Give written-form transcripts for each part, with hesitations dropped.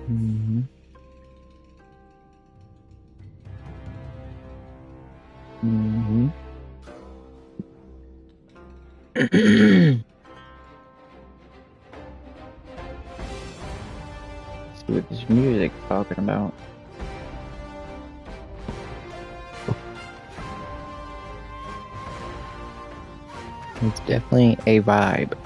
Mm-hmm. Mm-hmm. See what this music's talking about. It's definitely a vibe.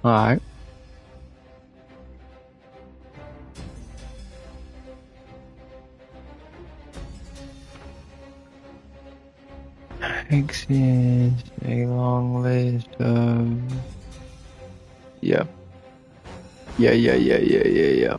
All right. Exists a long list of. Yep. Yeah. Yeah.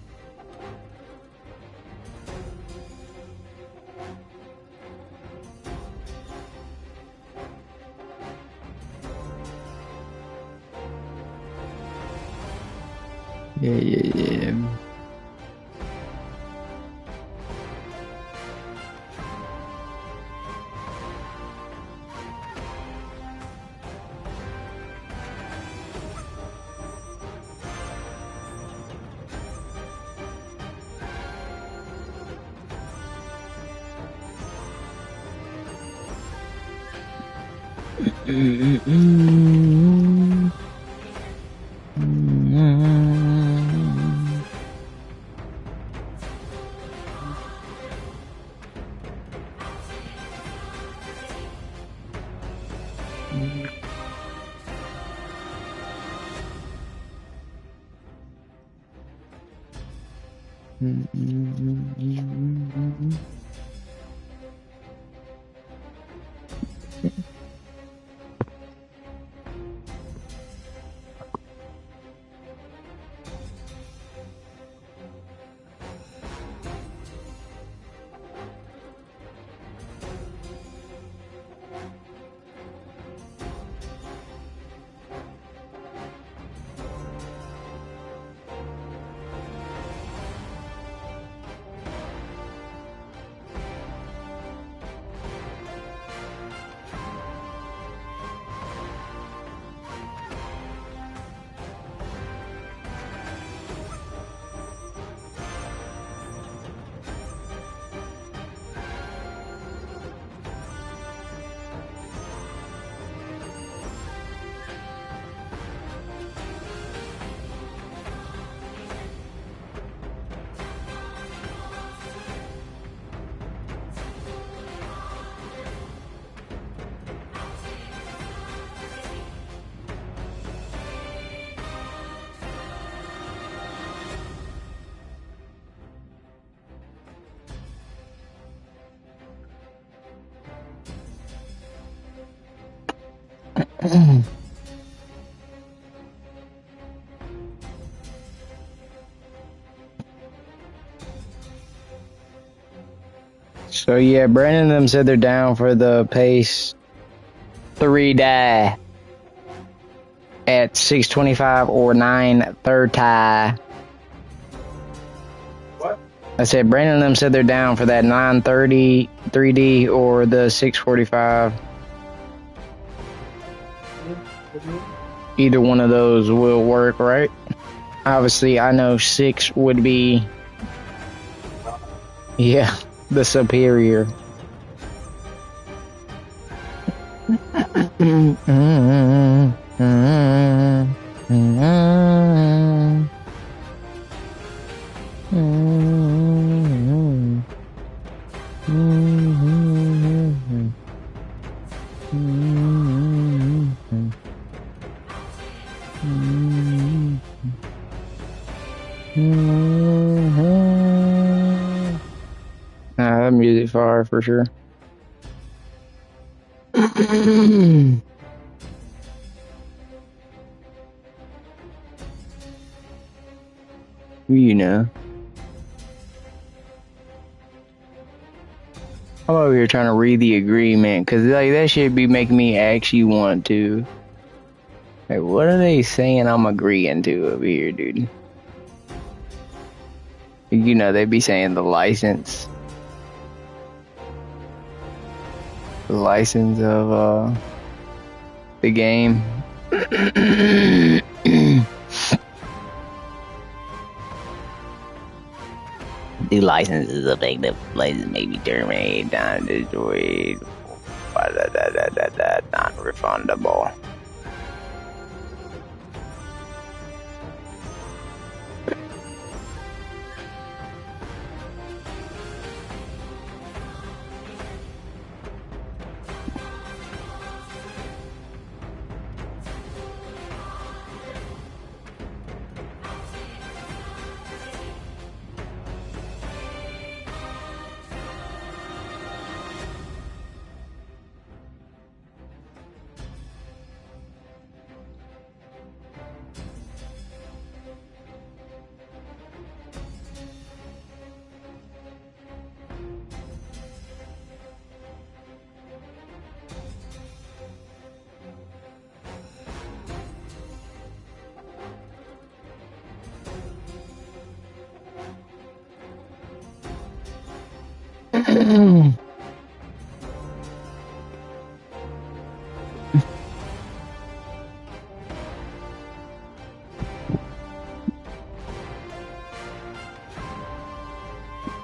So yeah, Brandon and them said they're down for the pace 3 die at 6:25 or 9:30. What? I said Brandon and them said they're down for that 9:30 3D or the 6:45. Either one of those will work, right? Obviously, I know 6 would be, yeah, the superior. That music fire for sure. You know. I'm over here trying to read the agreement, cause like that shit be making me actually want to. Like, what are they saying I'm agreeing to over here, dude? You know, they be saying the license of the game. The license is effective. License may be terminated, time destroyed. Non-refundable.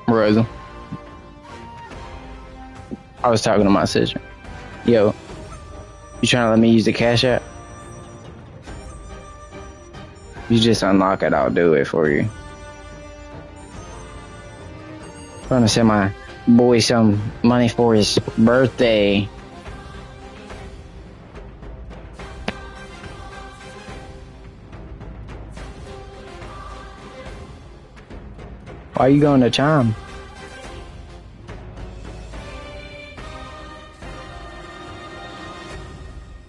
Rosa, I was talking to my sister. Yo, you trying to let me use the Cash App? You just unlock it, I'll do it for you. Trying to send my boy some money for his birthday. Why are you going to Chime?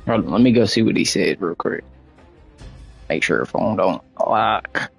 Hold on, let me go see what he said real quick. Make sure her phone don't lock.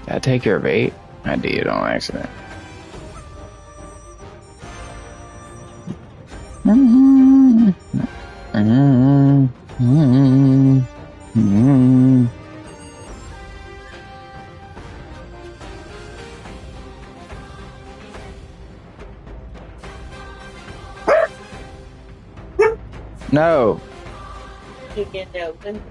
Did I take your vape? I did on accident. No. You can open.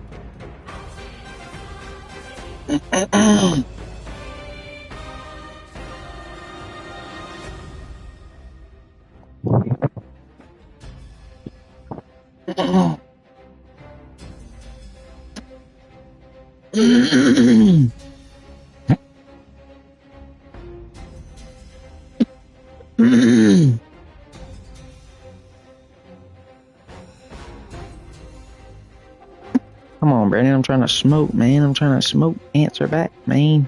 Come on, Brandon. I'm trying to smoke, man. I'm trying to smoke. Answer back, man.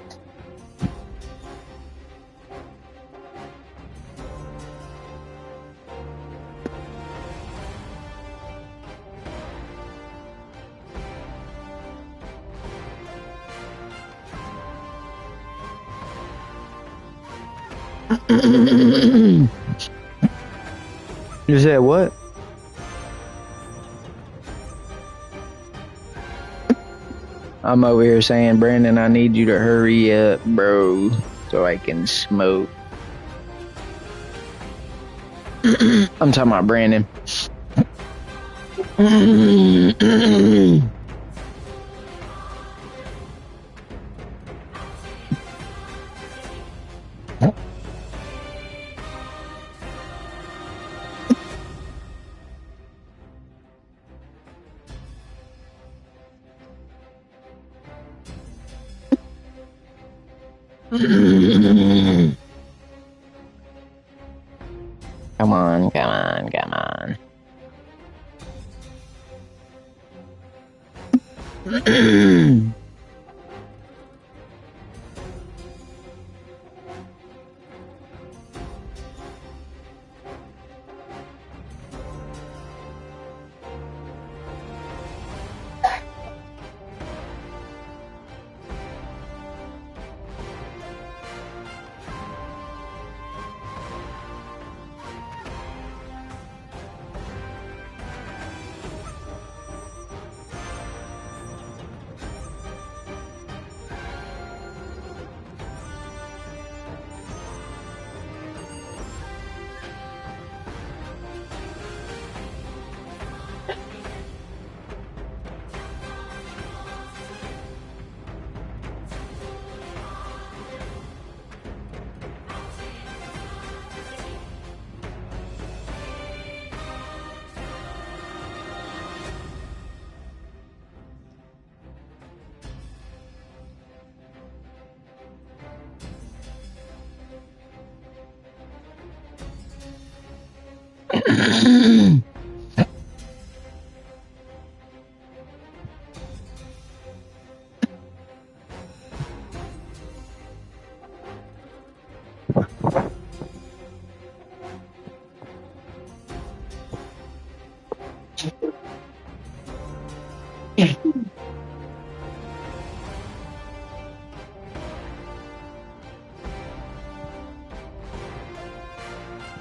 You said what? I'm over here saying, Brandon, I need you to hurry up, bro, so I can smoke. I'm talking about Brandon. Come on, come on, come on.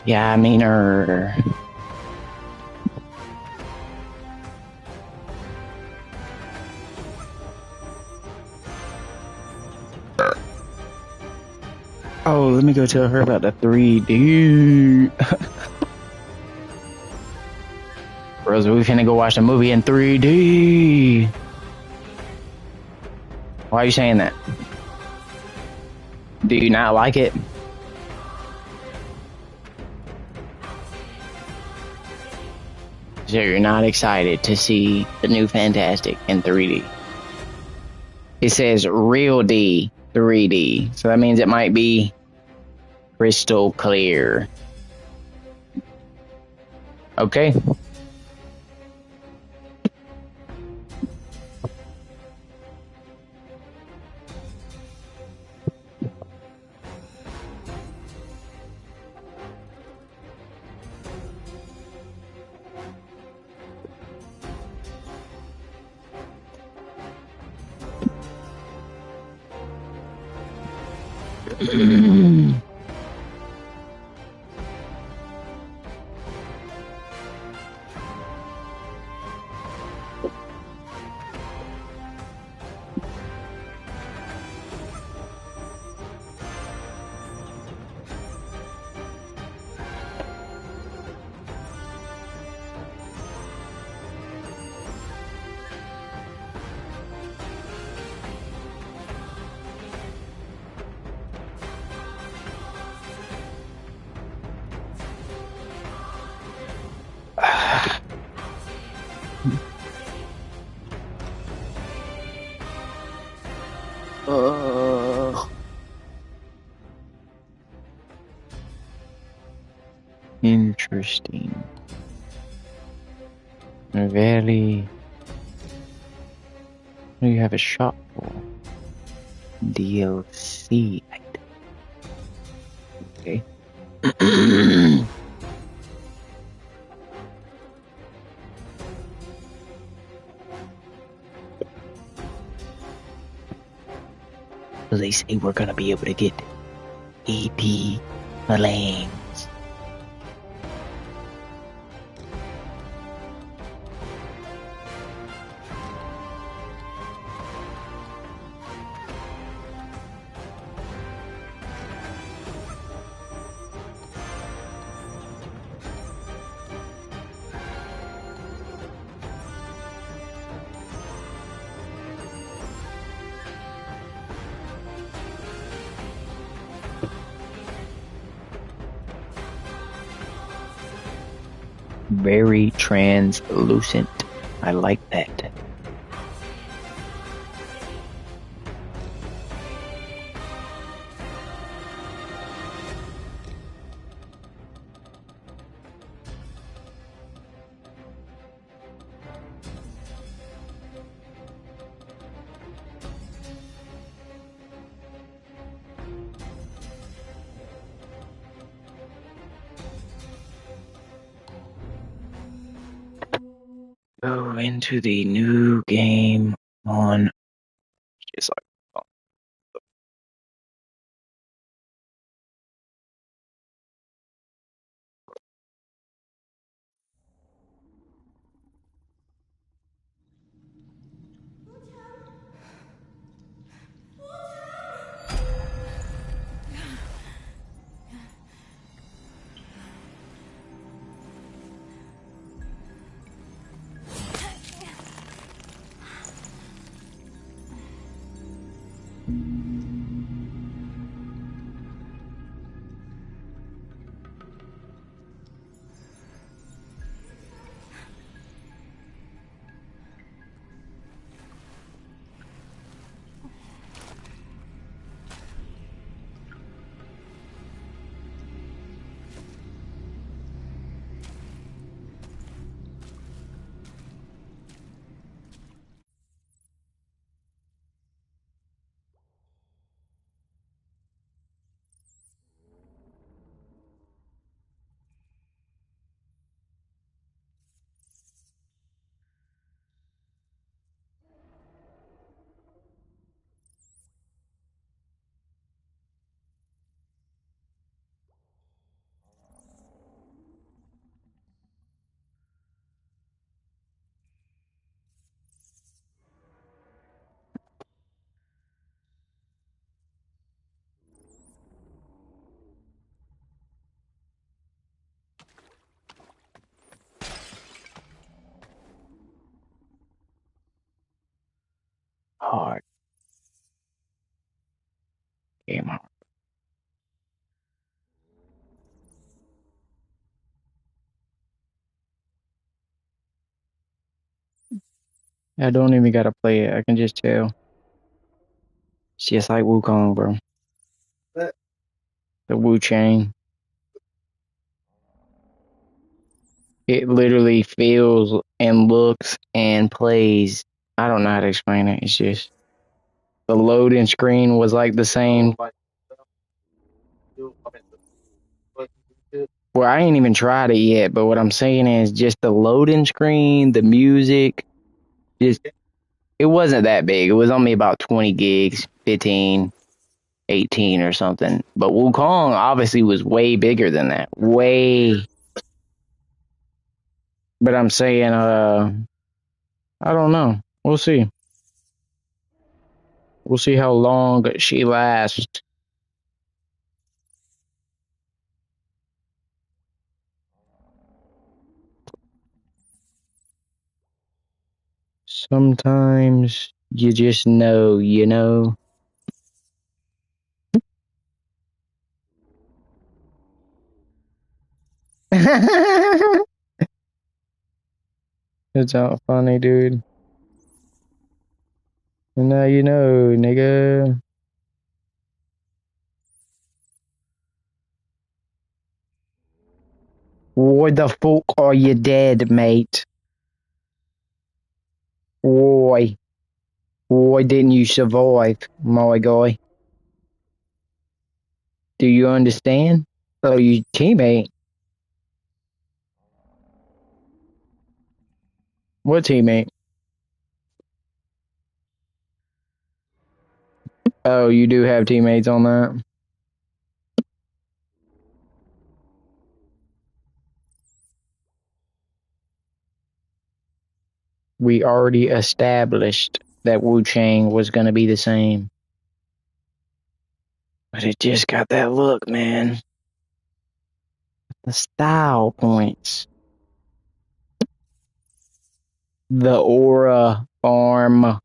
Yeah, I mean her. Oh, let me go tell her about the 3D. Rose, we finna go watch the movie in 3D. Why are you saying that? Do you not like it? So you're not excited to see the new Fantastic in 3D? It says real D 3D, so that means it might be crystal clear. Okay. Interesting. Very. What do you have a shop for? DLC. Okay. So they say we're gonna be able to get 80 Malang. Very translucent. I like that. Go into the new game on just like hard game. I don't even gotta play it. I can just tell. It's just like Wukong, bro. The Wuchang. It literally feels and looks and plays. I don't know how to explain it. It's just the loading screen was like the same. Well, I ain't even tried it yet, but what I'm saying is just the loading screen, the music, just it wasn't that big. It was only about 20 gigs, 15. 18 or something. But Wukong obviously was way bigger than that. Way. But I'm saying, I don't know. We'll see. We'll see how long she lasts. Sometimes you just know, you know. It's not funny, dude. And now you know, nigga. Why the fuck are you dead, mate? Why? Why didn't you survive, my guy? Do you understand? Oh, you teammate. What teammate? Oh, you do have teammates on that. We already established that Wuchang was gonna be the same. But it just got that look, man. The style points. The aura farm.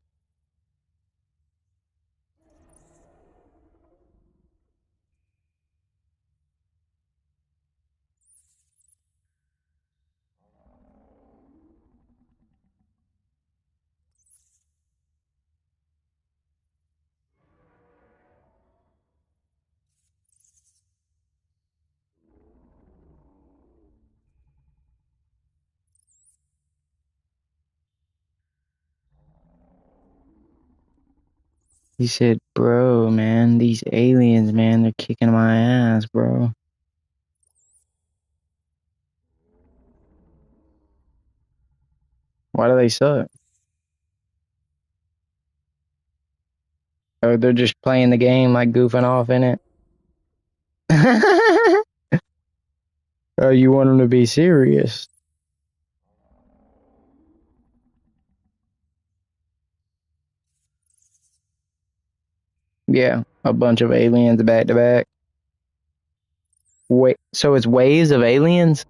He said, bro, man, these aliens, man, they're kicking my ass, bro. Why do they suck? Oh, they're just playing the game, like goofing off in it. Oh, you want them to be serious? Yeah, a bunch of aliens back to back. Wait, so it's waves of aliens?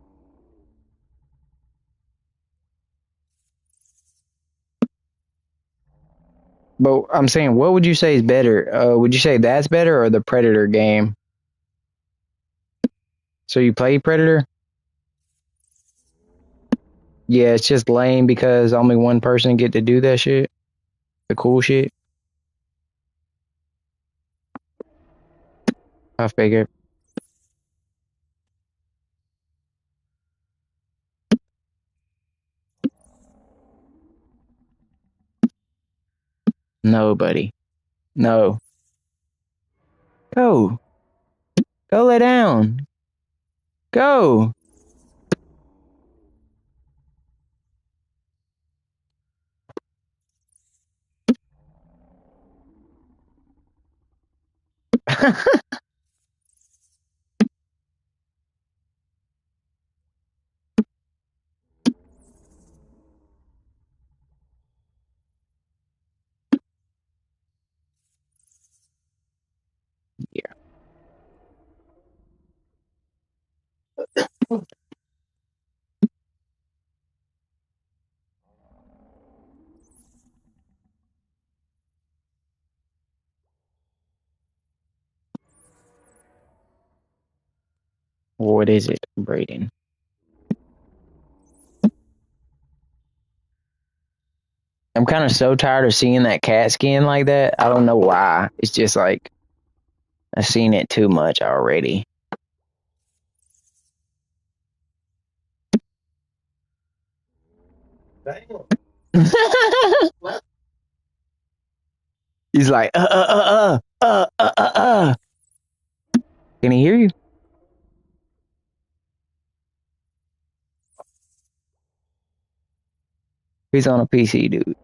But I'm saying, what would you say is better? Would you say that's better or the Predator game? So you play Predator? Yeah, it's just lame because only one person get to do that shit. The cool shit. I figured. Nobody. No. Go. Go lay down. Go. Yeah. What is it, Brayden? I'm kind of so tired of seeing that cat skin like that. I don't know why. It's just like I've seen it too much already. He's like, Can he hear you? He's on a PC, dude.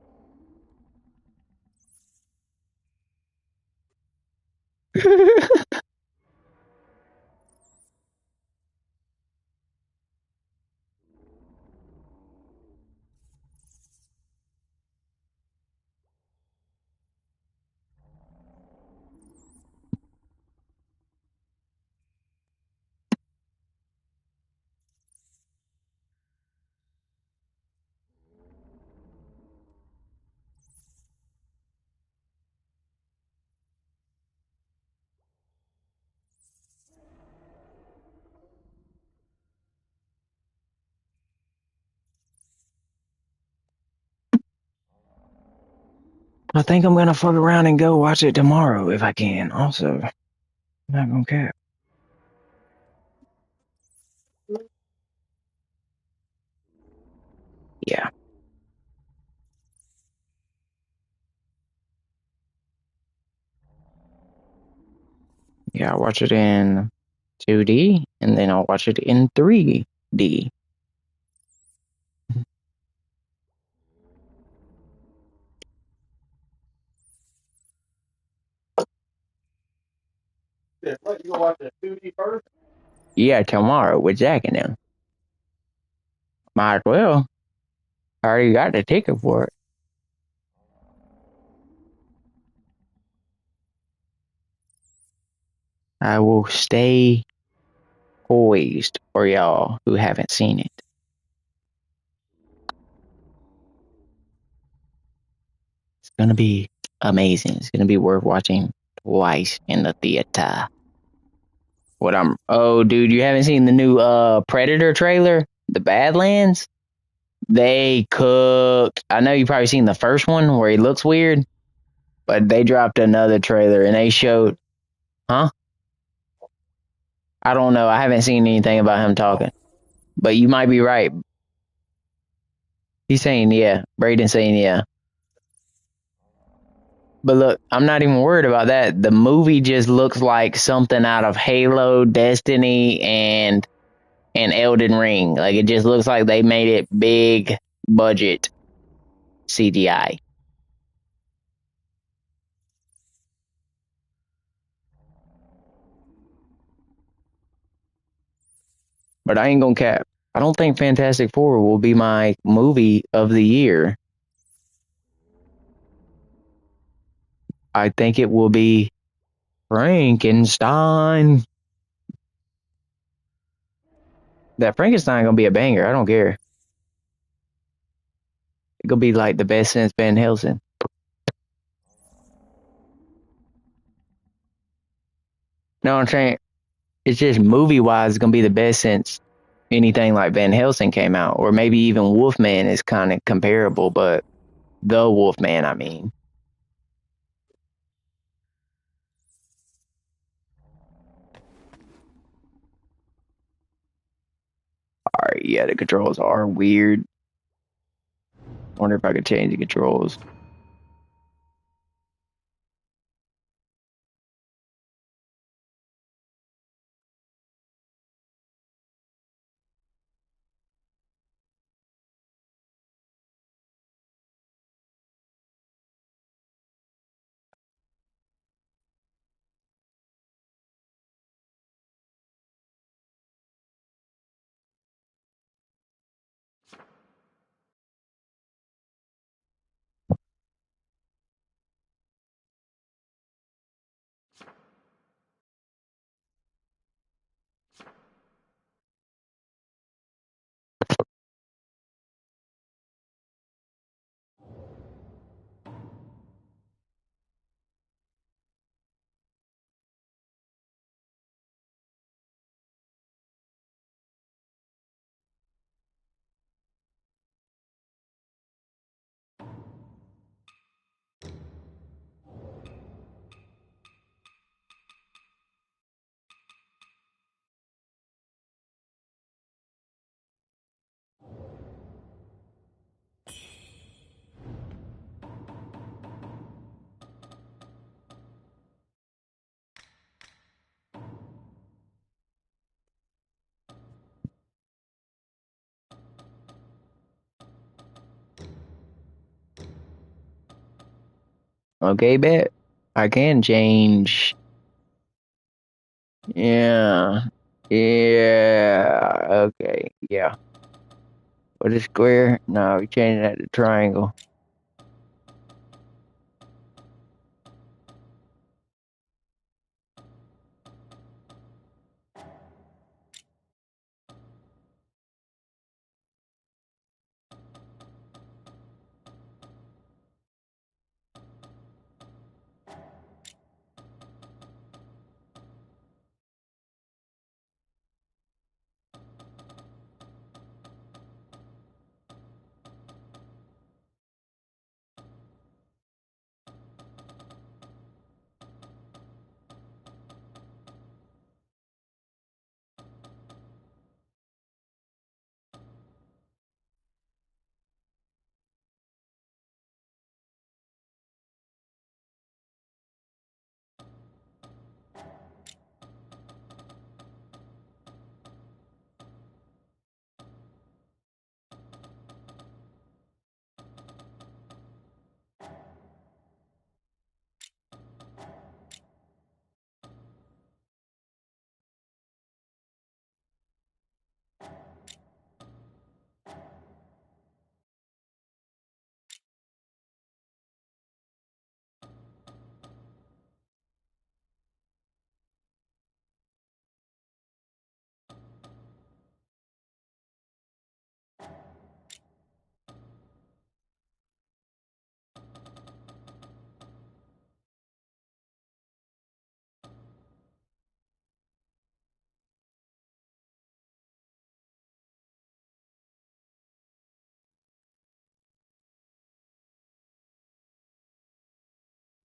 I think I'm gonna fuck around and go watch it tomorrow if I can. Also, I'm not gonna cap. Yeah, yeah. I'll watch it in 2D and then I'll watch it in 3D. What, you gonna watch the 2D first? Yeah, tomorrow with Zach and them. Might as well. I already got the ticket for it. I will stay poised for y'all who haven't seen it. It's gonna be amazing. It's gonna be worth watching twice in the theater. Oh dude, you haven't seen the new Predator trailer? The Badlands? They cooked. I know you probably seen the first one where he looks weird, but they dropped another trailer and they showed, huh? I don't know. I haven't seen anything about him talking, but you might be right. He's saying yeah. Braden's saying yeah. But look, I'm not even worried about that. The movie just looks like something out of Halo, Destiny, and Elden Ring. Like it just looks like they made it big budget CGI. But I ain't gonna cap. I don't think Fantastic Four will be my movie of the year. I think it will be Frankenstein. That Frankenstein gonna be a banger. I don't care. It gonna be like the best since Van Helsing. No, I'm saying it's just movie wise, it's gonna be the best since anything like Van Helsing came out, or maybe even Wolfman is kind of comparable, but the Wolfman, I mean. All right, yeah, the controls are weird. Wonder if I could change the controls. Okay, bet. I can change. Yeah. Yeah. Okay. Yeah. What is square? No, we changing that to triangle.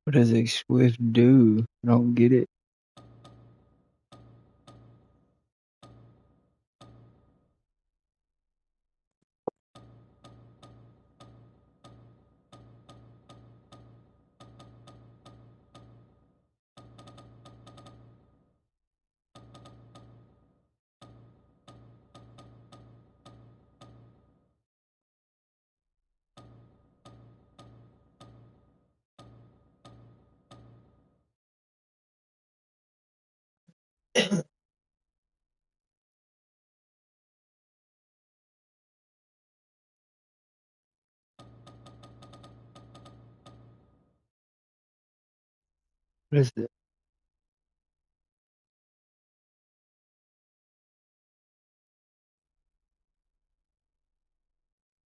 What does a swift do? I don't get it. What is it?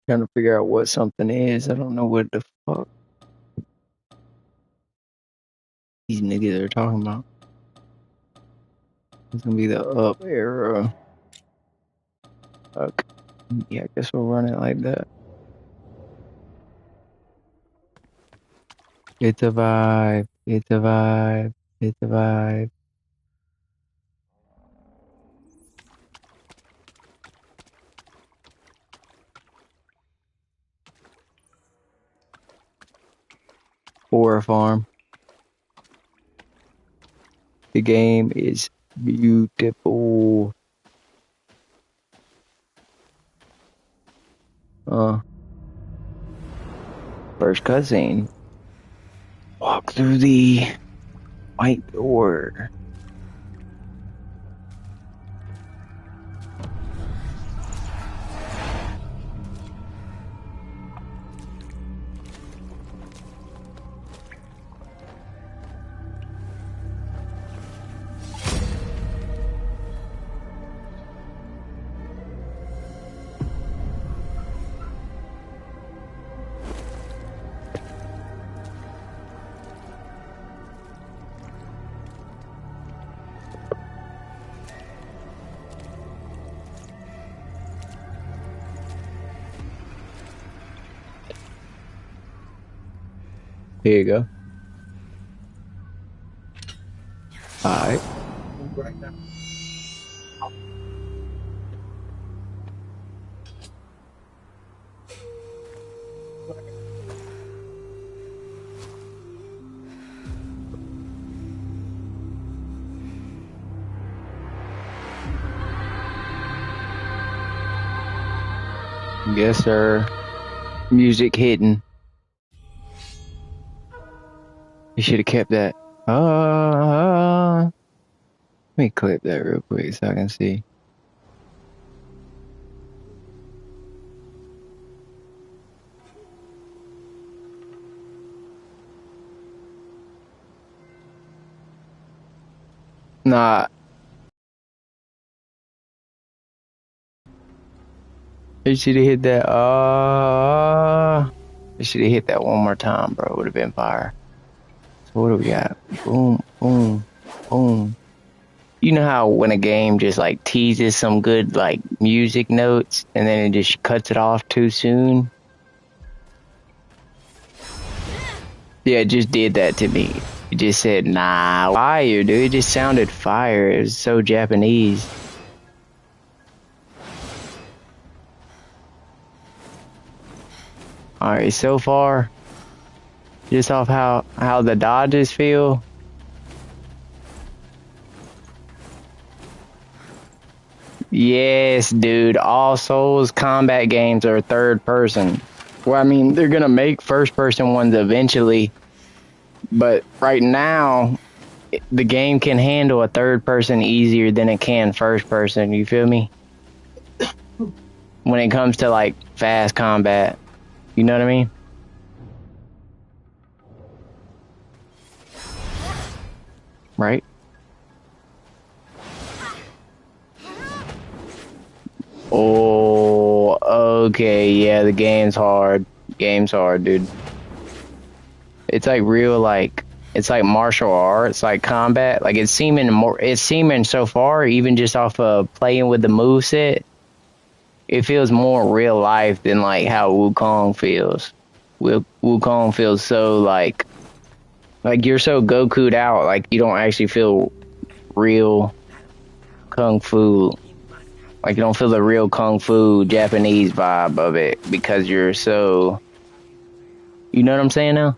Trying to figure out what something is. I don't know what the fuck these niggas are talking about. It's gonna be the up arrow. Fuck. Yeah, I guess we'll run it like that. It's a vibe. It's a vibe. It's a vibe. Or a farm. The game is beautiful. First cutscene. Walk through the white door. Here you go. Alright. Yes, sir. Music hidden. You should have kept that. Let me clip that real quick so I can see. Nah. You should have hit that. You should have hit that one more time, bro. It would have been fire. So what do we got? Boom, boom, boom. You know how when a game just like teases some good like music notes and then it just cuts it off too soon? Yeah, it just did that to me. It just said, nah, fire, dude. It just sounded fire. It was so Japanese. Alright, so far, just off how the dodges feel. Yes, dude. All Souls combat games are third person. Well, I mean, they're gonna make first person ones eventually, but right now, the game can handle a third person easier than it can first person. You feel me? When it comes to like fast combat, you know what I mean? Right? Oh, okay, yeah, the game's hard. Game's hard, dude. It's like real, like, it's like martial arts, like combat. Like, it's seeming so far, even just off of playing with the moveset, it feels more real life than, like, how Wukong feels. Wukong feels so, like, Like you're so Goku'd out, like you don't actually feel real kung fu. Like you don't feel the real kung fu Japanese vibe of it because you're so. You know what I'm saying now?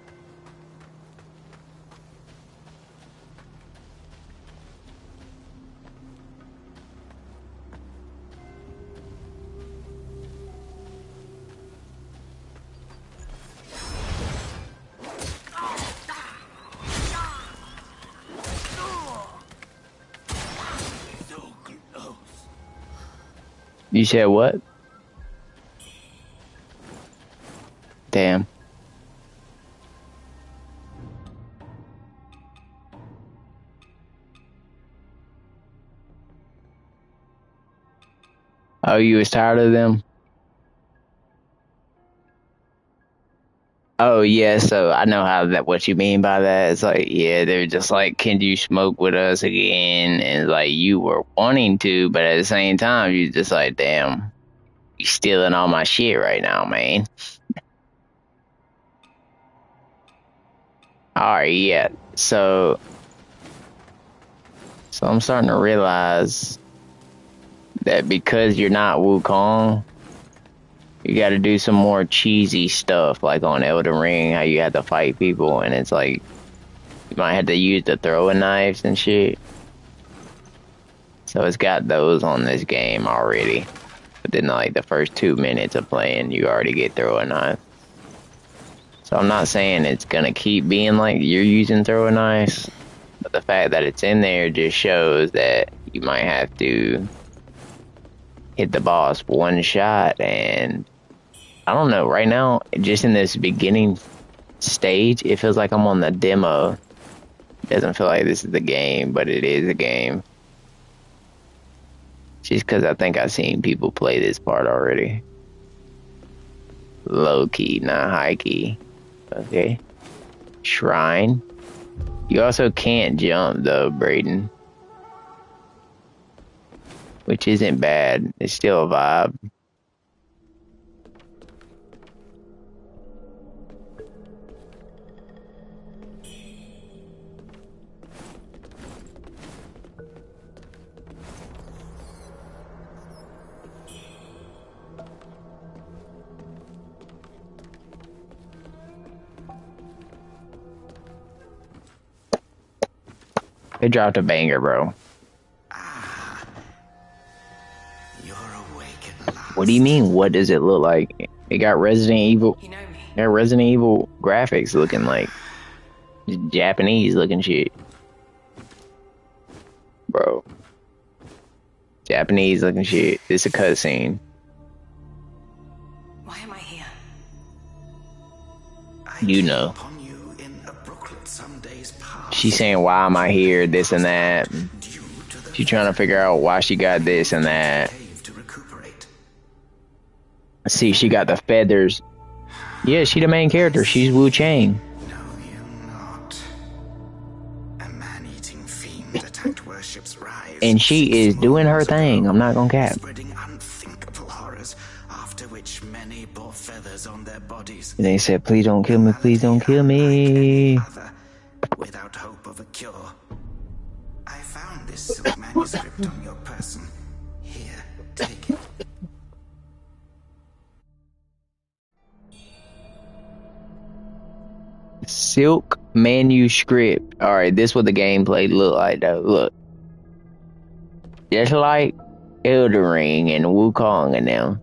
You said what? Damn. Oh, you was tired of them? Oh yeah, so I know how that what you mean by that. It's like, yeah, they're just like, can you smoke with us again? And like you were wanting to, but at the same time, you just like, damn, you stealing all my shit right now, man. All right, yeah. So I'm starting to realize that because you're not Wukong, you got to do some more cheesy stuff, like on Elden Ring, how you have to fight people, and it's like you might have to use the throwing knives and shit. So it's got those on this game already. But then like the first 2 minutes of playing, you already get throwing knives. So I'm not saying it's gonna keep being like you're using throwing knives, but the fact that it's in there just shows that you might have to hit the boss one shot. And I don't know, right now, just in this beginning stage, it feels like I'm on the demo. It doesn't feel like this is the game, but it is a game. Just because I think I've seen people play this part already. Low key, not high key. Okay. Shrine. You also can't jump though, Brayden. Which isn't bad. It's still a vibe. They dropped a banger, bro. You're awake at last. What do you mean? What does it look like? It got Resident Evil. You know me. Got Resident Evil graphics looking like Japanese looking shit. Bro. Japanese looking shit. It's a cutscene. Why am I here? You know. Upon you in a brooklet some days past. She's saying, why am I here? This and that. She's trying to figure out why she got this and that. To recuperate. See, she got the feathers. Yeah, she the main character. She's Wuchang. No, you're not. A man-eating fiend attacked worship's rise. And she is doing her thing. I'm not gonna cap. Spreading unthinkable horrors, after which many bore feathers on their bodies. And they said, please don't kill me, please don't kill me. Without hope of a cure. I found this silk manuscript on your person. Here, take it. Silk manuscript. Alright, this what the gameplay look like though. Look. Just like Elden Ring and Wukong and them.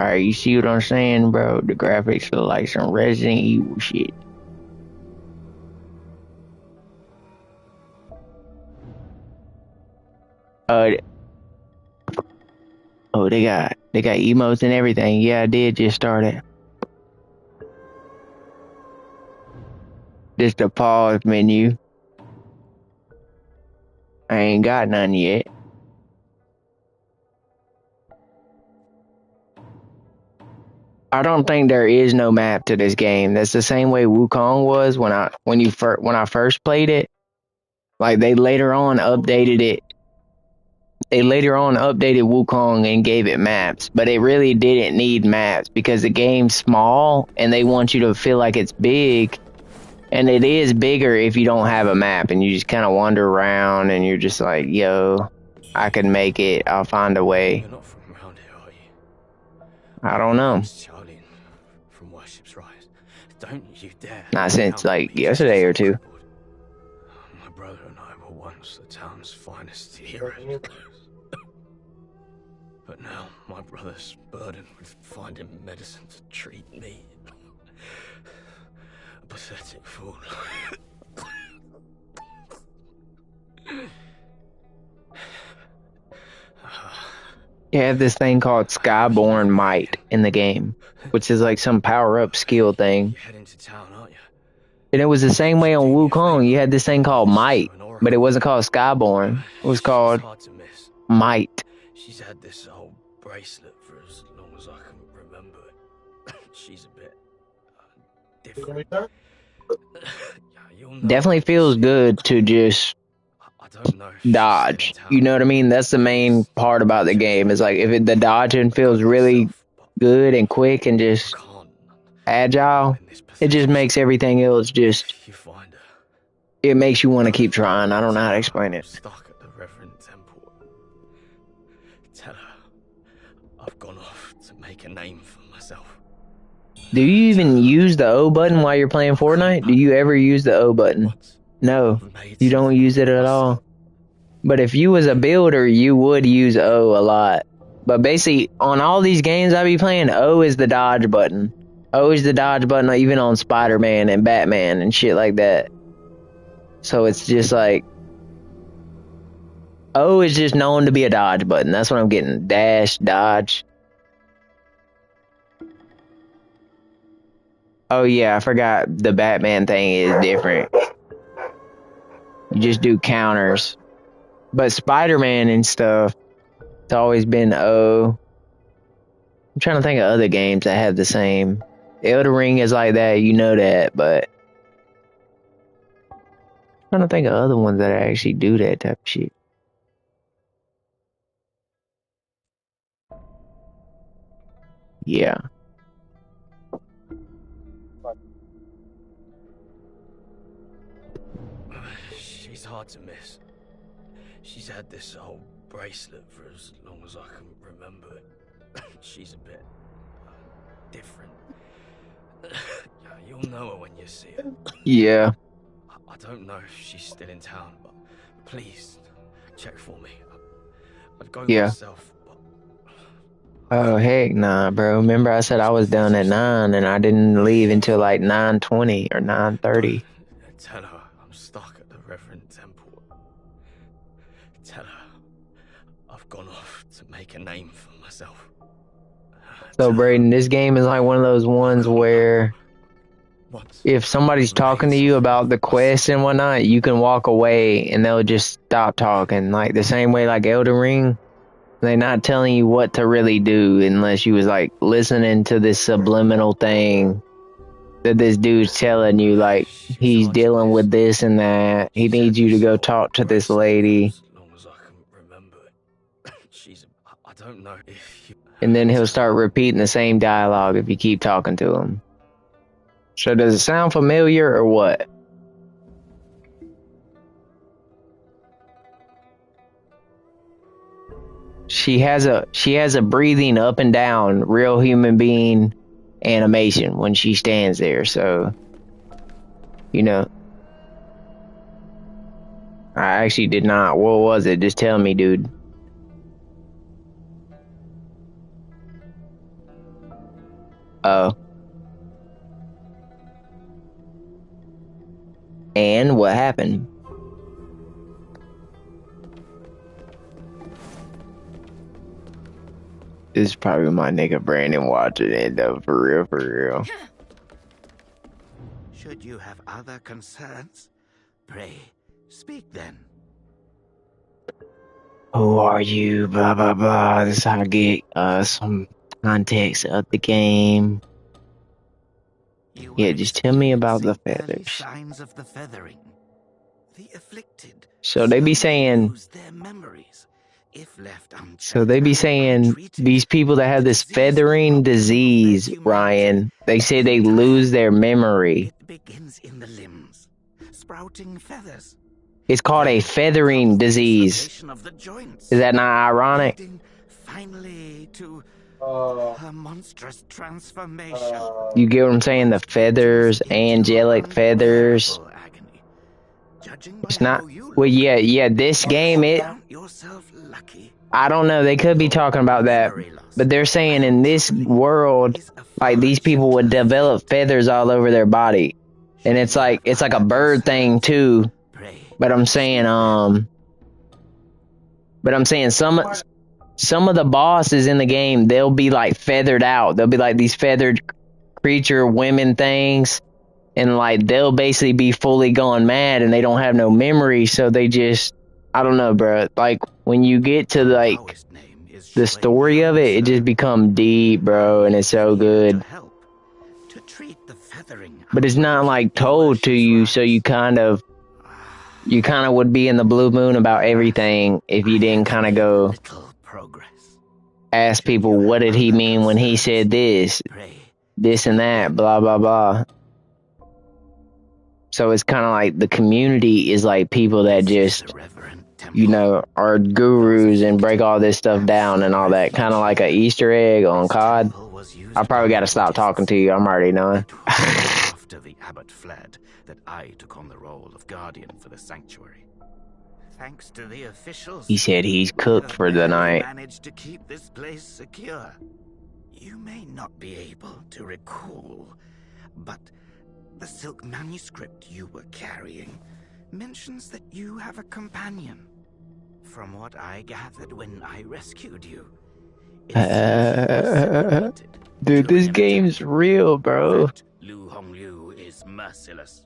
Alright, you see what I'm saying, bro? The graphics look like some Resident Evil shit. Oh, they got emotes and everything. Yeah, I did just start it. Just the pause menu. I ain't got none yet. I don't think there is no map to this game. That's the same way Wukong was when I first played it. Like they later on updated it they later on updated Wukong and gave it maps, but it really didn't need maps because the game's small and they want you to feel like it's big, and it is bigger if you don't have a map and you just kind of wander around and you're just like, yo, I can make it, I'll find a way. You're not from around here, are you? I don't know. It's Charlie from Worship's Rise. Don't you dare. Not since Come like with me yesterday or two. My brother and I were once the town's finest heroes. But now my brother's burdened with finding medicine to treat me. A pathetic fool. You have this thing called Skyborn Might in the game, which is like some power-up skill thing. You're heading to town, aren't you? And it was the same way on Wukong. You had this thing called Might, but it wasn't called Skyborn. It was called Hard to miss. Might. She's had this old bracelet for as long as I can remember it. She's a bit different. Yeah, you'll know Definitely feels good to just I don't know if she's dodge. still in town. You know what I mean? That's the main part about the game. Is like if the dodging feels really good and quick and just Can't. agile, it just makes everything else just, If you find her, it makes you want to keep trying. I don't know how to explain it. stuck at the Reverend Temple. Tell her I've gone off to make a name for myself. Do you even use the O button while you're playing Fortnite? Do you ever use the O button? What? No, I've made you don't use it at all. But if you was a builder, you would use O a lot. But basically, on all these games I be playing, O is the dodge button. O is the dodge button, even on Spider-Man and Batman and shit like that. So it's just like, O is just known to be a dodge button. That's what I'm getting. Dash, dodge. Oh yeah, I forgot the Batman thing is different. You just do counters. But Spider-Man and stuff, it's always been O. I'm trying to think of other games that have the same. Elden Ring is like that, you know that, but I'm trying to think of other ones that actually do that type of shit. Yeah. She's hard to miss. She's had this old bracelet for as long as I can remember it. She's a bit different. Yeah, you'll know her when you see her. Yeah. I don't know if she's still in town, but please check for me. I'd go Yeah. myself, but Oh heck nah, bro. Remember I said I was done at 9 and I didn't leave until like 9:20 or 9:30. tell her I'm stuck at the Reverend Temple. Tell her I've gone off to make a name for myself. So Braden, this game is like one of those ones where if somebody's talking to you about the quest and whatnot, you can walk away and they'll just stop talking. Like the same way like Elden Ring, they're not telling you what to really do unless you was like listening to this subliminal thing that this dude's telling you, like he's dealing with this and that. He needs you to go talk to this lady. As long as I can remember it. I don't know if you... And then he'll start repeating the same dialogue if you keep talking to him. So does it sound familiar or what? She has a breathing up and down, real human being animation when she stands there, so you know. I actually did not. What was it? Just tell me, dude. Oh. And what happened? This is probably my nigga Brandon watching it though, for real, for real. Should you have other concerns, pray, speak then. Who are you? Blah blah blah. This is how I get some context of the game. You Yeah, were just tell me about the experiencing early feathers. signs of the feathering. The afflicted. So they be slowly saying, lose their memories, If left unchecked, So they be saying untreated, these people that have the this disease will feathering rob them of their disease, humanity. Ryan, they say they Into lose hell. their memory. It begins in the limbs, sprouting feathers. It's called a Then feathering comes the disease. dislocation of the joints, Is that not ironic? leading finally to Uh, a monstrous transformation. You get what I'm saying? The feathers, angelic feathers. Unbearable agony. Judging by It's not. how you Well, look, yeah. This game, count yourself lucky. I don't know. They could be Your talking about that, memory loss, but they're saying in this truly, world, is a like far these people would gentler develop fate. feathers all over their body, and it's like a bird thing too. Pray, But I'm saying, some of the bosses in the game, they'll be like feathered out. They'll be like these feathered creature women things, and like they'll basically be fully gone mad, and they don't have no memory, so they just, I don't know, bro. Like when you get to like Taoist name is the Shui story of it, it Yang, just sir. become deep, bro, and it's so Here good. to help, to treat the feathering But it's not like outrage your told to worship's you, so you rights. kind of would be in the blue moon about everything if you I didn't have kind of made go little progress. ask Should people you what have did he other mean when he concerns, said this, pray, this and speak that, then. blah blah blah. So it's kind of like the community is like people that This is just, the reverend temple. are gurus and break all this stuff down and all that, kind of like a Easter egg on This COD. temple was used I probably by got to stop talking to Buddhists. you. I'm already knowing. It was after the abbot fled that I took on the role of guardian for the sanctuary. Thanks to the officials, He said he's we cooked have for the barely night. managed to keep this place secure. You may not be able to recall, but the silk manuscript you were carrying mentions that you have a companion. From what I gathered when I rescued you, it seems you were separated Dude, this during an game's attack. real, bro. That Lu Hongliu is merciless.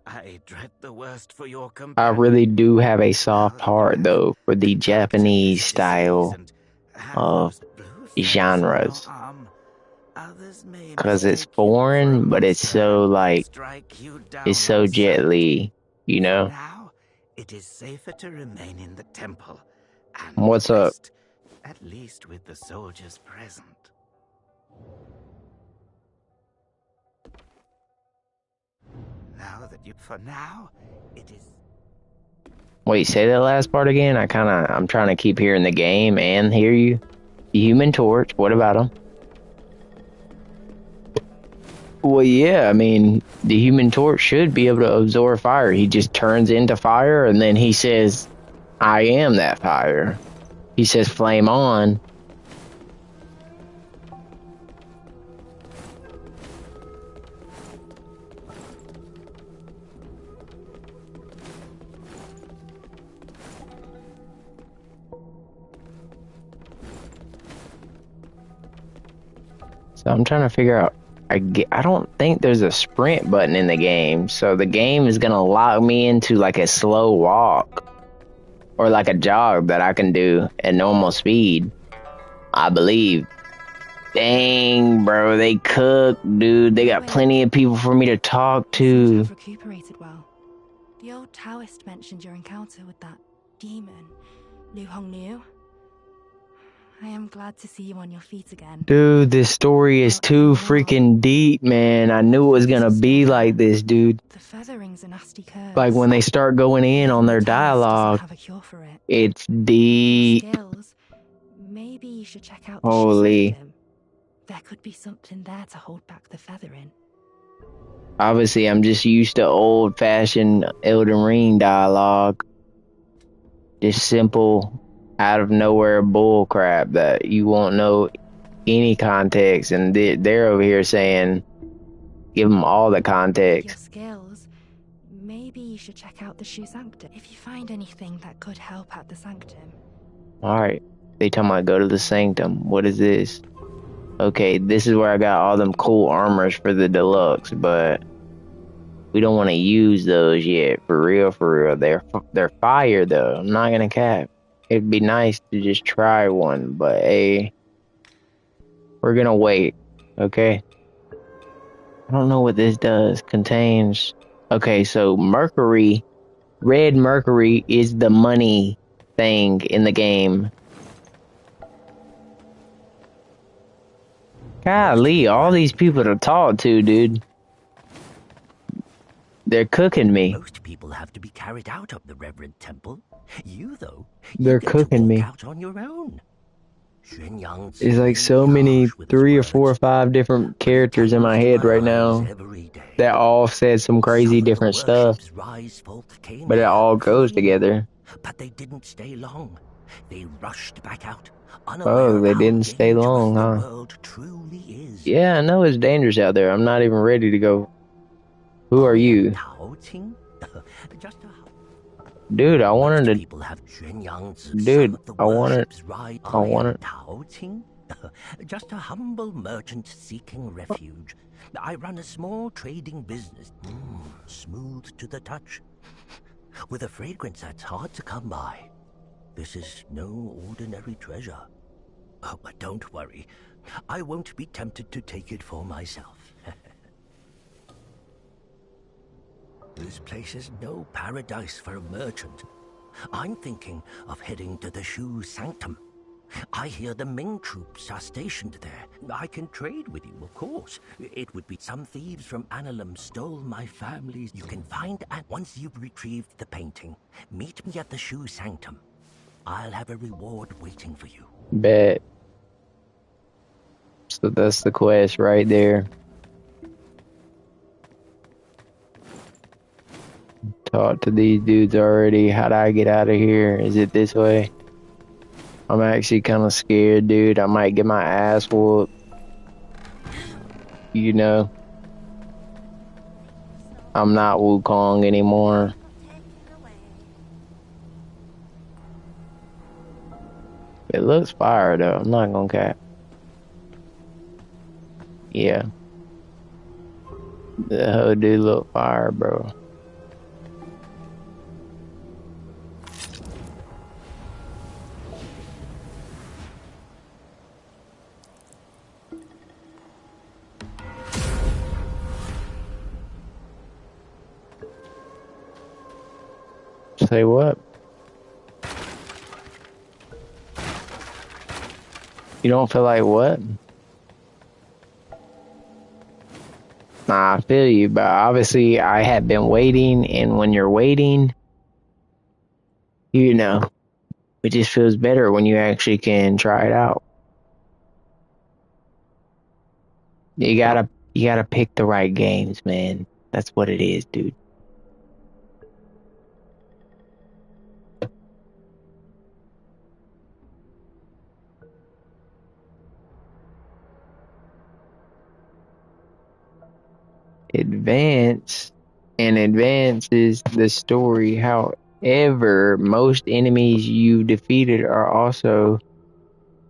I dread the worst for your I companion. really do have a soft Now that you heart, have though, for the contracted Japanese this style disease and have of those blue feathers in genres. your arm, others may Because it's mistake you for a foreign, but it's monster so, and like, strike you down it's so on sight. gently, you For know? now, it is safer to remain in the temple and What's up? rest, at least with the soldiers present. For now, it is. Wait, say that last part again? I'm trying to keep hearing the game and hear you. The Human Torch, what about him? Well, yeah, I mean, the Human Torch should be able to absorb fire. He just turns into fire, and then he says, I am that fire. He says, flame on. So I'm trying to figure out, I don't think there's a sprint button in the game, so the game is gonna lock me into like a slow walk or like a jog that I can do at normal speed, I believe. Dang, bro, they cook, dude. They got plenty of people for me to talk You seem to to. have recuperated well. The old Taoist mentioned your encounter with that demon, Lu Hongniu. I am glad to see you on your feet again. Dude, this story is Well, too well. freaking deep, man. I knew it was gonna be like this, dude. The feathering's a nasty curse. Like when they start going in on their The Taoist doesn't dialogue, dialogue, have a cure for it. it's With your deep. skills, maybe you should check out the Holy. Shusanctum. There could be something there to hold back the feathering. Obviously, I'm just used to old-fashioned Elden Ring dialogue. Just simple, out-of-nowhere bull crap that you won't know any context, and they're over here saying, give them all the With your context. skills, maybe you should check out the Shusanctum. If you find anything that could help at the Sanctum. Alright, they talking about go to the Sanctum. What is this? Okay, this is where I got all them cool armors for the deluxe, but we don't want to use those yet. For real, for real. They're fire though. I'm not gonna cap. It'd be nice to just try one, but hey, we're gonna wait. Okay. I don't know what this does. Contains. Okay, so mercury, red mercury is the money thing in the game. Golly, all these people to talk to, dude. They're cooking me. Most people have to be carried out of the Reverend Temple. You, though, They're you get cooking to walk me. out on your own. There's like so many, 3 or 4 or 5 different characters in my head right now that all said some crazy different stuff, but it all goes together. But they didn't stay long. They rushed back out. Oh, they didn't stay long, huh? Yeah, I know it's dangerous out there. I'm not even ready to go. Who are you? Dude, I wanted to... Dude, I wanted... Just a humble merchant seeking refuge. I run a small trading business. Smooth to the touch. With a fragrance that's hard to come by. This is no ordinary treasure. Oh, but don't worry. I won't be tempted to take it for myself. This place is no paradise for a merchant. I'm thinking of heading to the Shu Sanctum. I hear the Ming troops are stationed there. I can trade with you, of course. It would be some thieves from Analum stole my family's. You can find out once you've retrieved the painting. Meet me at the Shu Sanctum. I'll have a reward waiting for you. Bet. So that's the quest right there. Talked to these dudes already. How do I get out of here? Is it this way? I'm actually kind of scared, dude. I might get my ass whooped. You know. I'm not Wuchang anymore. It looks fire though. I'm not gonna cap. Yeah. The whole dude look fire, bro. Say what? You don't feel like what? Nah, I feel you, but obviously I have been waiting, and when you're waiting, you know, it just feels better when you actually can try it out. You gotta pick the right games, man. That's what it is, dude. Advances the story. However, most enemies you defeated are also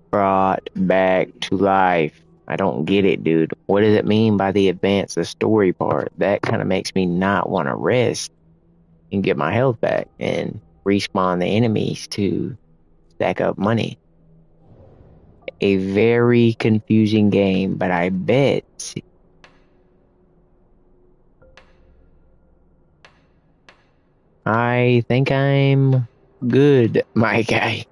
brought back to life. I don't get it, dude. What does it mean by the advance the story part? That kind of makes me not want to rest and get my health back and respawn the enemies to stack up money. A very confusing game, but I bet I think I'm good, my guy.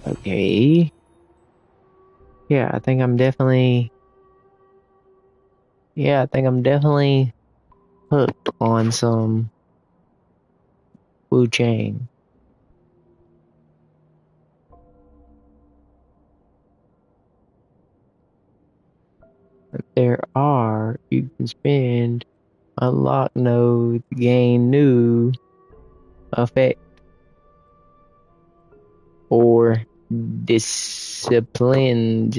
Okay. Yeah, I think I'm definitely hooked on some Wuchang. You can spend unlock nodes, gain new effect or discipline,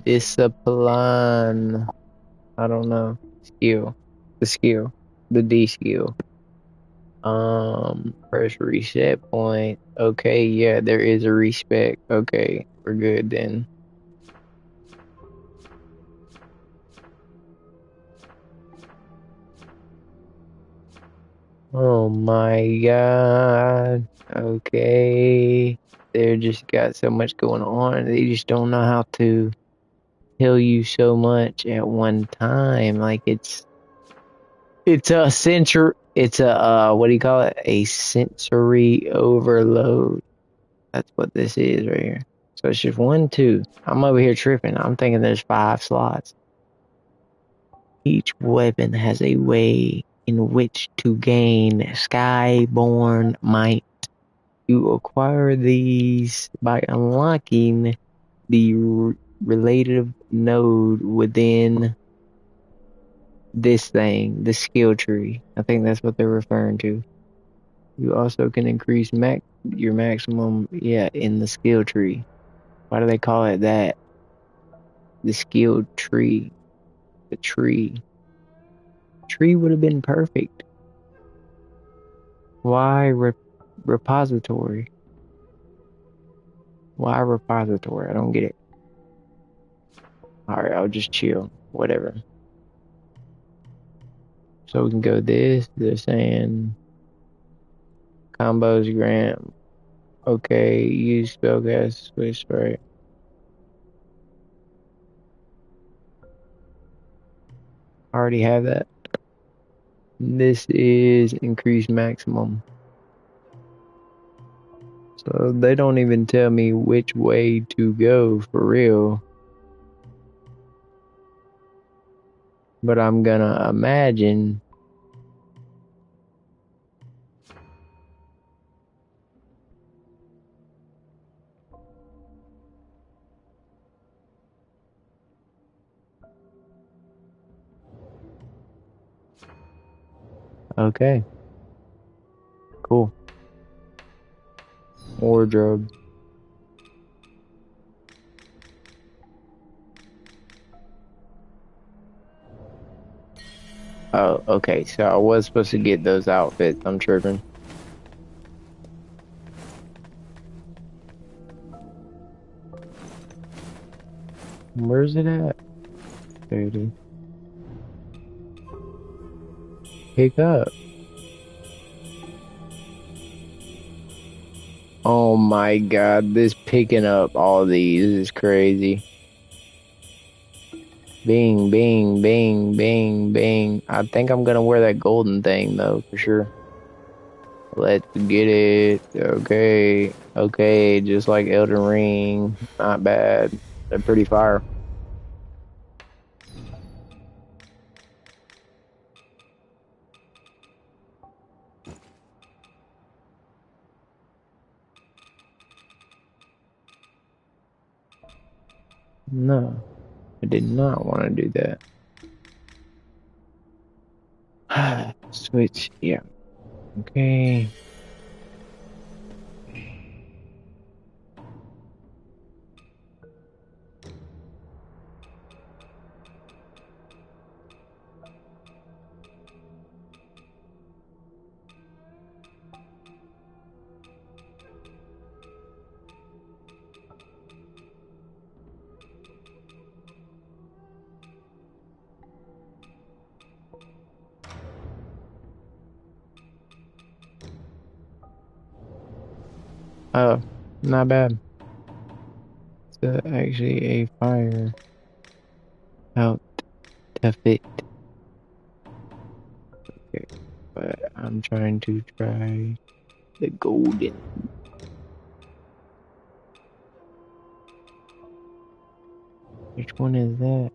discipline, I don't know, the D skill. Press reset point. Okay, yeah, there is a respec. Okay, we're good then. Oh my god. Okay. They just got so much going on. They just don't know how to tell you so much at one time. Like it's a what do you call it? A sensory overload. That's what this is right here. So it's just 1, 2. I'm over here tripping. I'm thinking there's 5 slots. Each weapon has a way in which to gain skyborn might. You acquire these by unlocking the relative node within this thing, the skill tree. I think that's what they're referring to. You also can increase your maximum, in the skill tree. Why do they call it that? The skill tree. The tree. Tree would have been perfect. Why repository? Why repository? I don't get it. Alright, I'll just chill. Whatever. So we can go this. They're saying combos grant. Okay, use spellcast switch, right? I already have that. This is increased maximum. So they don't even tell me which way to go for real. But I'm gonna imagine. Okay. Cool. Wardrobe. Oh, okay. So I was supposed to get those outfits. I'm tripping. Where's it at? There it is. Pick up. Oh my god, this picking up all these is crazy. Bing, bing, bing, bing, bing. I think I'm gonna wear that golden thing though, for sure. Let's get it. Okay. Okay, just like Elden Ring. Not bad. They're pretty fire. No, I did not want to do that. Switch, yeah. Okay. Oh, not bad. It's actually a fire out to fit. Okay, but I'm trying to try the golden. Which one is that?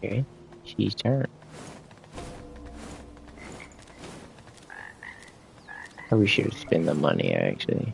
Okay, she's turned. Probably should have spent the money actually.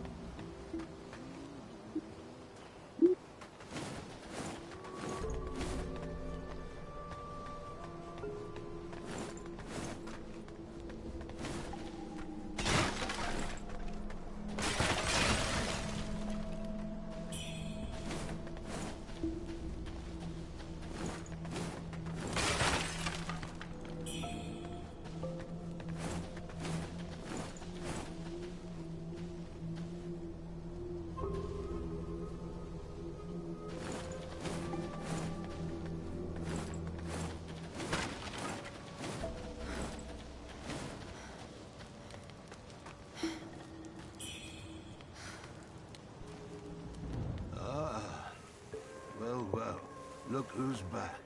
Look who's back.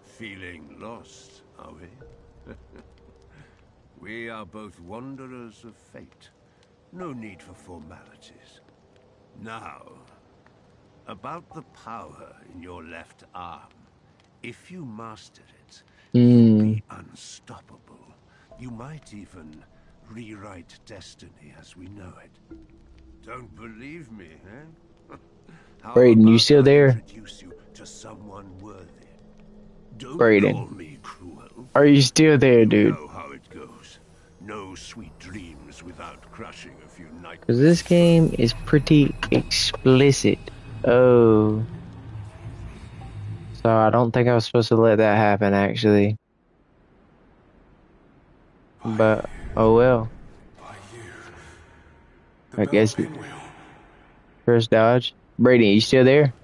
Feeling lost, are we? We are both wanderers of fate. No need for formalities. Now, about the power in your left arm. If you master it, you'll be unstoppable. You might even rewrite destiny as we know it. Don't believe me, eh? How Brayden, you about still I there? introduce you to someone worthy? Don't Brayden, call me cruel. are you still there, You dude? know how it goes. No sweet dreams without crushing a few Because nightmares. this game is pretty explicit. Oh. So I don't think I was supposed to let that happen, actually. But, oh well. I guess it. First dodge. Brady, you still there?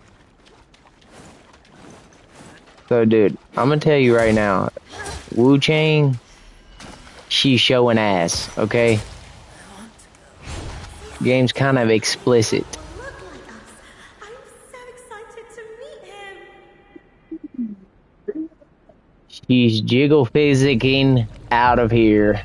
So, dude, I'm gonna tell you right now. Wuchang, she's showing ass, okay? Game's kind of explicit. Look like us. I'm so excited to meet him. She's jiggle physicking out of here.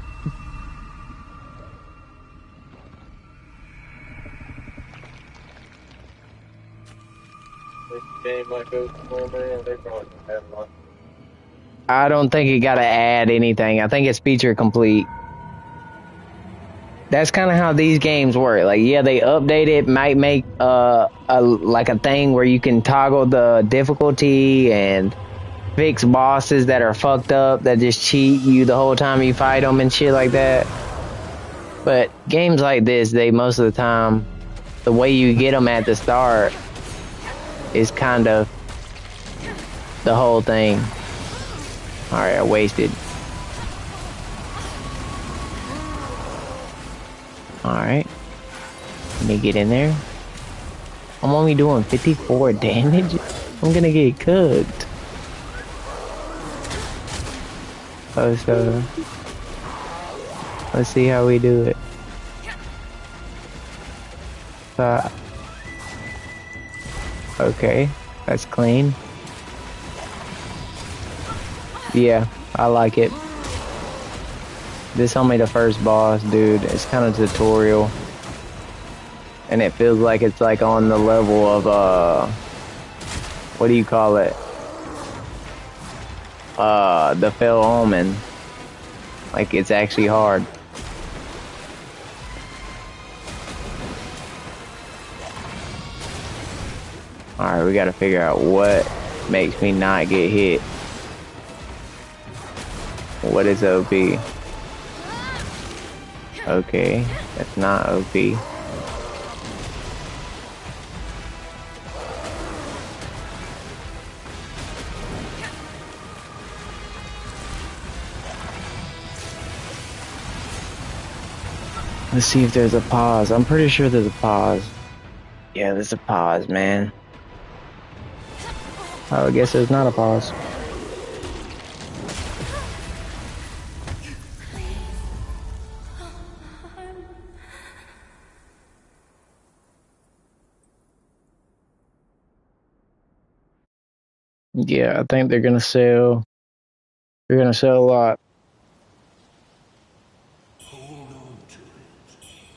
This game might go somewhere, man. They probably don't have one. I don't think it gotta add anything. I think it's feature complete. That's kind of how these games work. Like, yeah, they update it, might make like a thing where you can toggle the difficulty and fix bosses that are fucked up that just cheat you the whole time you fight them and shit like that. But games like this, they most of the time, the way you get them at the start is kind of the whole thing. Alright, I wasted. Alright. Let me get in there. I'm only doing 54 damage? I'm gonna get cooked. Oh, so let's see how we do it. Okay, that's clean. Yeah, I like it. This only the first boss, dude. It's kind of tutorial. And it feels like it's like on the level of, what do you call it? The Fell Omen. Like, it's actually hard. Alright, we gotta figure out what makes me not get hit. What is OP? Okay, that's not OP. Let's see if there's a pause. I'm pretty sure there's a pause. Yeah, there's a pause, man. Oh, I guess there's not a pause. Yeah, I think they're gonna sell. They're gonna sell a lot.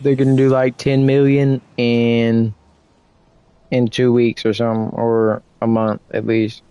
They're gonna do like 10 million in 2 weeks or something, or a month at least.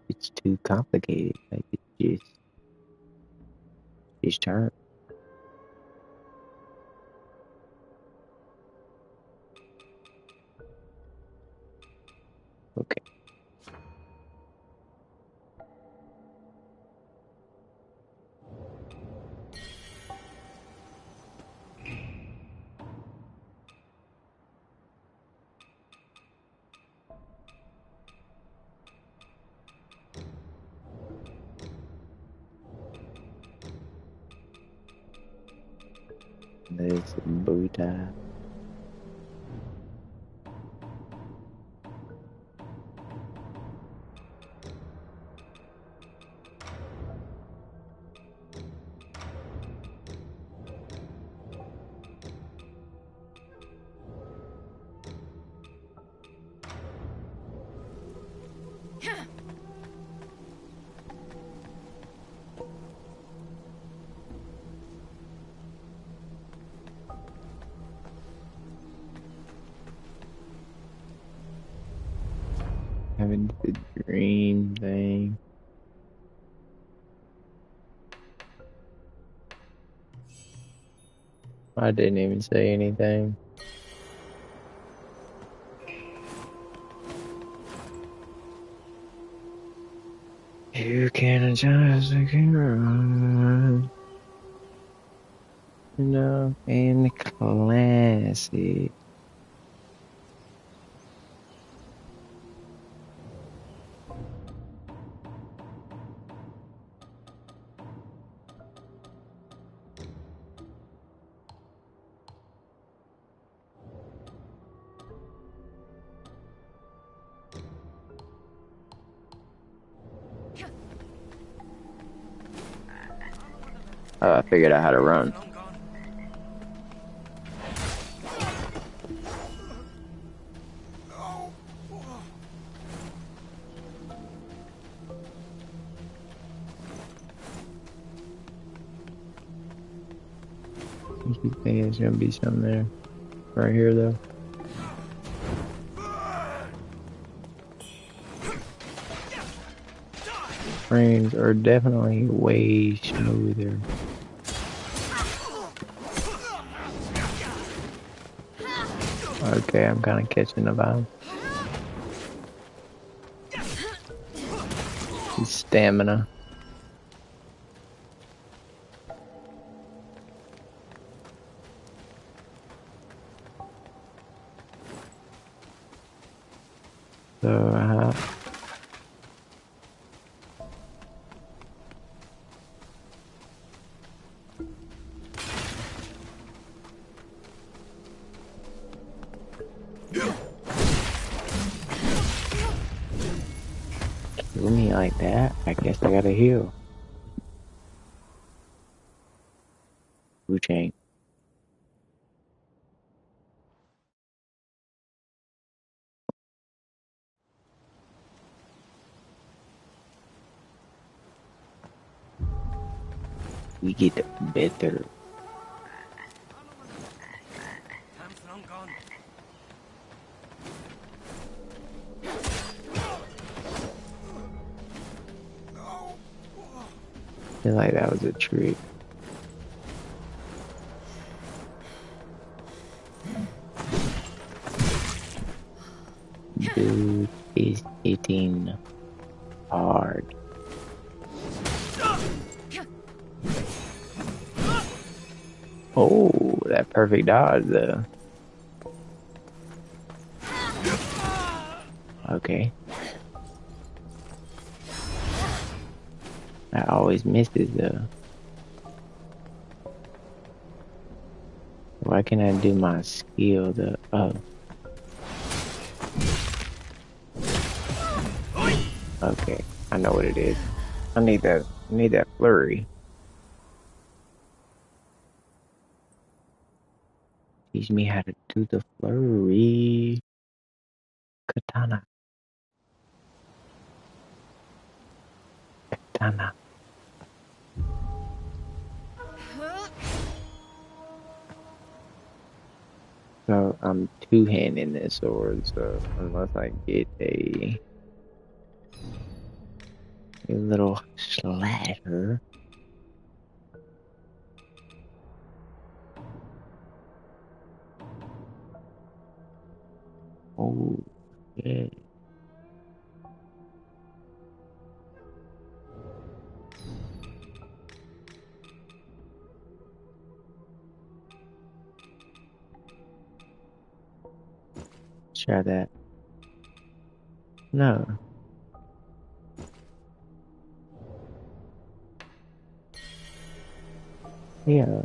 it's too complicated. Like it's just turn. Okay. There's a bow tie. Having the dream thing. I didn't even say anything. You can adjust the camera. You know, in classic. I figured out how to run. I keep thinking there's gonna be something there. Right here, though. Frames are definitely way smoother. Okay, I'm kind of catching the vibe. His stamina. So, kill me like that? I guess I gotta heal. Wuchang. We get better. I feel like that was a trick. Dude is hitting hard. Oh, that perfect dodge though. Okay. I always misses though. Why can't I do my skill though? Oh. Okay, I know what it is. I need that flurry. Teach me how to do the flurry. Katana. Katana. So I'm two-handing this sword, so unless I get a A little slasher. Oh, yeah. Try that. No. Yeah.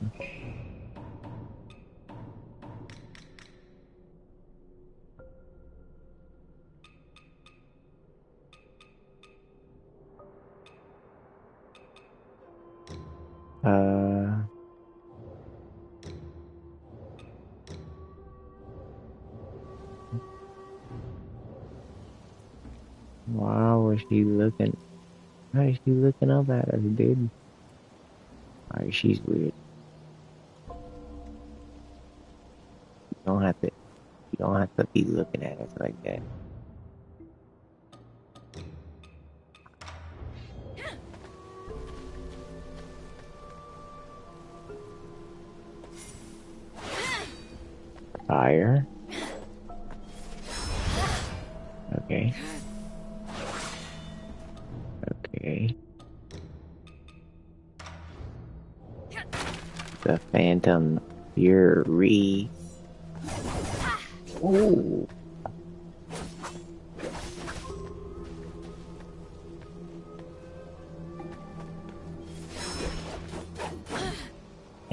Why was she looking? Why is she looking up at us, dude? Alright, she's weird. You don't have to. You don't have to be looking at us like that. Fire. Okay. Okay. The Phantom Fury. Ooh.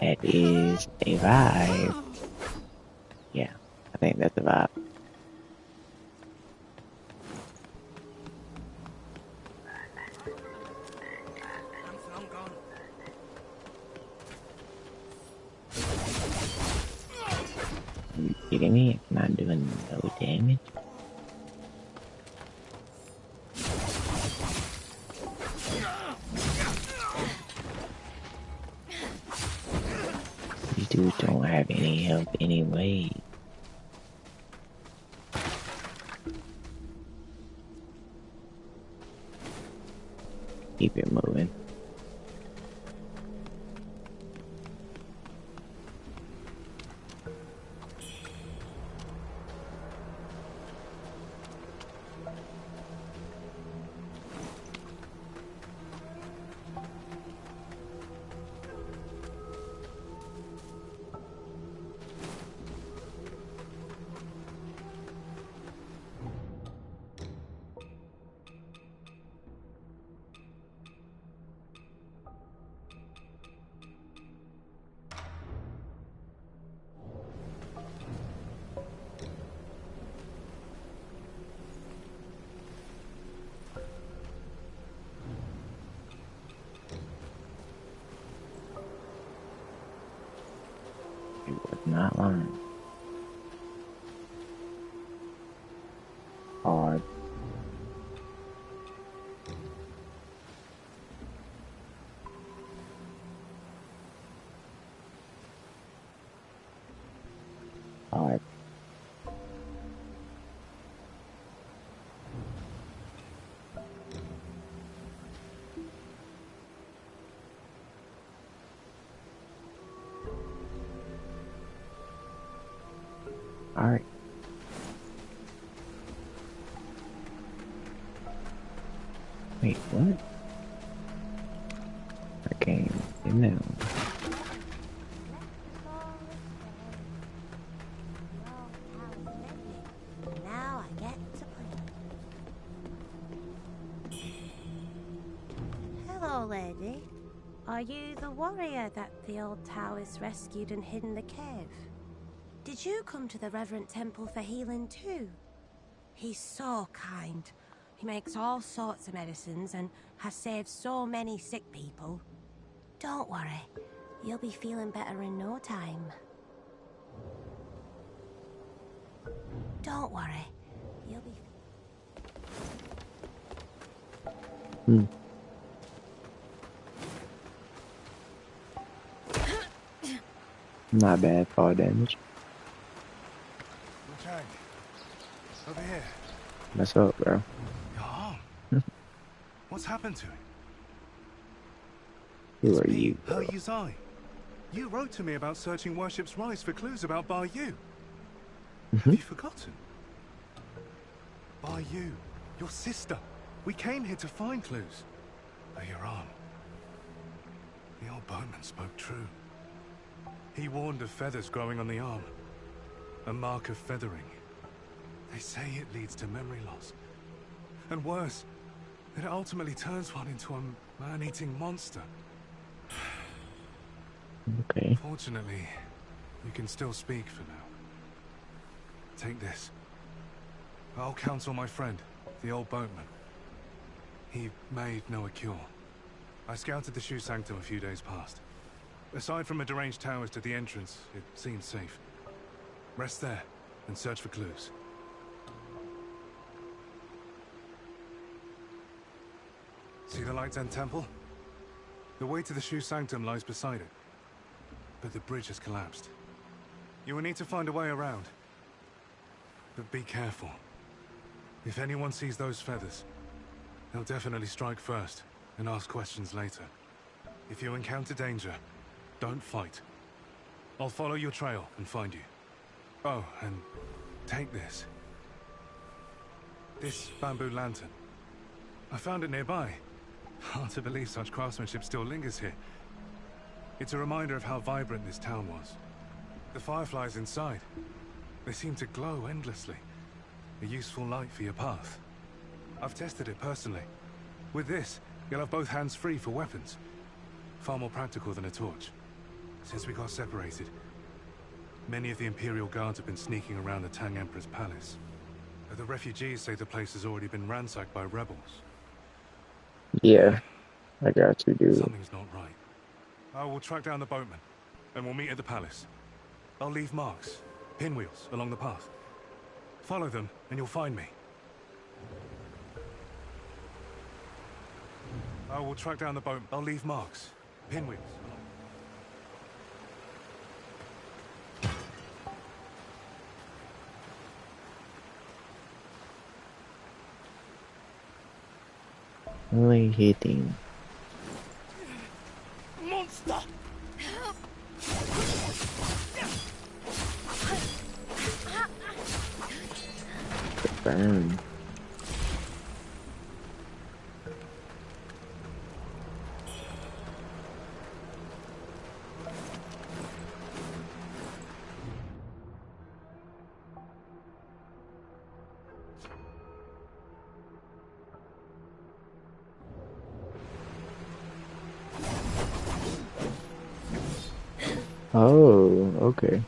That is a vibe. Yeah, I think that's a vibe. Are you kidding me? It's not doing no damage. These dudes don't have any health anyway. Keep it moving. It was not lying. Hard. Hard. Alright. Wait, what? I can't even know. Now I get to play. Hello, lady. Are you the warrior that the old Taoist rescued and hid in the cave? Did you come to the Reverend Temple for healing too? He's so kind. He makes all sorts of medicines and has saved so many sick people. Don't worry, you'll be feeling better in no time. Don't worry, you'll be... Not bad fall damage. Wuchang, over here. What's up, bro? You're home. What's happened to him? Who are Me, you? Her Yuzai. You wrote to me about searching Worship's Rise for clues about Bar Yu. Have you forgotten? Bar Yu, your sister. We came here to find clues. But you're on. The old boatman spoke true. He warned of feathers growing on the arm. A mark of feathering. They say it leads to memory loss. And worse, that it ultimately turns one into a man-eating monster. Okay. Fortunately, you can still speak for now. Take this. I'll counsel my friend, the old boatman. He may know a cure. I scouted the Shu Sanctum a few days past. Aside from a deranged towers to the entrance, it seems safe. Rest there and search for clues. See the Light End Temple? The way to the Shu Sanctum lies beside it. But the bridge has collapsed. You will need to find a way around. But be careful. If anyone sees those feathers, they'll definitely strike first and ask questions later. If you encounter danger, don't fight. I'll follow your trail and find you. Oh, and take this. This bamboo lantern. I found it nearby. Hard to believe such craftsmanship still lingers here. It's a reminder of how vibrant this town was. The fireflies inside, they seem to glow endlessly. A useful light for your path. I've tested it personally. With this, you'll have both hands free for weapons. Far more practical than a torch. Since we got separated, many of the Imperial Guards have been sneaking around the Tang Emperor's palace. But the refugees say the place has already been ransacked by rebels. Yeah, I got you, dude. Something's not right. I will track down the boatman, and we'll meet at the palace. I'll leave marks, pinwheels, along the path. Follow them, and you'll find me. I will track down the boat. I'll leave marks, pinwheels. Only hitting. Monster! Burn. Oh, okay.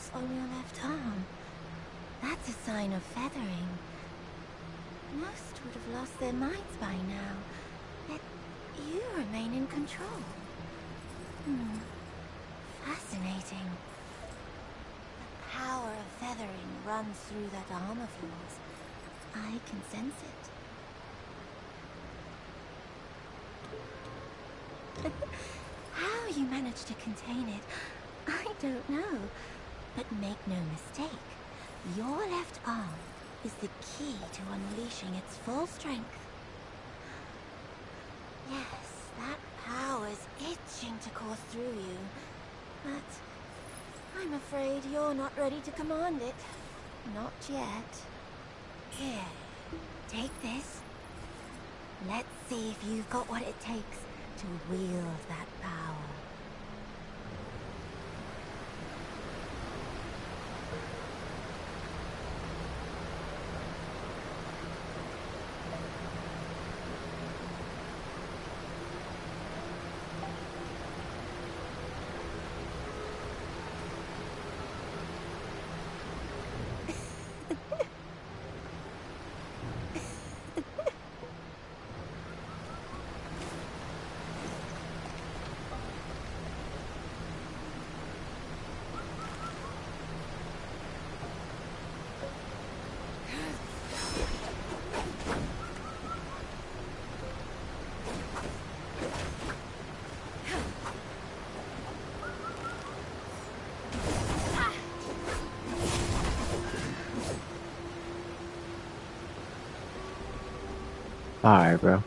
scars on your left arm. That's a sign of feathering. Most would have lost their minds by now, yet you remain in control. Fascinating. The power of feathering runs through that arm of yours. I can sense it. How you managed to contain it, I don't know. But make no mistake, your left arm is the key to unleashing its full strength. Yes, that power's itching to course through you, but I'm afraid you're not ready to command it. Not yet. Here, take this. Let's see if you've got what it takes to wield that power. Alright, bro.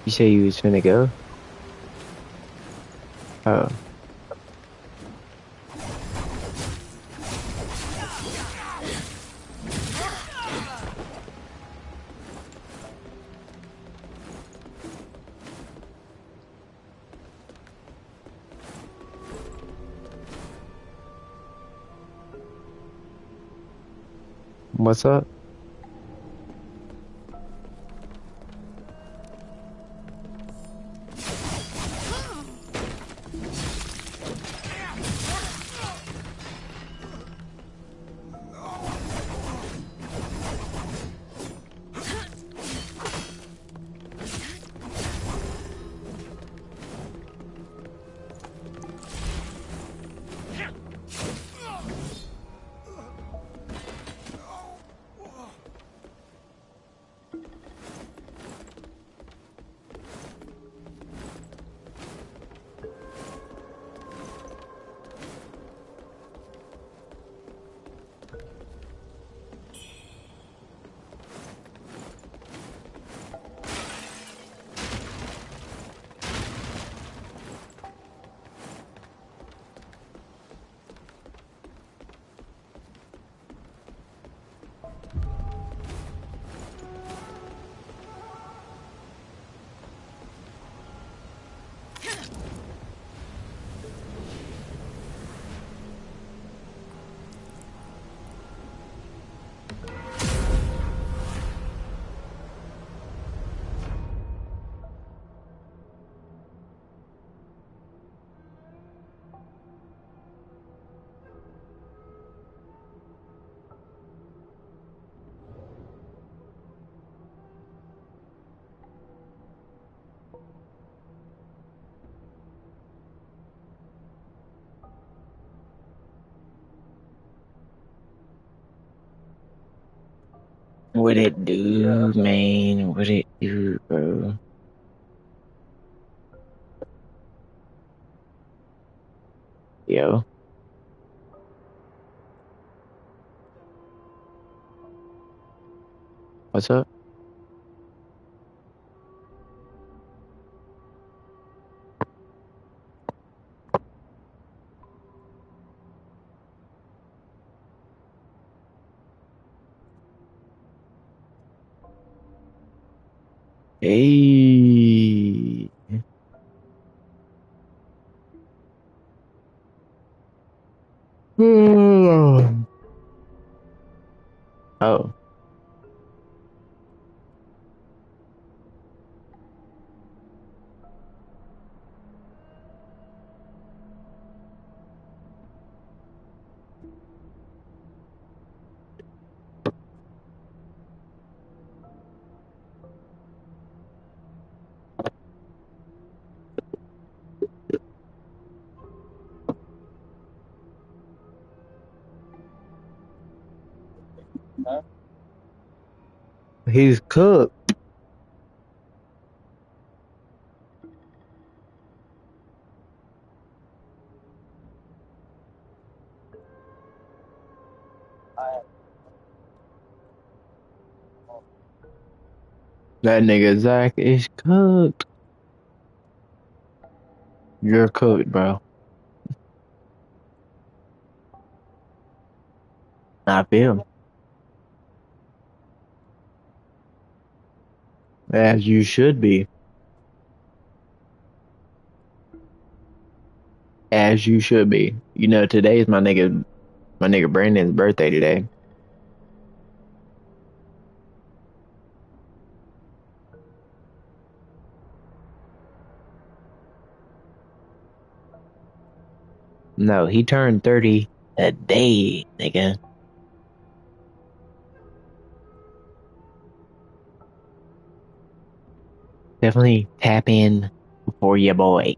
You say you was finna go? Oh. What's up? What it do, man? What it do, bro? Yo. What's up? Hey. Oh. he's cooked. That nigga Zach is cooked. You're cooked, bro. I feel. As you should be. As you should be. You know, today's my nigga Brandon's birthday today. No, he turned 30 today, nigga. Definitely tap in for your boy.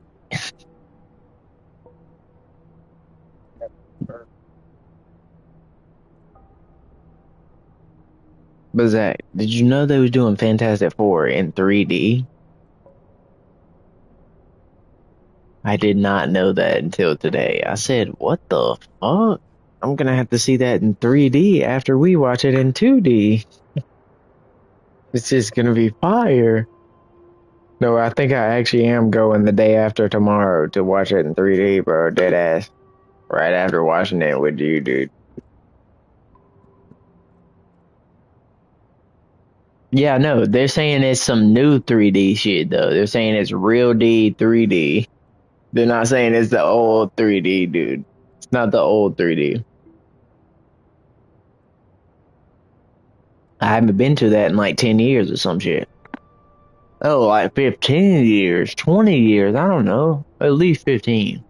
But Zach, did you know they was doing Fantastic Four in 3D? I did not know that until today. I said, what the fuck? I'm gonna have to see that in 3D after we watch it in 2D. It's just gonna be fire. No, I think I actually am going the day after tomorrow to watch it in 3D, bro. Dead ass. Right after watching it with you, dude. Yeah, no, they're saying it's some new 3D shit, though. They're saying it's real D 3D. They're not saying it's the old 3D, dude. It's not the old 3D. I haven't been to that in like 10 years or some shit. Oh, like 15 years, 20 years, I don't know. At least 15.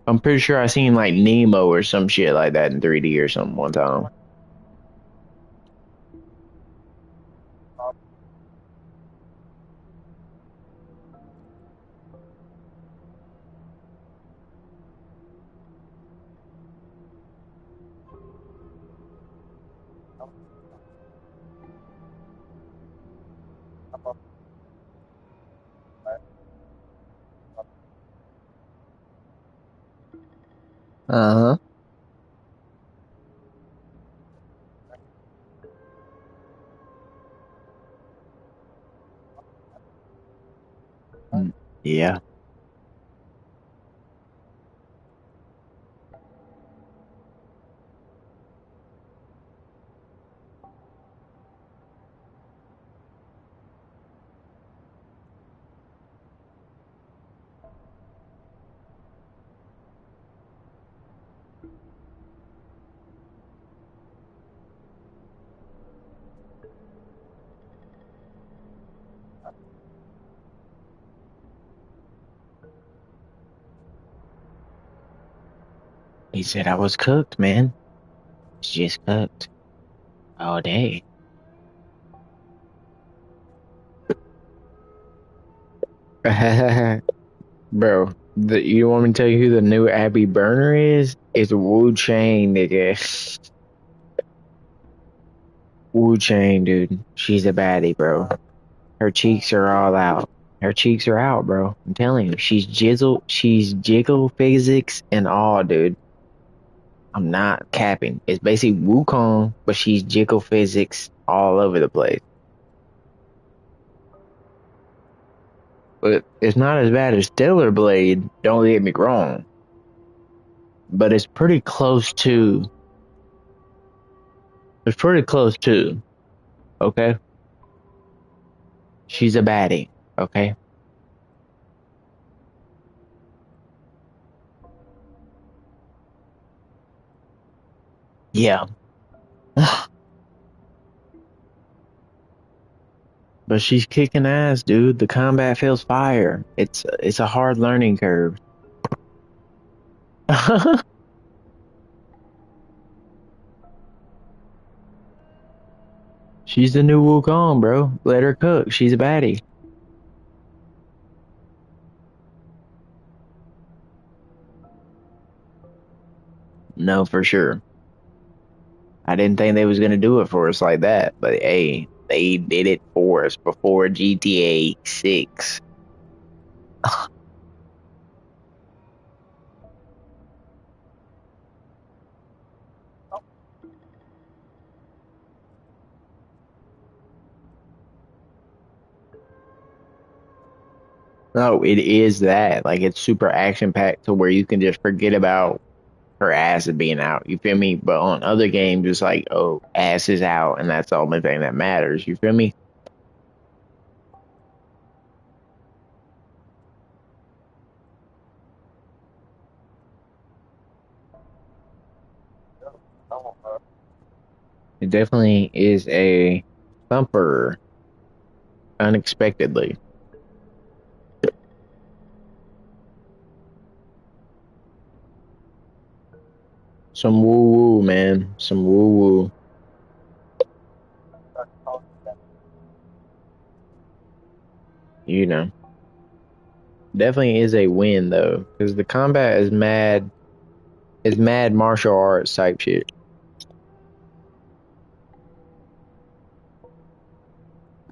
I'm pretty sure I seen like Nemo or some shit like that in 3D or something one time. Uh-huh. Yeah. He said I was cooked, man. It's just cooked all day. Bro, you want me to tell you who the new Abby Burner is? It's Wuchang, nigga. Wuchang, dude. She's a baddie, bro. Her cheeks are all out. Her cheeks are out, bro. I'm telling you, she's jiggle physics and all, dude. I'm not capping. It's basically Wukong, but she's jiggle physics all over the place. But it's not as bad as Stellar Blade, don't get me wrong. But it's pretty close to. It's pretty close to. Okay? She's a baddie. Okay? Yeah. But she's kicking ass, dude. The combat feels fire. It's a hard learning curve. She's the new Wukong, bro. Let her cook. She's a baddie. No, for sure. I didn't think they was gonna do it for us like that, but hey, They did it for us before GTA 6. No, it is that. Like, it's super action packed to where you can just forget about her ass being out. You feel me? But on other games, it's like, oh, ass is out, and that's the only thing that matters. You feel me? It definitely is a thumper unexpectedly. Some woo woo, man. Some woo woo. You know, definitely is a win though, because the combat is mad martial arts type shit.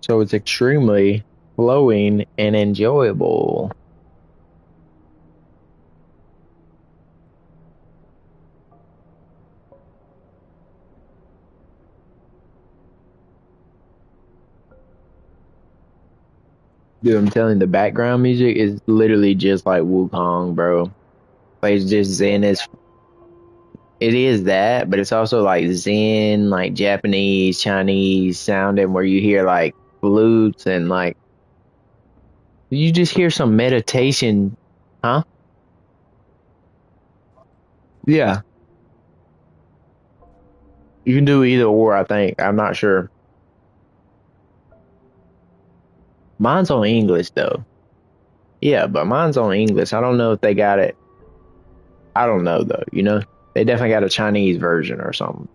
So it's extremely flowing and enjoyable. Dude, I'm telling you, the background music is literally just like Wukong, bro. Like, it's just Zen as it is that, but it's also like Zen, like Japanese, Chinese sounding where you hear like flutes and like you just hear some meditation, huh? Yeah, you can do either or, I think. I'm not sure. Mine's on English though. Yeah, but mine's on English. I don't know if they got it. I don't know though, you know? They definitely got a Chinese version or something.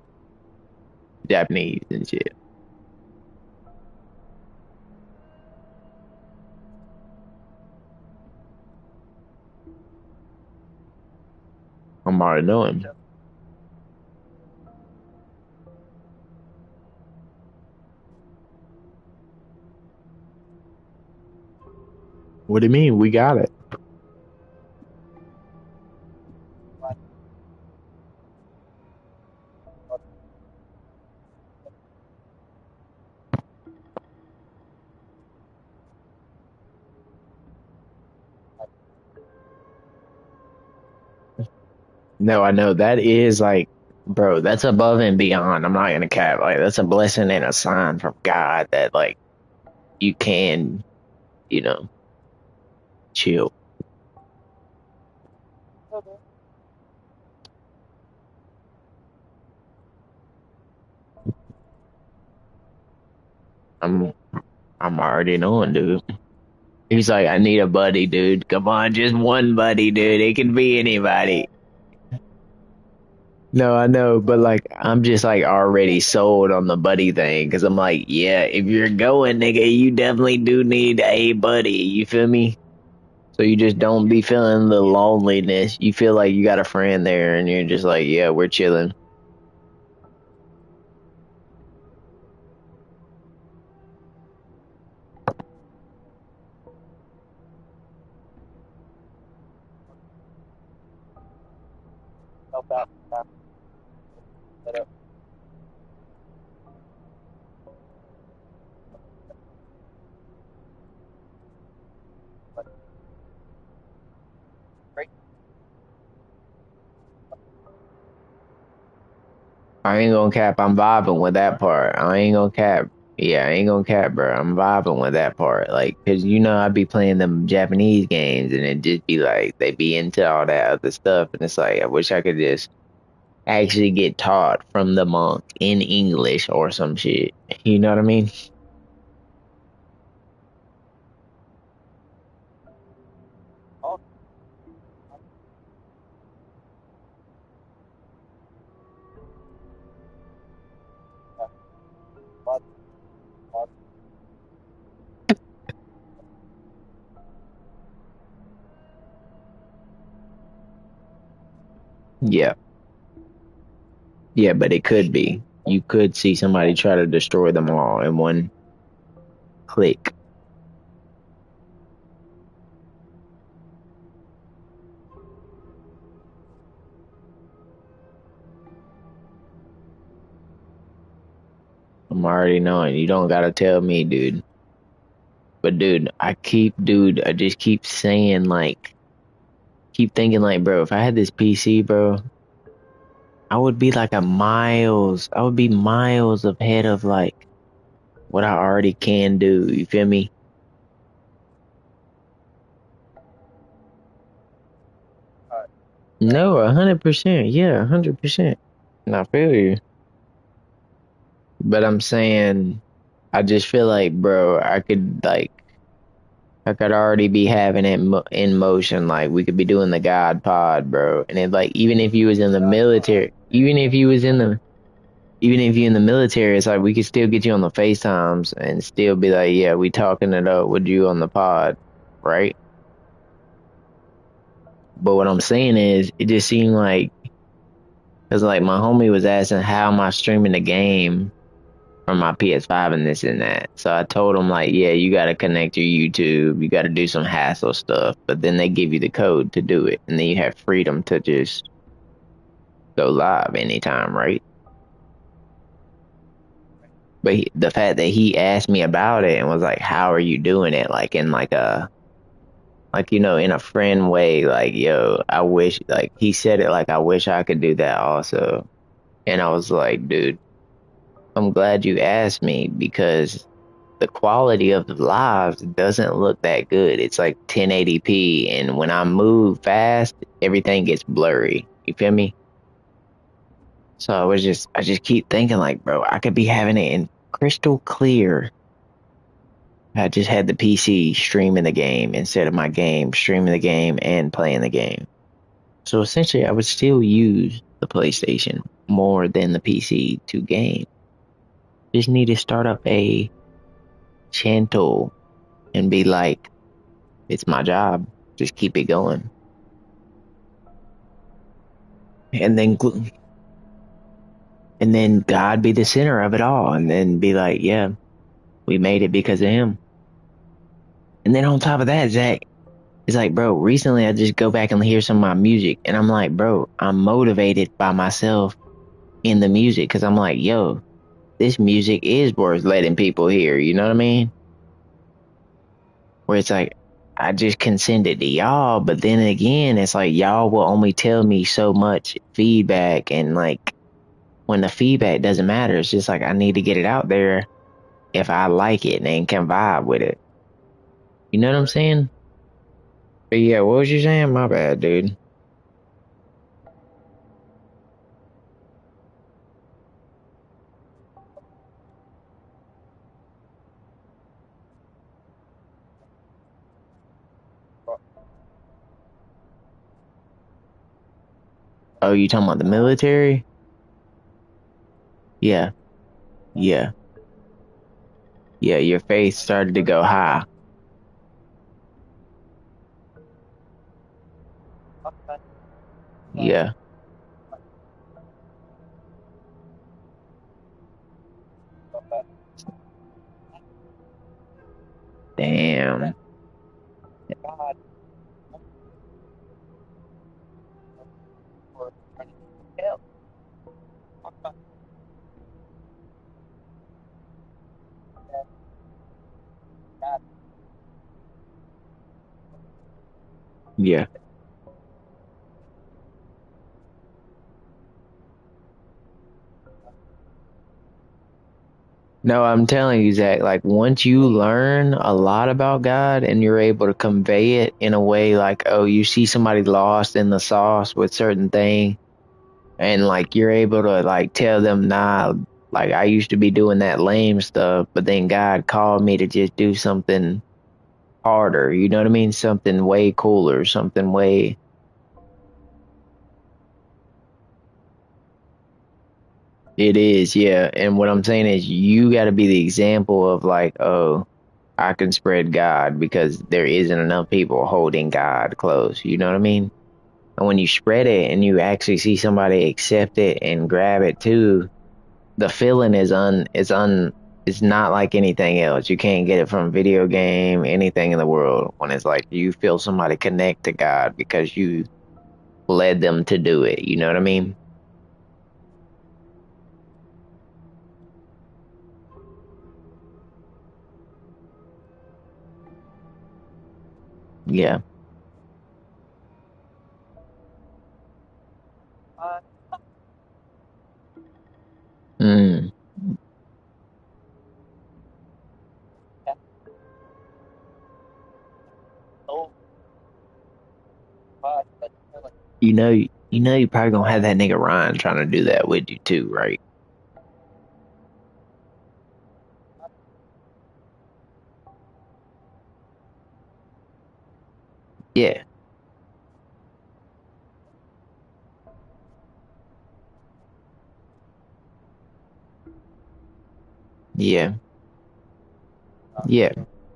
Japanese and shit. I'm already knowing. What do you mean? We got it. No, I know that is like, bro, that's above and beyond. I'm not gonna cap. Like, that's a blessing and a sign from God that like you can, you know, chill. I'm I'm already knowing, dude. He's like, I need a buddy, dude. Come on, just one buddy, dude. It can be anybody. No, I know, but like, I'm just like already sold on the buddy thing because I'm like, yeah, if you're going, nigga, you definitely do need a buddy. You feel me? So you just don't be feeling the loneliness. You feel like you got a friend there and you're just like, yeah, we're chilling. I ain't gonna cap. I'm vibing with that part. I ain't gonna cap. Yeah, I ain't gonna cap, bro. I'm vibing with that part. Like, cause you know, I be playing them Japanese games and it just be like, they be into all that other stuff. And it's like, I wish I could just actually get taught from the monk in English or some shit. You know what I mean? Yeah. Yeah, but it could be. you could see somebody try to destroy them all in one click. I'm already knowing. You don't gotta tell me, dude. But dude, I just keep saying like, keep thinking like, bro, if I had this PC, bro, I would be miles ahead of like what I already can do. You feel me? No, 100%. Yeah, 100%. And I feel you. But I'm saying, I just feel like, bro, I could already be having it in motion. Like we could be doing the God pod, bro. And it like, even if you was in the military, even if you in the military, it's like we could still get you on the FaceTimes and still be like, yeah, we talking it up with you on the pod, right? But what I'm saying is, it just seemed like, cause like my homie was asking how am I streaming the game from my PS5 and this and that. So I told him like, yeah, you got to connect your YouTube, you got to do some hassle stuff, but then they give you the code to do it, and then you have freedom to just go live anytime, right? But the fact that he asked me about it and was like, how are you doing it? Like in like a, like, you know, in a friend way, like, yo, I wish, like, he said it like, I wish I could do that also. And I was like, dude, I'm glad you asked me, because the quality of the lives doesn't look that good. It's like 1080p, and when I move fast, everything gets blurry. You feel me? So I just keep thinking like, bro, I could be having it in crystal clear. I just had the PC streaming the game instead of my game streaming the game and playing the game. So essentially, I would still use the PlayStation more than the PC to game. Just need to start up a channel and be like, it's my job. Just keep it going. And then God be the center of it all. And then be like, yeah, we made it because of him. And then on top of that, Zach, it's like, bro, recently I just go back and hear some of my music, and I'm like, bro, I'm motivated by myself in the music, because I'm like, yo, this music is worth letting people hear. You know what I mean? Where it's like, I just can send it to y'all, but then again, it's like y'all will only tell me so much feedback, and like when the feedback doesn't matter, it's just like I need to get it out there if I like it and can vibe with it. You know what I'm saying? But yeah, what was you saying? My bad, dude. Oh, you talking about the military? Yeah, yeah, yeah. Your faith started to go high. Yeah. Damn. Yeah. No, I'm telling you, Zach, like once you learn a lot about God and you're able to convey it in a way like, oh, you see somebody lost in the sauce with certain thing, and like you're able to like tell them, nah, like I used to be doing that lame stuff, but then God called me to just do something harder. You know what I mean? Something way cooler, something way. It is, yeah. And what I'm saying is, you got to be the example of like, oh, I can spread God because there isn't enough people holding God close. You know what I mean? And when you spread it and you actually see somebody accept it and grab it too, the feeling is it's not like anything else. You can't get it from video game, anything in the world, when it's like you feel somebody connect to God because you led them to do it. You know what I mean? Yeah. Mm. You probably gonna have that nigga Ryan trying to do that with you too, right? Yeah. Yeah. Yeah.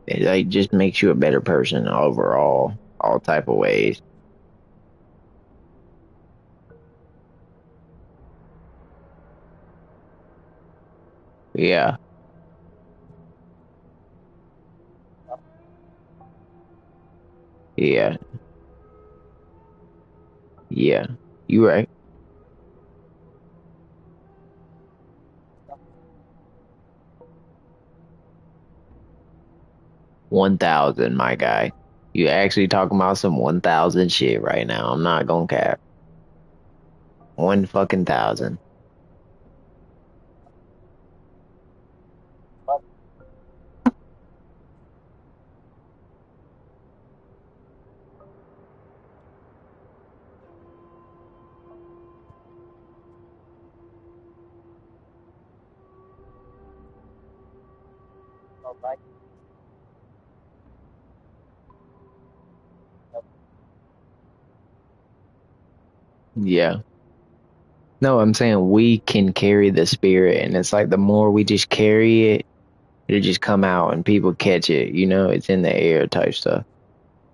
It like just makes you a better person overall, all type of ways. Yeah. Yeah. Yeah. You right. 1,000, my guy. You actually talking about some 1,000 shit right now. I'm not gonna cap. One fucking thousand. Yeah. No, I'm saying we can carry the spirit, and it's like the more we just carry it, it'll just come out and people catch it. It's in the air type stuff.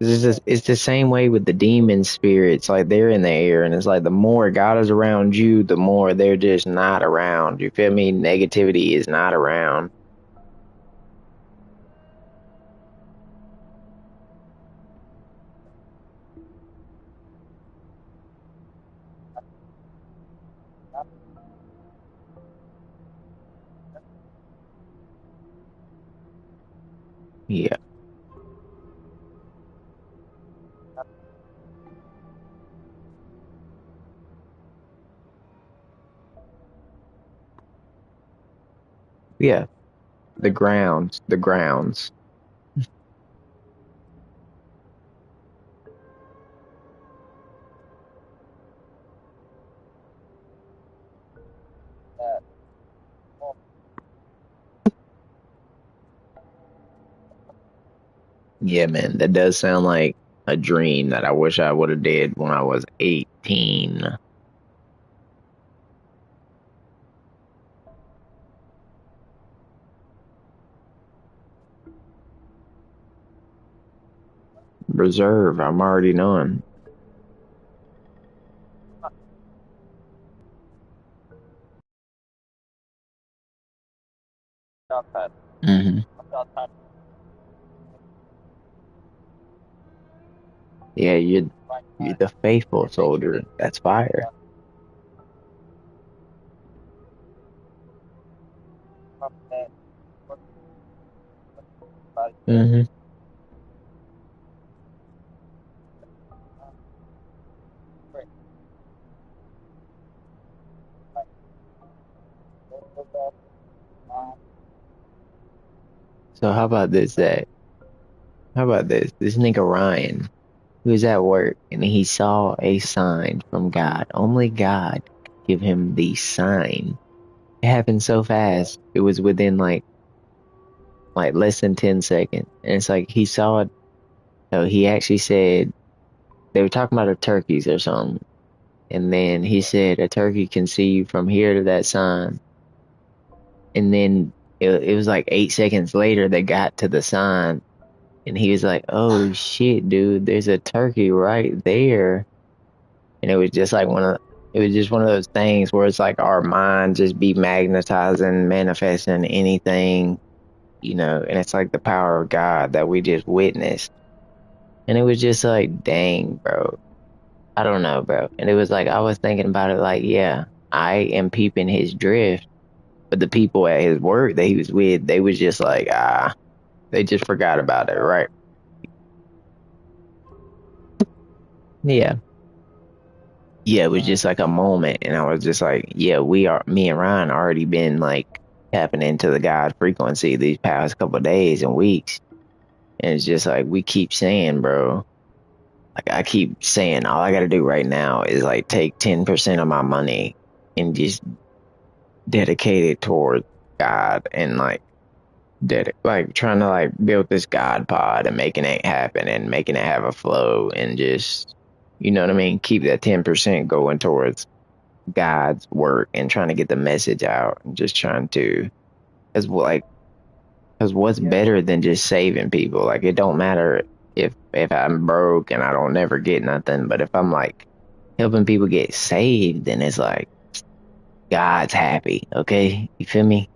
It's the same way with the demon spirits. Like they're in the air, and it's like the more God is around you, the more they're just not around. You feel me? Negativity is not around. Yeah. Yeah. The grounds. The grounds. Yeah, man. That does sound like a dream that I wish I would have did when I was 18. Reserve. I'm already knowing. Hmm. Yeah, you're the faithful soldier. That's fire. Hmm. So how about this, Zach? How about this? This nigga Ryan, who was at work and he saw a sign from God. Only God could give him the sign. It happened so fast. It was within like less than 10 seconds. And it's like he saw it. So he actually said they were talking about the turkeys or something. And then he said a turkey can see you from here to that sign. And then it was like 8 seconds later they got to the sign. And he was like, "Oh shit, dude, there's a turkey right there." And it was just like one of It was just one of those things where it's like our mind just be magnetizing, manifesting anything, you know, and it's like the power of God that we just witnessed. And it was just like, dang, bro. I don't know, bro. And it was like, I was thinking about it like, yeah, I am peeping his drift. But the people at his work that he was with, they was just like, they just forgot about it, right? Yeah. Yeah, it was just like a moment. And I was just like, yeah, me and Ryan already been like tapping into the God frequency these past couple of days and weeks. And it's just like, we keep saying, bro, like I keep saying, all I got to do right now is like take 10% of my money and just dedicate it towards God and like, like trying to like build this God pod and making it happen and making it have a flow and just, you know what I mean? Keep that 10% going towards God's work and trying to get the message out and just trying to, as like, because what's better than just saving people? Like, it don't matter if I'm broke and I don't never get nothing, but if I'm like helping people get saved, then it's like God's happy. Okay, you feel me?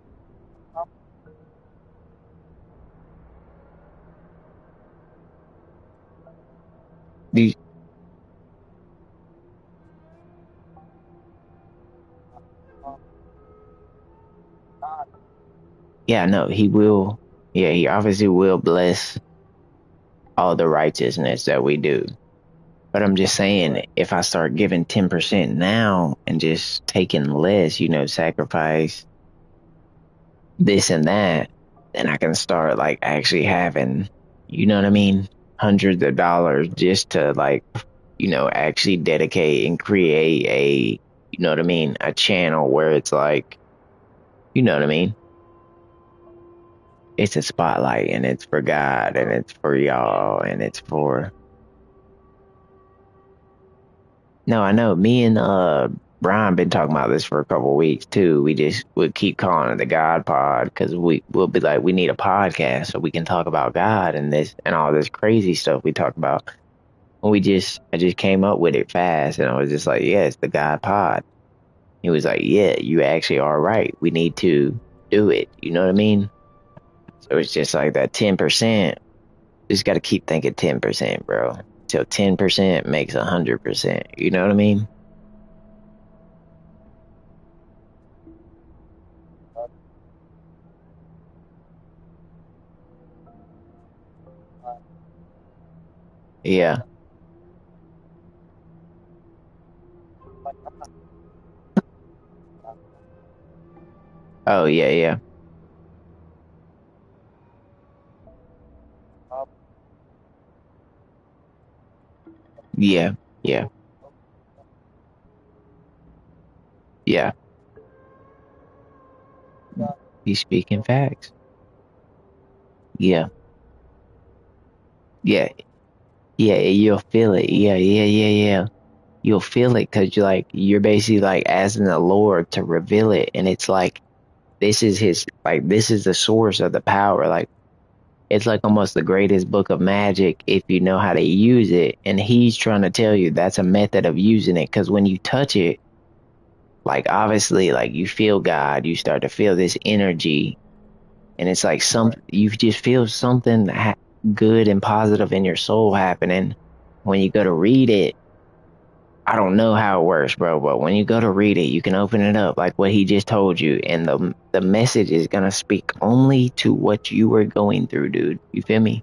These, yeah, no, he will. Yeah, he obviously will bless all the righteousness that we do. But I'm just saying, if I start giving 10% now and just taking less, you know, sacrifice this and that, then I can start like actually having, you know what I mean, hundreds of dollars just to like, you know, actually dedicate and create a, you know what I mean, a channel where it's like, you know what I mean, it's a spotlight and it's for God and it's for y'all and it's for. No, I know. Me and Brian been talking about this for a couple of weeks too. We just would keep calling it the God Pod because we'll be like, we need a podcast so we can talk about God and this and all this crazy stuff we talk about. And I just came up with it fast and I was just like, yeah, it's the God Pod. He was like, yeah, you actually are right. We need to do it. You know what I mean? So it's just like that 10%. Just got to keep thinking 10%, bro. Till 10% makes 100%. You know what I mean? Yeah. Oh, yeah, yeah. Yeah, yeah, yeah. He's speaking facts. Yeah, yeah, yeah. You'll feel it. Yeah, yeah, yeah, yeah. You'll feel it because you're basically like asking the Lord to reveal it, and it's like this is the source of the power. Like it's like almost the greatest book of magic if you know how to use it. And he's trying to tell you that's a method of using it because when you touch it, like obviously, like you feel God, you start to feel this energy and it's like you just feel something good and positive in your soul happening when you go to read it. I don't know how it works, bro, but when you go to read it, you can open it up like what he just told you, and the message is gonna speak only to what you were going through, dude. You feel me?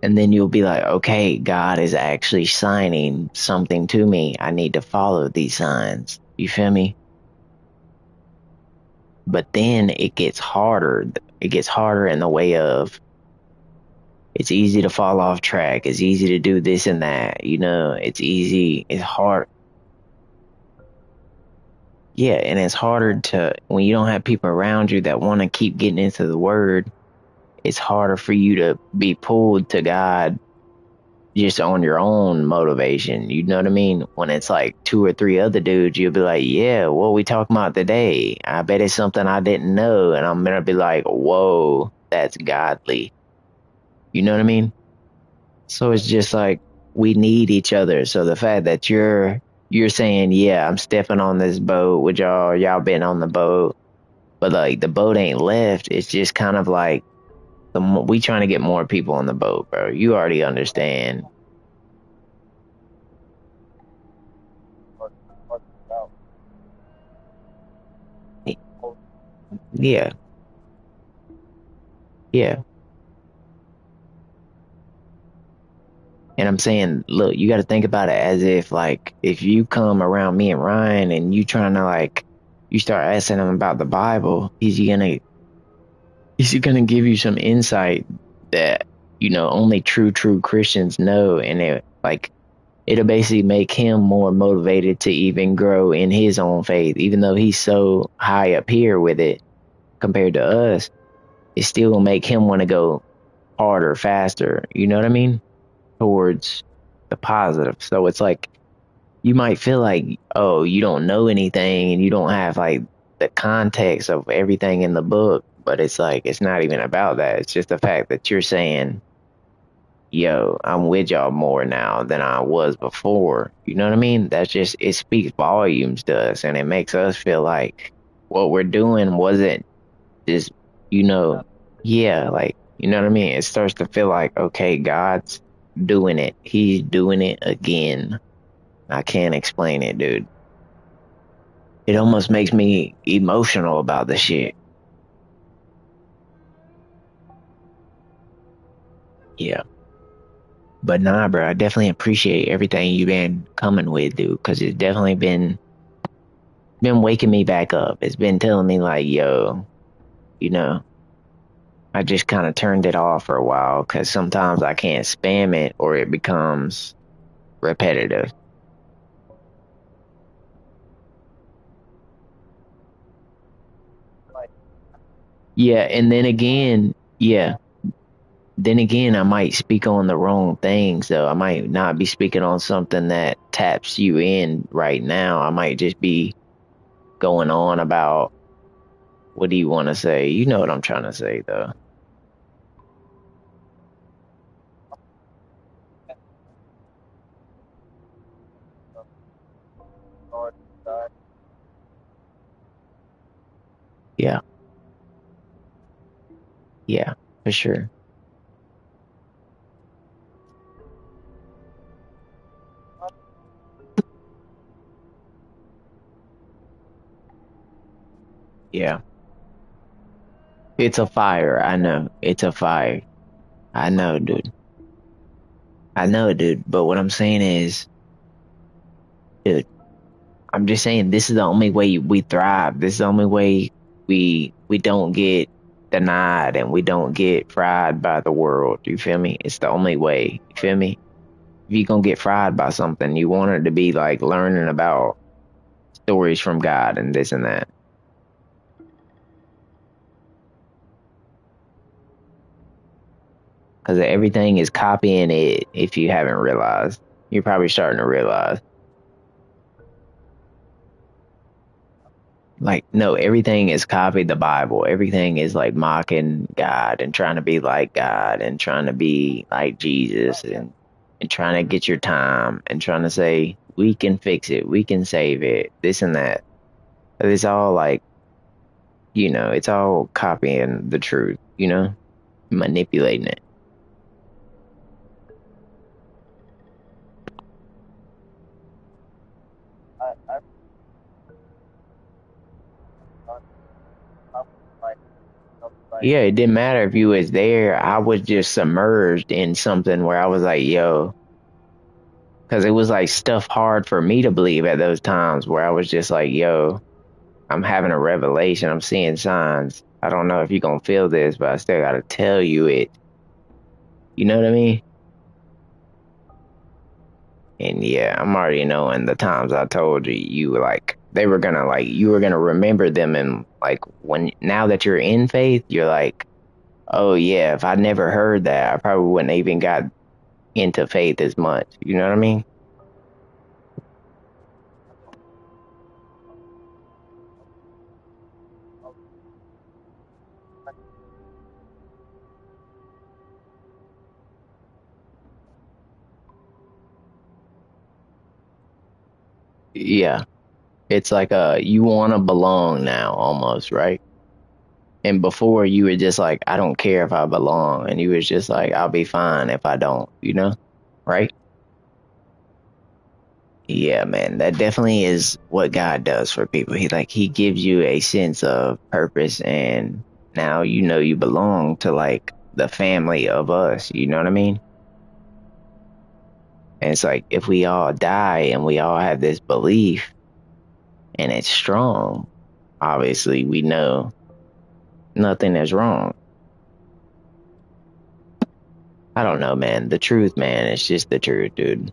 And then you'll be like, okay, God is actually signing something to me. I need to follow these signs. You feel me? But then it gets harder. It gets harder in the way of it's easy to fall off track. It's easy to do this and that. You know, it's easy. It's hard. Yeah. And it's harder when you don't have people around you that want to keep getting into the word, it's harder for you to be pulled to God just on your own motivation. You know what I mean? When it's like two or three other dudes, you'll be like, yeah, what we talking about today? I bet it's something I didn't know. And I'm going to be like, whoa, that's godly. You know what I mean? So it's just like we need each other. So the fact that you're you're saying, yeah, I'm stepping on this boat with y'all been on the boat, but like the boat ain't left. It's just kind of like we trying to get more people on the boat, bro. You already understand. Yeah, yeah. And I'm saying, look, you got to think about it as if, like, if you come around me and Ryan and you trying to, like, you start asking him about the Bible, is he gonna give you some insight that, only true Christians know? And it'll basically make him more motivated to even grow in his own faith, even though he's so high up here with it compared to us. It still will make him want to go harder, faster. You know what I mean? Towards the positive. So it's like you might feel like, oh, you don't know anything and you don't have like the context of everything in the book, but it's like it's not even about that. It's just the fact that you're saying, yo, I'm with y'all more now than I was before. You know what I mean? That's just, it speaks volumes to us, and it makes us feel like what we're doing wasn't just, yeah, like, you know what I mean? It starts to feel like, okay, God's doing it. He's doing it again. I can't explain it, dude. It almost makes me emotional about the shit. Yeah. But nah, bro, I definitely appreciate everything you've been coming with, dude, because it's definitely been waking me back up. It's been telling me like, yo, I just kind of turned it off for a while because sometimes I can't spam it or it becomes repetitive. Yeah, and then again, yeah. Then again, I might speak on the wrong thing, so I might not be speaking on something that taps you in right now. I might just be going on about what do you want to say? You know what I'm trying to say, though. Yeah, yeah, for sure. Yeah. It's a fire. I know. It's a fire. I know, dude. I know, dude. But what I'm saying is, dude, I'm just saying this is the only way we thrive. This is the only way we don't get denied and we don't get fried by the world. You feel me? It's the only way. You feel me? If you're gonna get fried by something, you want it to be like learning about stories from God and this and that. Because everything is copying it if you haven't realized. You're probably starting to realize. Like, no, everything is copied the Bible. Everything is like mocking God and trying to be like God and trying to be like Jesus and trying to get your time and trying to say, we can fix it, we can save it, this and that. It's all like, it's all copying the truth, manipulating it. Yeah, it didn't matter if you was there. I was just submerged in something where I was like, yo, because it was like stuff hard for me to believe at those times where I was just like, yo, I'm having a revelation. I'm seeing signs. I don't know if you're going to feel this, but I still got to tell you it. You know what I mean? And yeah, I'm already knowing the times I told you, you were like, they were going to like, you were going to remember them. And like, now that you're in faith, you're like, oh yeah, if I never heard that, I probably wouldn't even got into faith as much. You know what I mean? Yeah. It's like you want to belong now, almost, right? And before you were just like, I don't care if I belong, and you was just like, I'll be fine if I don't, right? Yeah, man, that definitely is what God does for people. He gives you a sense of purpose, and now you belong to like the family of us. You know what I mean? And it's like if we all die and we all have this belief and it's strong, obviously we know nothing is wrong. I don't know, man. The truth, man, it's just the truth, dude.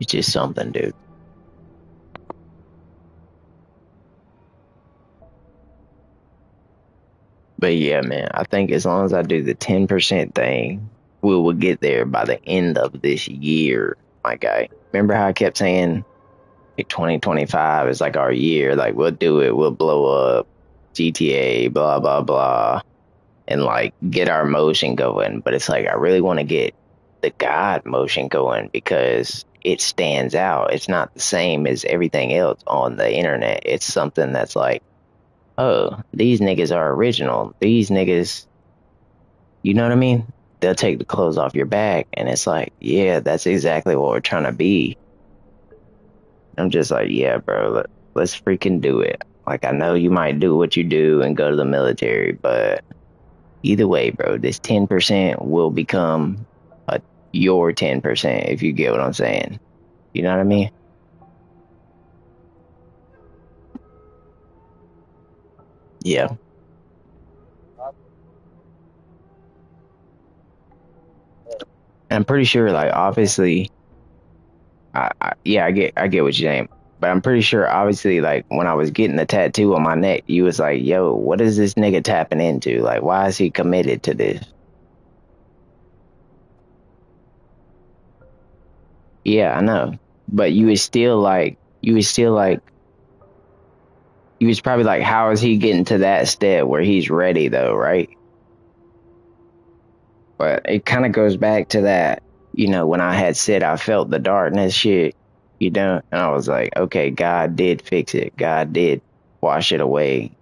It's just something, dude. But yeah, man, I think as long as I do the 10% thing, we will get there by the end of this year, my guy. Remember how I kept saying like 2025 is like our year, like we'll do it, we'll blow up GTA, blah, blah, blah, and like get our motion going. But it's like I really want to get the God motion going because it stands out. It's not the same as everything else on the internet. It's something that's like, oh, these niggas are original. These niggas, you know what I mean? They'll take the clothes off your back, and it's like, yeah, that's exactly what we're trying to be. I'm just like, yeah, bro, let's freaking do it. Like, I know you might do what you do and go to the military, but either way, bro, this 10% will become your 10%, if you get what I'm saying. You know what I mean? Yeah. And I'm pretty sure, like, obviously, yeah, I get what you're saying. But I'm pretty sure, obviously, like, when I was getting the tattoo on my neck, you was like, yo, what is this nigga tapping into? Like, why is he committed to this? Yeah, I know. But you was probably like, how is he getting to that step where he's ready though, right? But it kind of goes back to that, when I had said I felt the darkness shit, and I was like, okay, God did fix it. God did wash it away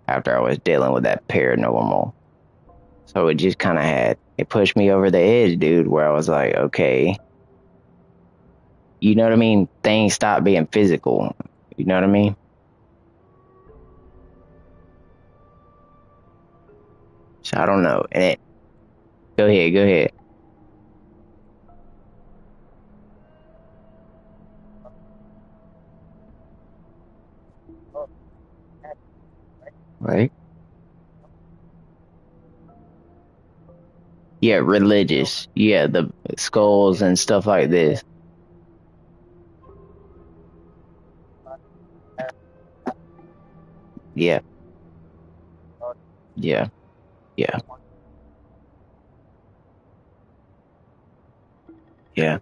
after I was dealing with that paranormal. So it just kind of it pushed me over the edge, dude, where I was like, okay, you know what I mean? Things stopped being physical. You know what I mean? So I don't know. Go ahead, go ahead. Right? Yeah, religious. Yeah, the skulls and stuff like this. Yeah, yeah, yeah, yeah,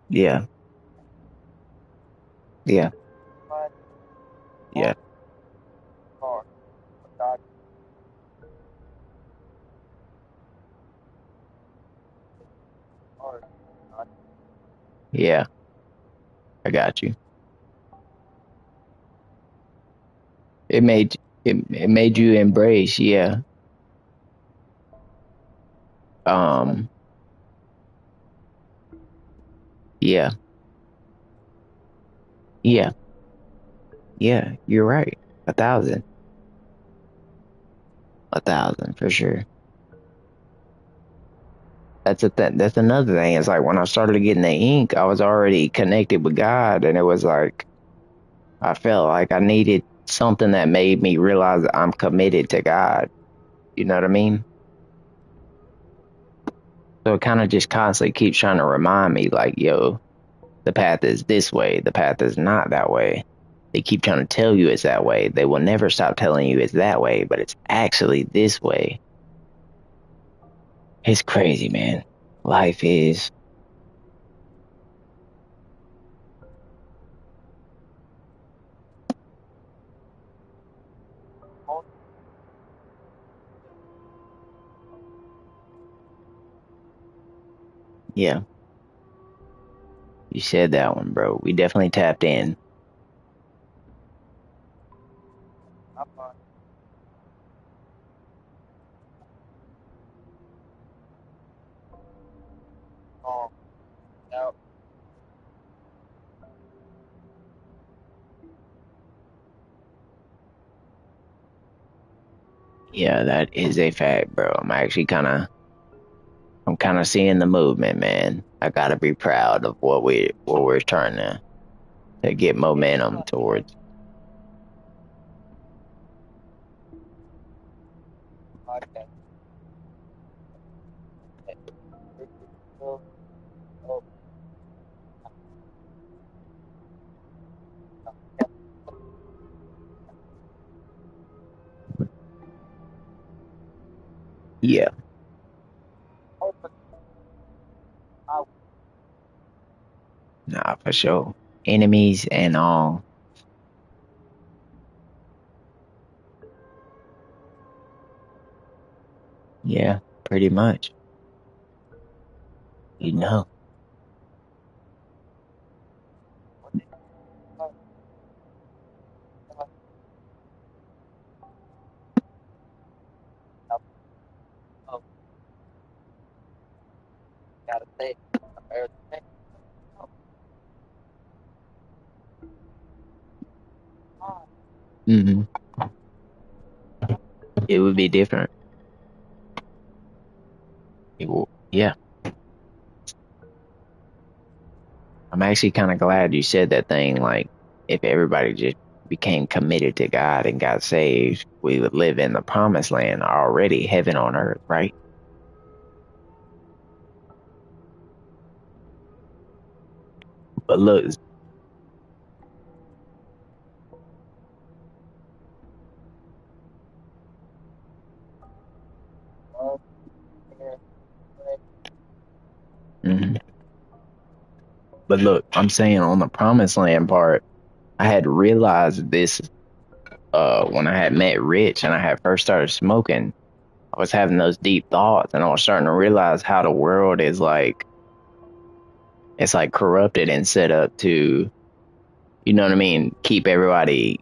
yeah, yeah, yeah, yeah. I got you. It made you embrace, yeah. Um, yeah, yeah, yeah. You're right. 1,000, 1,000 for sure. That's another thing. It's like when I started getting the ink, I was already connected with God, and it was like I felt like I needed something that made me realize that I'm committed to God. You know what I mean? So it kind of just constantly keeps trying to remind me, like, yo, the path is this way. The path is not that way. They keep trying to tell you it's that way. They will never stop telling you it's that way, but it's actually this way. It's crazy, man. Life is. Yeah. You said that one, bro. We definitely tapped in. Yeah, that is a fact, bro. I'm kind of seeing the movement, man. I gotta be proud of what we're trying to get momentum towards. Yeah, nah, for sure. Enemies and all. Yeah, pretty much. You know. hmm It would be different. Yeah. I'm actually kind of glad you said that thing. Like, if everybody just became committed to God and got saved, we would live in the promised land already, heaven on earth, right? But look, mhm. But look, I'm saying on the promised land part, I had realized this when I had met Rich and I had first started smoking. I was having those deep thoughts and I was starting to realize how the world is like, it's like corrupted and set up to, you know what I mean, keep everybody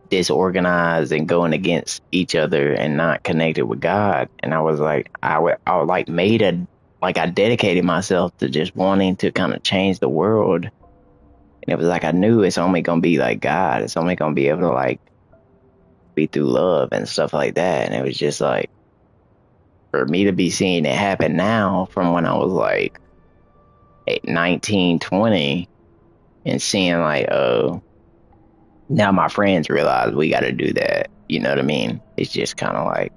disorganized and going against each other and not connected with God. And I was like, I like made a, like I dedicated myself to just wanting to kind of change the world. And it was like, I knew it's only going to be like God. It's only going to be able to like be through love and stuff like that. And it was just like, for me to be seeing it happen now from when I was like 19, 20 and seeing like, oh, now my friends realize we got to do that. You know what I mean? It's just kind of like,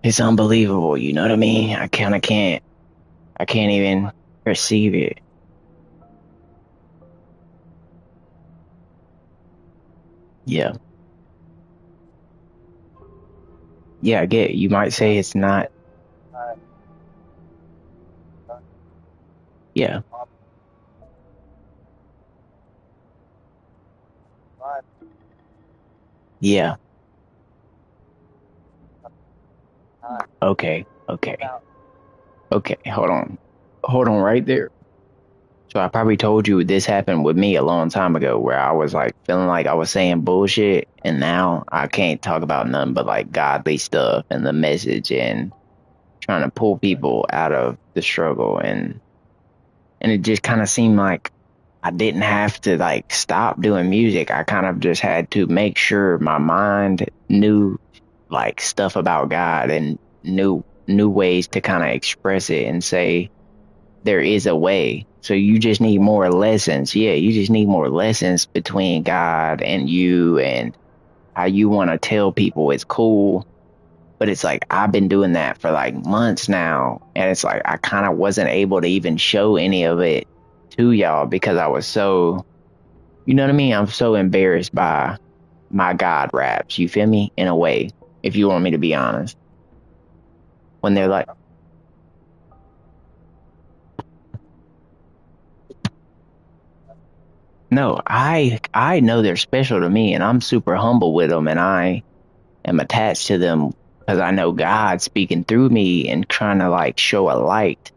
it's unbelievable. You know what I mean? I can't even perceive it. Yeah. Yeah, I get it. You might say it's not. Yeah. Yeah. Okay. Okay. Okay. Hold on. Hold on right there. So I probably told you this happened with me a long time ago where I was like feeling like I was saying bullshit and now I can't talk about nothing but like godly stuff and the message and trying to pull people out of the struggle and it just kind of seemed like I didn't have to like stop doing music. I kind of just had to make sure my mind knew like stuff about God and new ways to kind of express it and say there is a way. So you just need more lessons. Yeah, you just need more lessons between God and you and how you want to tell people it's cool. But it's like I've been doing that for like months now. And it's like I kind of wasn't able to even show any of it to y'all because I was so, you know what I mean? I'm so embarrassed by my God raps. You feel me? In a way, if you want me to be honest. When they're like, no, I know they're special to me and I'm super humble with them and I am attached to them because I know God speaking through me and trying to like show a light.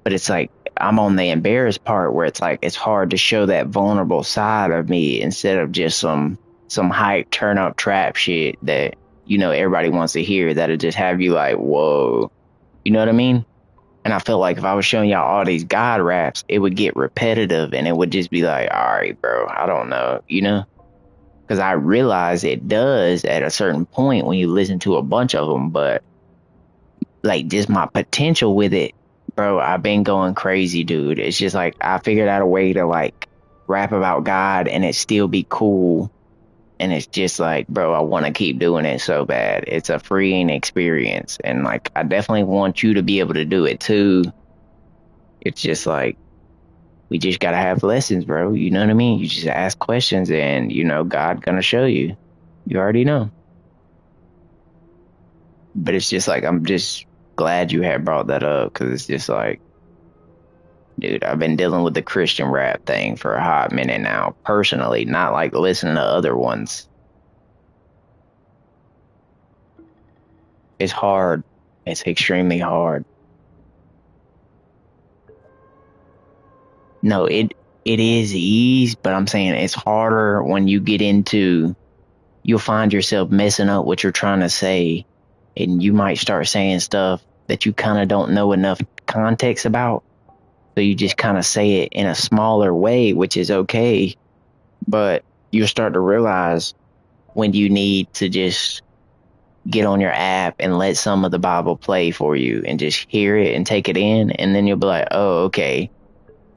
But it's like I'm on the embarrassed part where it's like it's hard to show that vulnerable side of me instead of just some hype turn up trap shit that, you know, everybody wants to hear, that'll just have you like, whoa, you know what I mean? And I felt like if I was showing y'all all these God raps, it would get repetitive and it would just be like, all right, bro, I don't know, you know? Because I realize it does at a certain point when you listen to a bunch of them, but like just my potential with it, bro, I've been going crazy, dude. It's just like I figured out a way to like rap about God and it still be cool. And it's just like, bro, I want to keep doing it so bad. It's a freeing experience. And like, I definitely want you to be able to do it too. It's just like, we just got to have lessons, bro. You know what I mean? You just ask questions and, you know, God gonna show you. You already know. But it's just like, I'm just glad you had brought that up because it's just like, dude, I've been dealing with the Christian rap thing for a hot minute now, personally, not like listening to other ones. It's hard. It's extremely hard. No, it is ease, but I'm saying it's harder when you get into, you'll find yourself messing up what you're trying to say, and you might start saying stuff that you kind of don't know enough context about. So you just kind of say it in a smaller way, which is okay, but you'll start to realize when you need to just get on your app and let some of the Bible play for you and just hear it and take it in, and then you'll be like, oh, okay.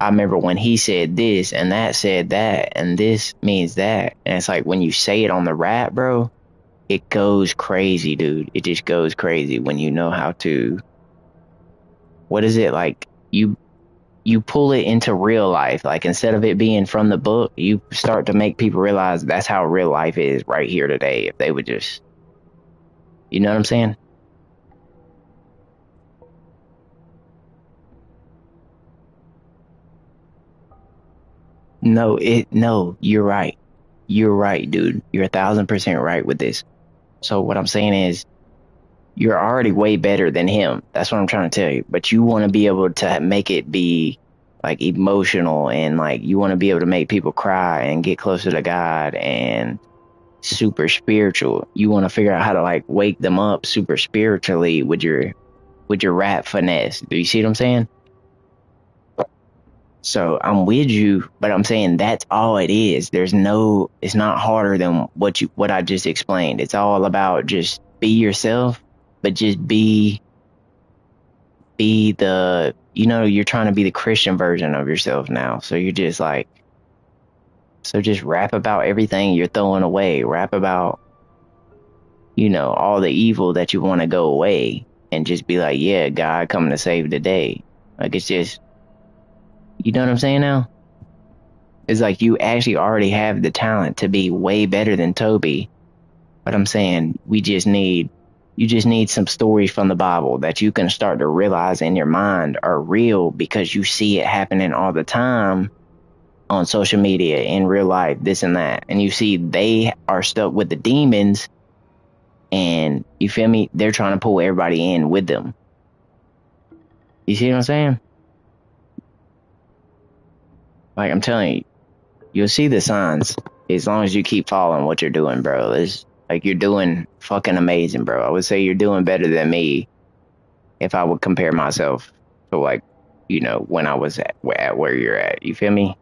I remember when he said this and that said that and this means that. And it's like when you say it on the rap, bro, it goes crazy, dude. It just goes crazy when you know how to, what is it like? You pull it into real life. Like instead of it being from the book, you start to make people realize that's how real life is right here today. If they would just, you know what I'm saying? No, you're right. You're right, dude. You're 1,000% right with this. So what I'm saying is, you're already way better than him. That's what I'm trying to tell you. But you want to be able to make it be like emotional and like you want to be able to make people cry and get closer to God and super spiritual. You want to figure out how to like wake them up super spiritually with your rap finesse. Do you see what I'm saying? So I'm with you, but I'm saying that's all it is. It's not harder than what I just explained. It's all about just be yourself, but just be the, you know, you're trying to be the Christian version of yourself now. So you're just like, so just rap about everything you're throwing away. Rap about, you know, all the evil that you want to go away and just be like, yeah, God coming to save the day. Like it's just, you know what I'm saying now? It's like you actually already have the talent to be way better than Toby. But I'm saying you just need some stories from the Bible that you can start to realize in your mind are real because you see it happening all the time on social media, in real life, this and that. And you see they are stuck with the demons and you feel me? They're trying to pull everybody in with them. You see what I'm saying? Like I'm telling you, you'll see the signs as long as you keep following what you're doing, bro. It's like you're doing fucking amazing, bro. I would say you're doing better than me if I would compare myself to like, you know, when I was at where you're at. You feel me?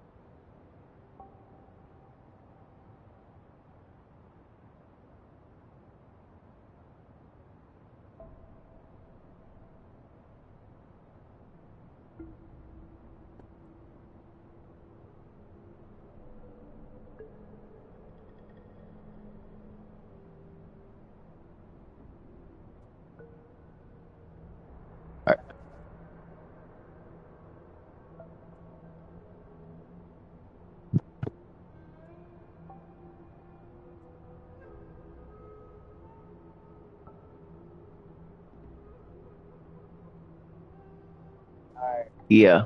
Yeah,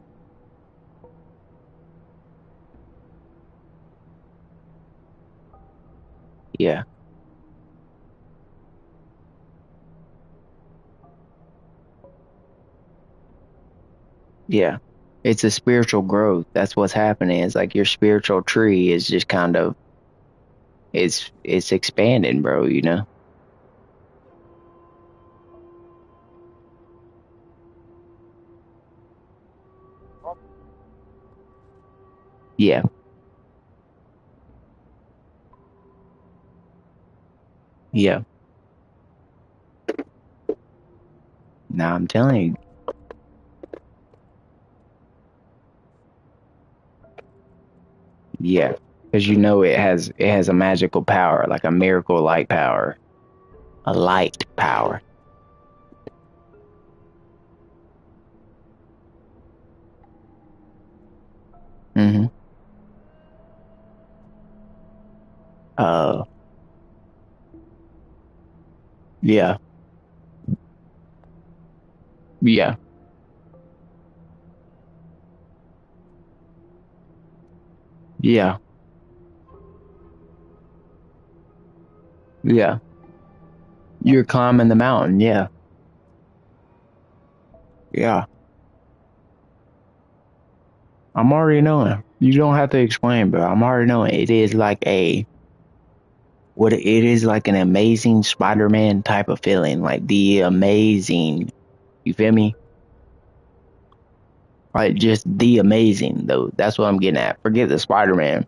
yeah, yeah. It's a spiritual growth. That's what's happening. It's like your spiritual tree is just kind of it's expanding, bro, you know? Yeah. Yeah. Now I'm telling you. Yeah. Because you know it has a magical power, like a miracle light power. A light power. Mm-hmm. Uh yeah. Yeah. Yeah. Yeah. You're climbing the mountain, yeah. Yeah. I'm already knowing. You don't have to explain, bro. I'm already knowing. It is like it is like an amazing Spider-Man type of feeling. Like the amazing, you feel me? Like just the amazing though. That's what I'm getting at. Forget the Spider-Man.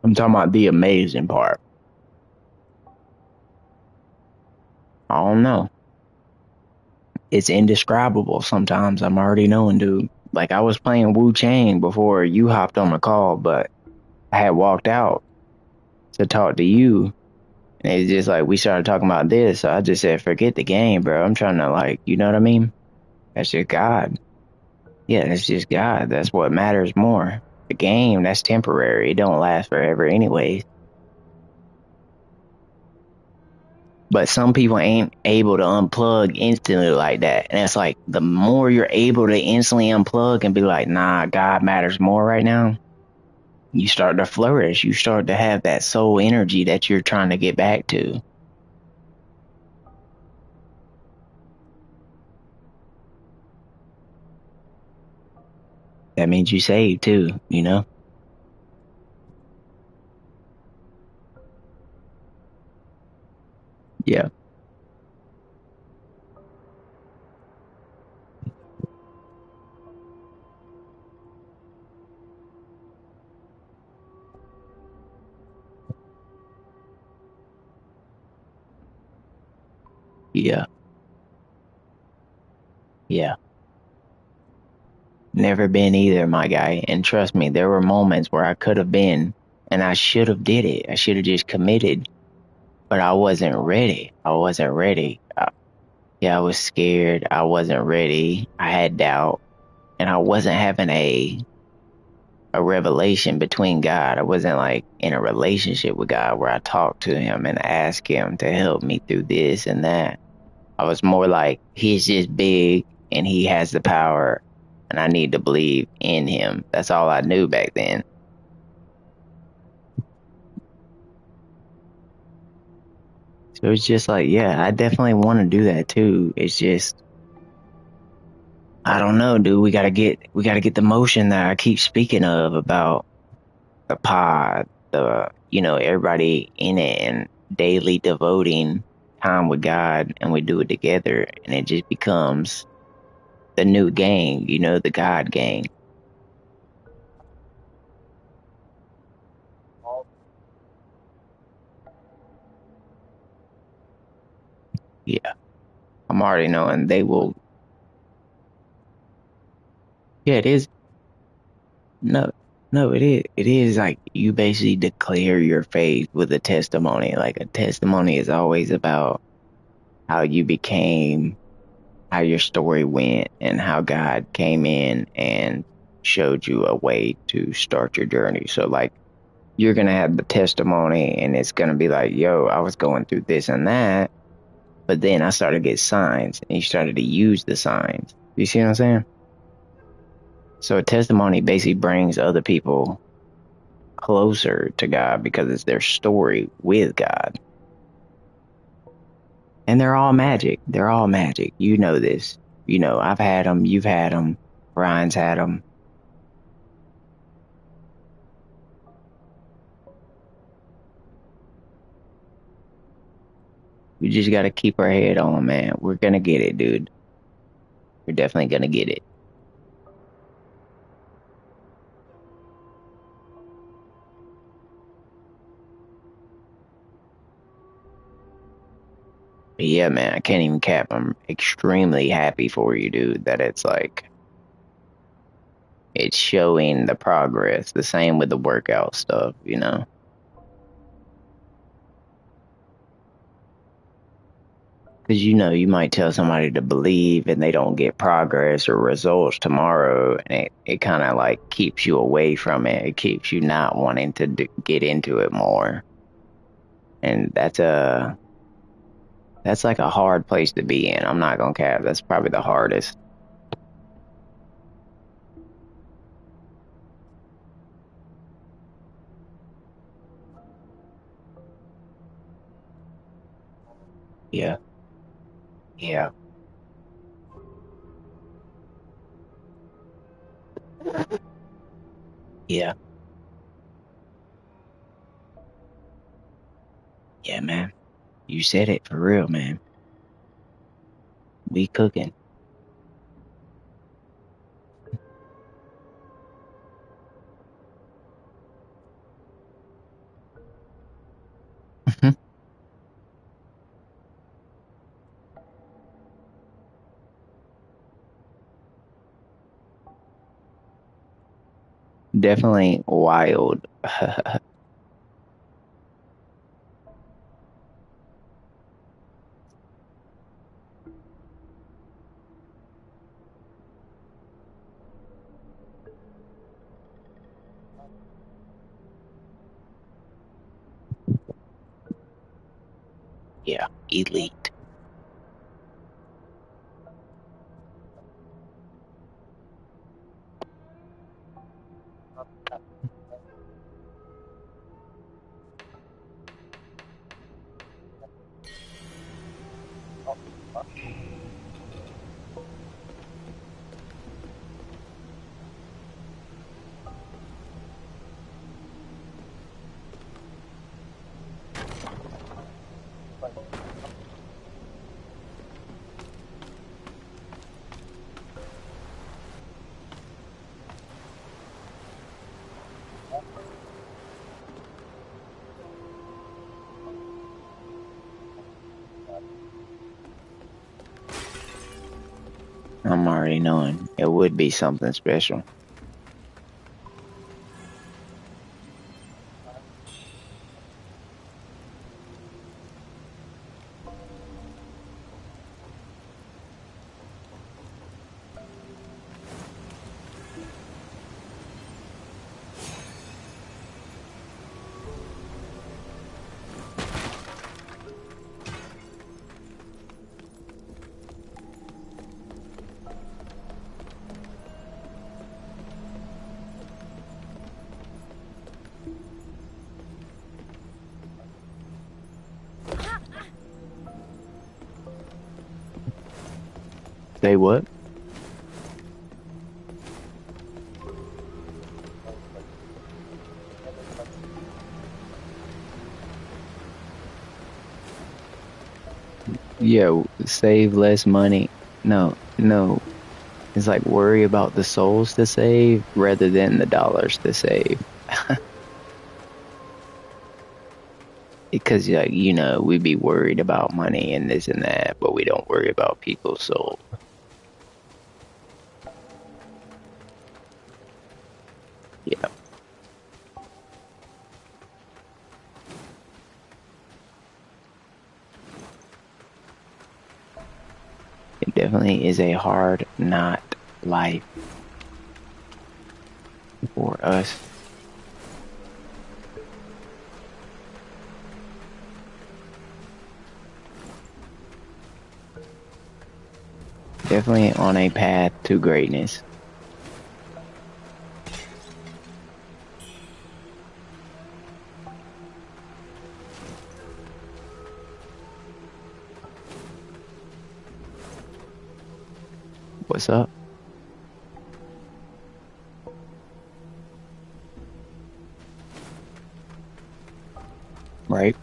I'm talking about the amazing part. I don't know. It's indescribable sometimes. I'm already knowing, dude. Like I was playing Wuchang before you hopped on the call, but I had walked out to talk to you. And it's just like we started talking about this. So I just said, forget the game, bro. I'm trying to like, you know what I mean? That's just God. Yeah, that's just God. That's what matters more. The game, that's temporary. It don't last forever anyways. But some people ain't able to unplug instantly like that. And it's like the more you're able to instantly unplug and be like, nah, God matters more right now, you start to flourish. You start to have that soul energy that you're trying to get back to. That means you saved too, you know? Yeah. Yeah. Yeah. Never been either, my guy. And trust me, there were moments where I could have been and I should have did it. I should have just committed, but I wasn't ready. I wasn't ready. Yeah, I was scared. I wasn't ready. I had doubt and I wasn't having a revelation between God. I wasn't like in a relationship with God where I talked to him and asked him to help me through this and that. I was more like, he's just big and he has the power and I need to believe in him. That's all I knew back then. So it's just like, yeah, I definitely want to do that too. It's just, I don't know, dude. We gotta get the motion that I keep speaking of about the pod, everybody in it and daily devoting time with God and we do it together and it just becomes the new gang, the God gang. Yeah. I'm already knowing they will. Yeah, it is. No, no, it is. It is like you basically declare your faith with a testimony. Like a testimony is always about how you became, how your story went, and how God came in and showed you a way to start your journey. So, like, you're going to have the testimony, and it's going to be like, yo, I was going through this and that, but then I started to get signs, and you started to use the signs. You see what I'm saying? So, a testimony basically brings other people closer to God because it's their story with God. And they're all magic. They're all magic. You know this. I've had them. You've had them. Brian's had them. We just gotta keep our head on, man. We're gonna get it, dude. We're definitely gonna get it. But yeah, man, I can't even cap. I'm extremely happy for you, dude, that it's like, it's showing the progress. The same with the workout stuff, you know? Because, you know, you might tell somebody to believe and they don't get progress or results tomorrow. And it kind of like keeps you away from it. It keeps you not wanting to get into it more. And that's like a hard place to be in. I'm not going to cap. That's probably the hardest. Yeah. Yeah. Yeah. Yeah, man. You said it for real, man. We cooking. Definitely wild. Yeah, elite. I'm already knowing it would be something special. Say what? Yeah, save less money. No, no. It's like worry about the souls to save rather than the dollars to save. Because, like, you know, we be worried about money and this and that, but we don't worry about people's souls. Yeah. It definitely is a hard not life for us. Definitely on a path to greatness. What's up? Right?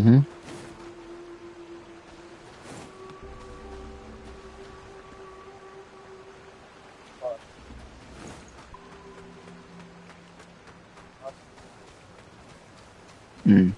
Mm-hmm. Mm.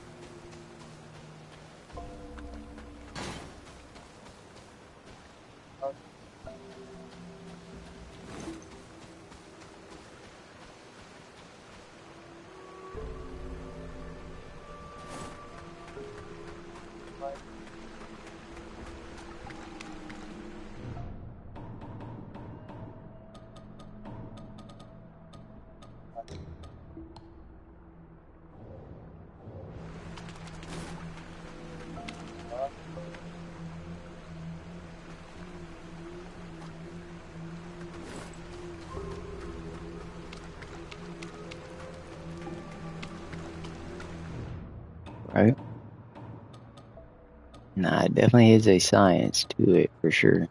Right. Nah, it definitely is a science to it for sure.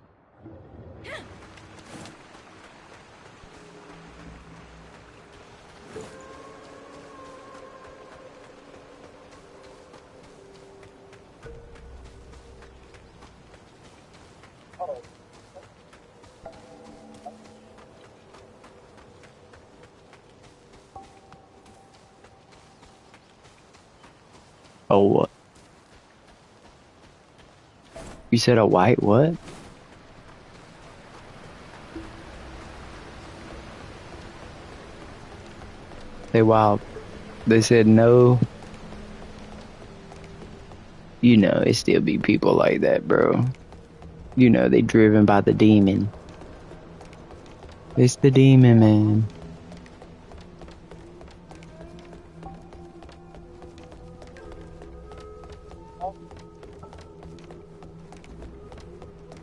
Oh, what? You said a white what? They wild. They said no. You know, it still be people like that, bro. You know, they driven by the demon. It's the demon, man.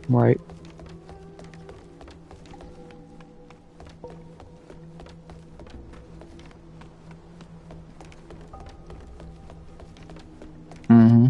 Right. Mm-hmm.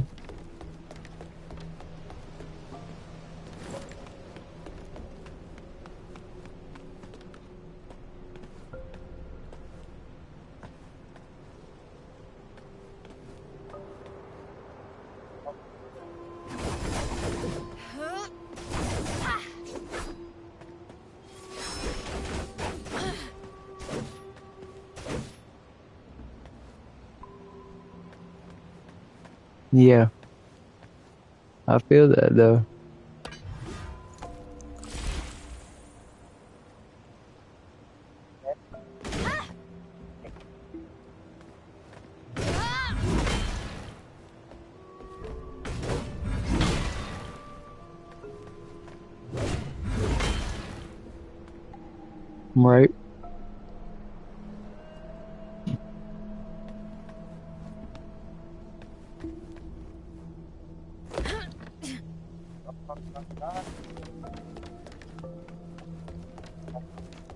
Yeah, I feel that though. Right.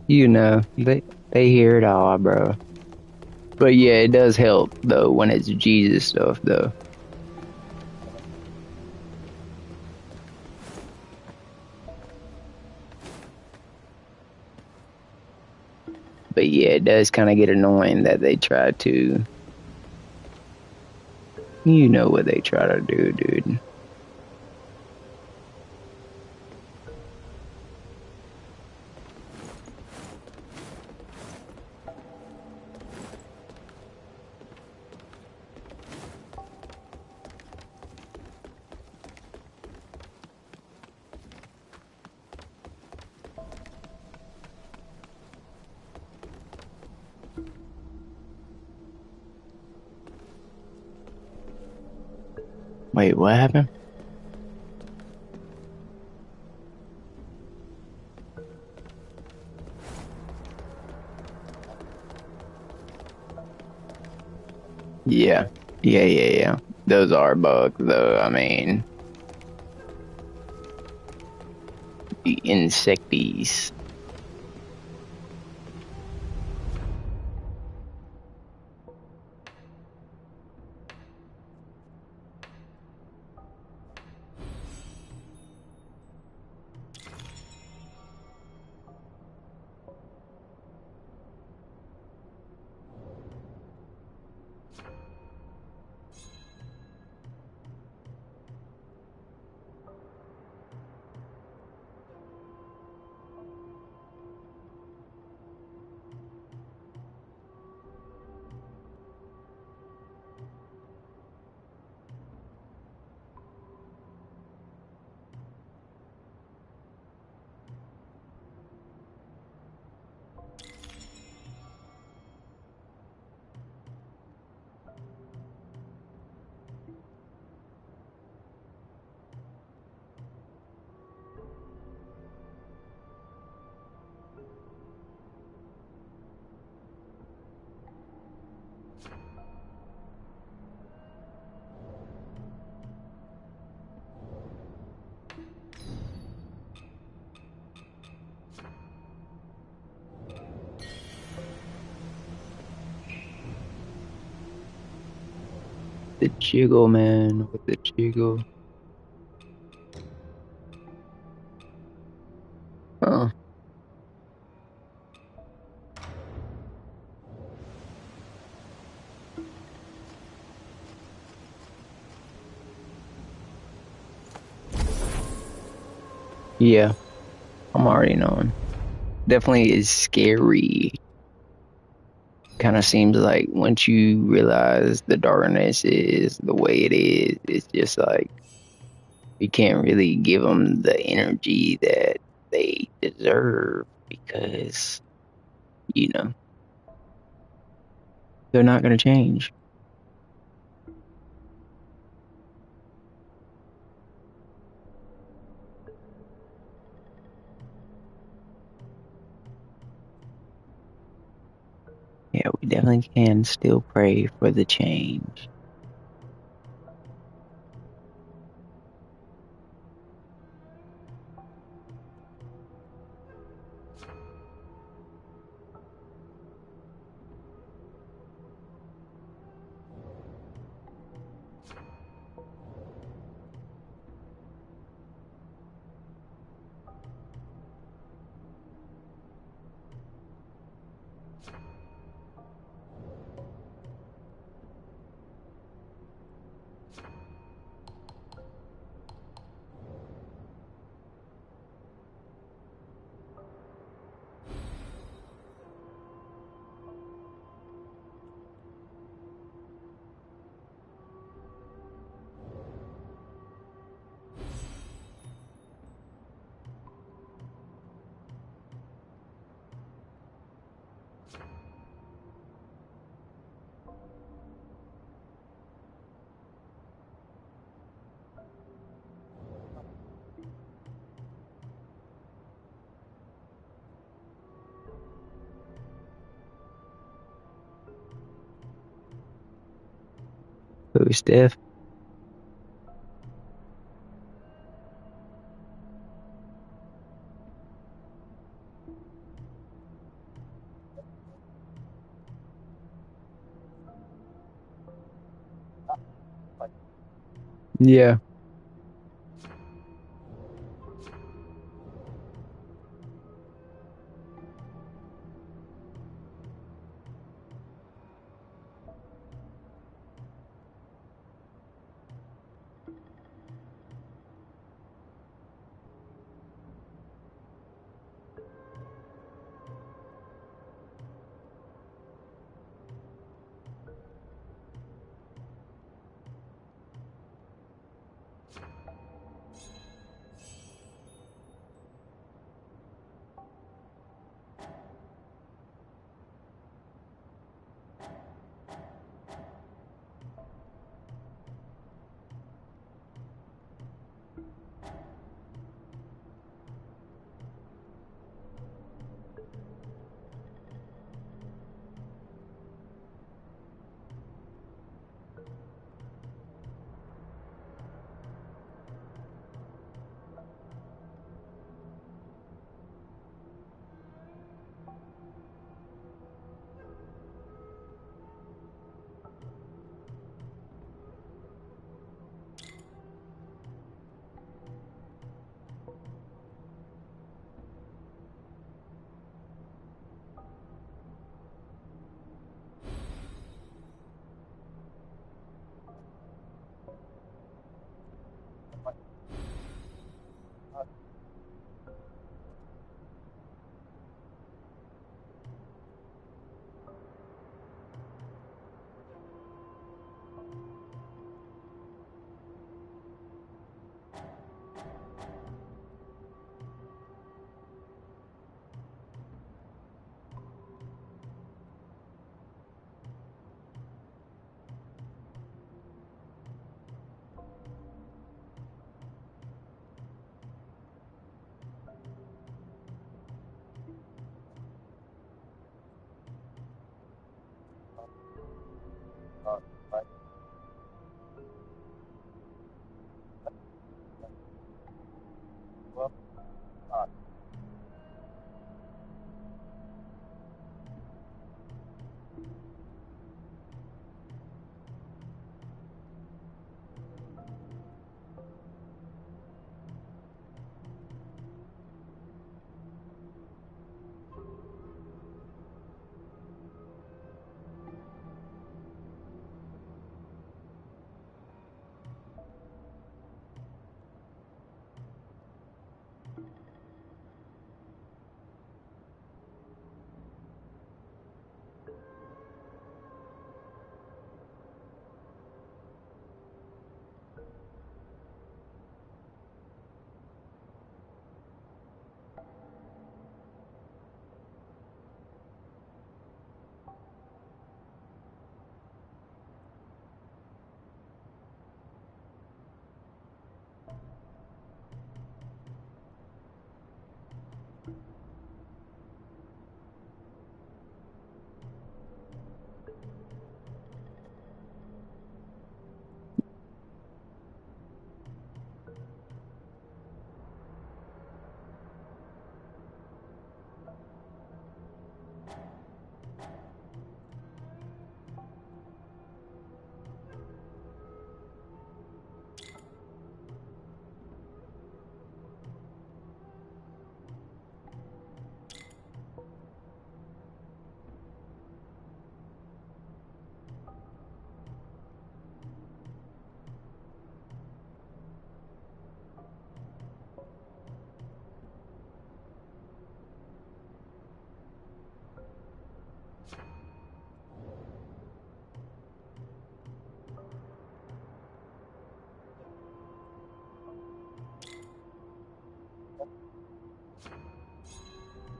You know, they hear it all, bro. But yeah, it does help though when it's Jesus stuff though. But yeah, it does kind of get annoying that they try to. You know what they try to do, dude. Wait, what happened? Yeah. Yeah. Those are bugs though. I mean, the insecties. the jiggle, man. With the jiggle. Oh. Yeah, I'm already knowing. Definitely is scary. Kind of seems like once you realize the darkness is the way it is, it's just like you can't really give them the energy that they deserve because, you know, they're not going to change. Yeah, we definitely can still pray for the change. Who's Steph? Yeah.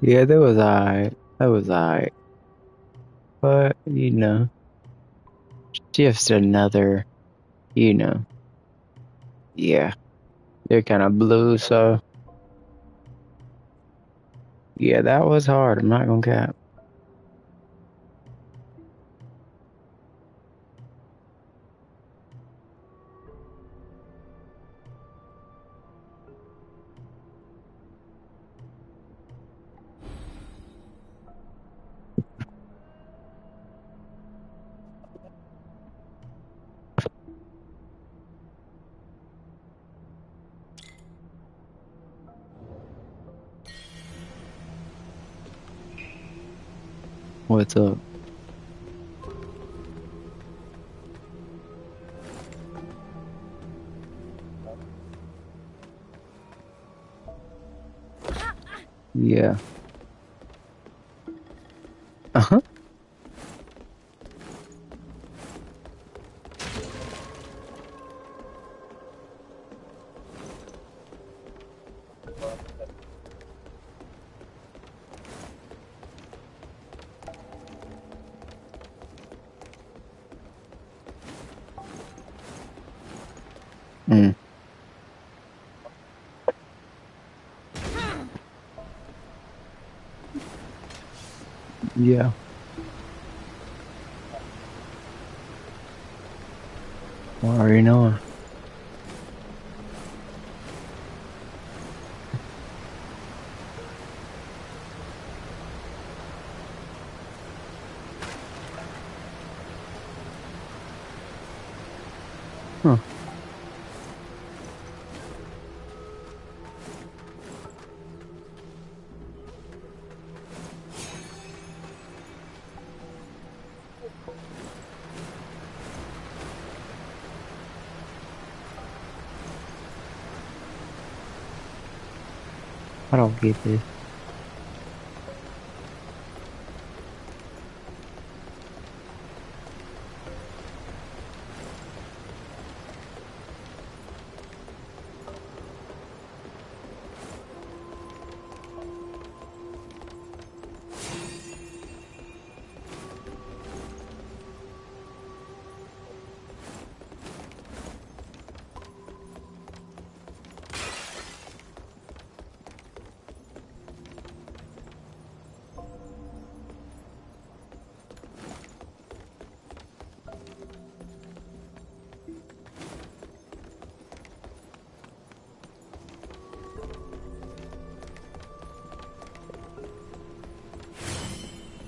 Yeah, that was alright. That was alright. But, you know, just another, you know, yeah, they're kind of blue, so yeah, that was hard. I'm not gonna cap. What's up? Yeah. Uh-huh. Mm. Yeah. I already know. Huh. I don't get this.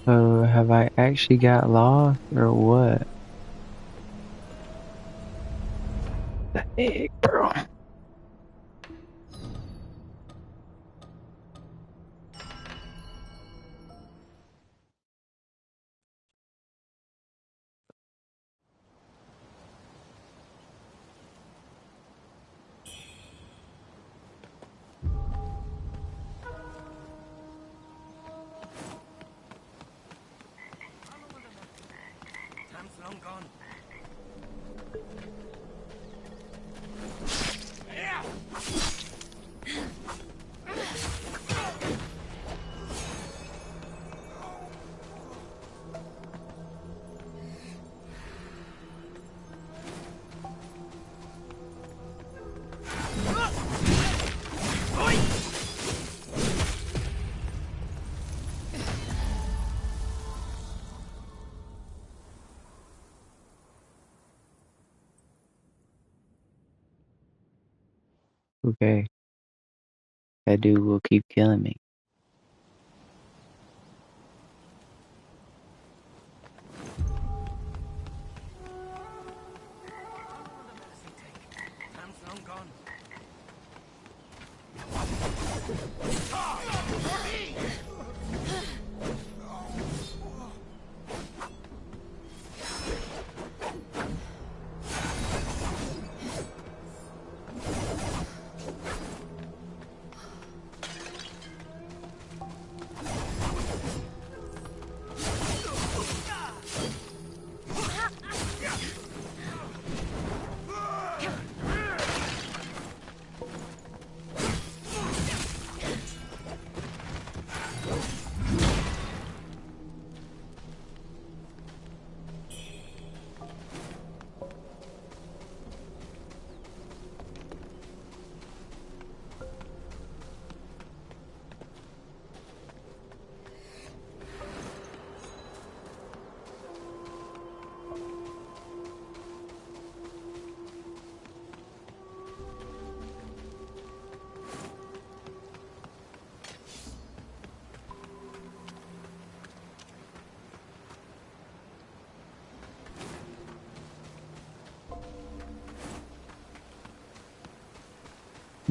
So, have I actually got lost or what? The heck, bro? Time's long gone. Okay. That dude will keep killing me. Time's long gone.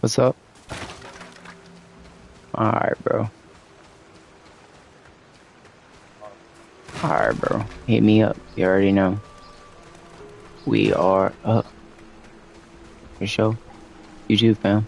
What's up? Alright, bro. Alright, bro. Hit me up. You already know. We are up. For sure. You too, fam.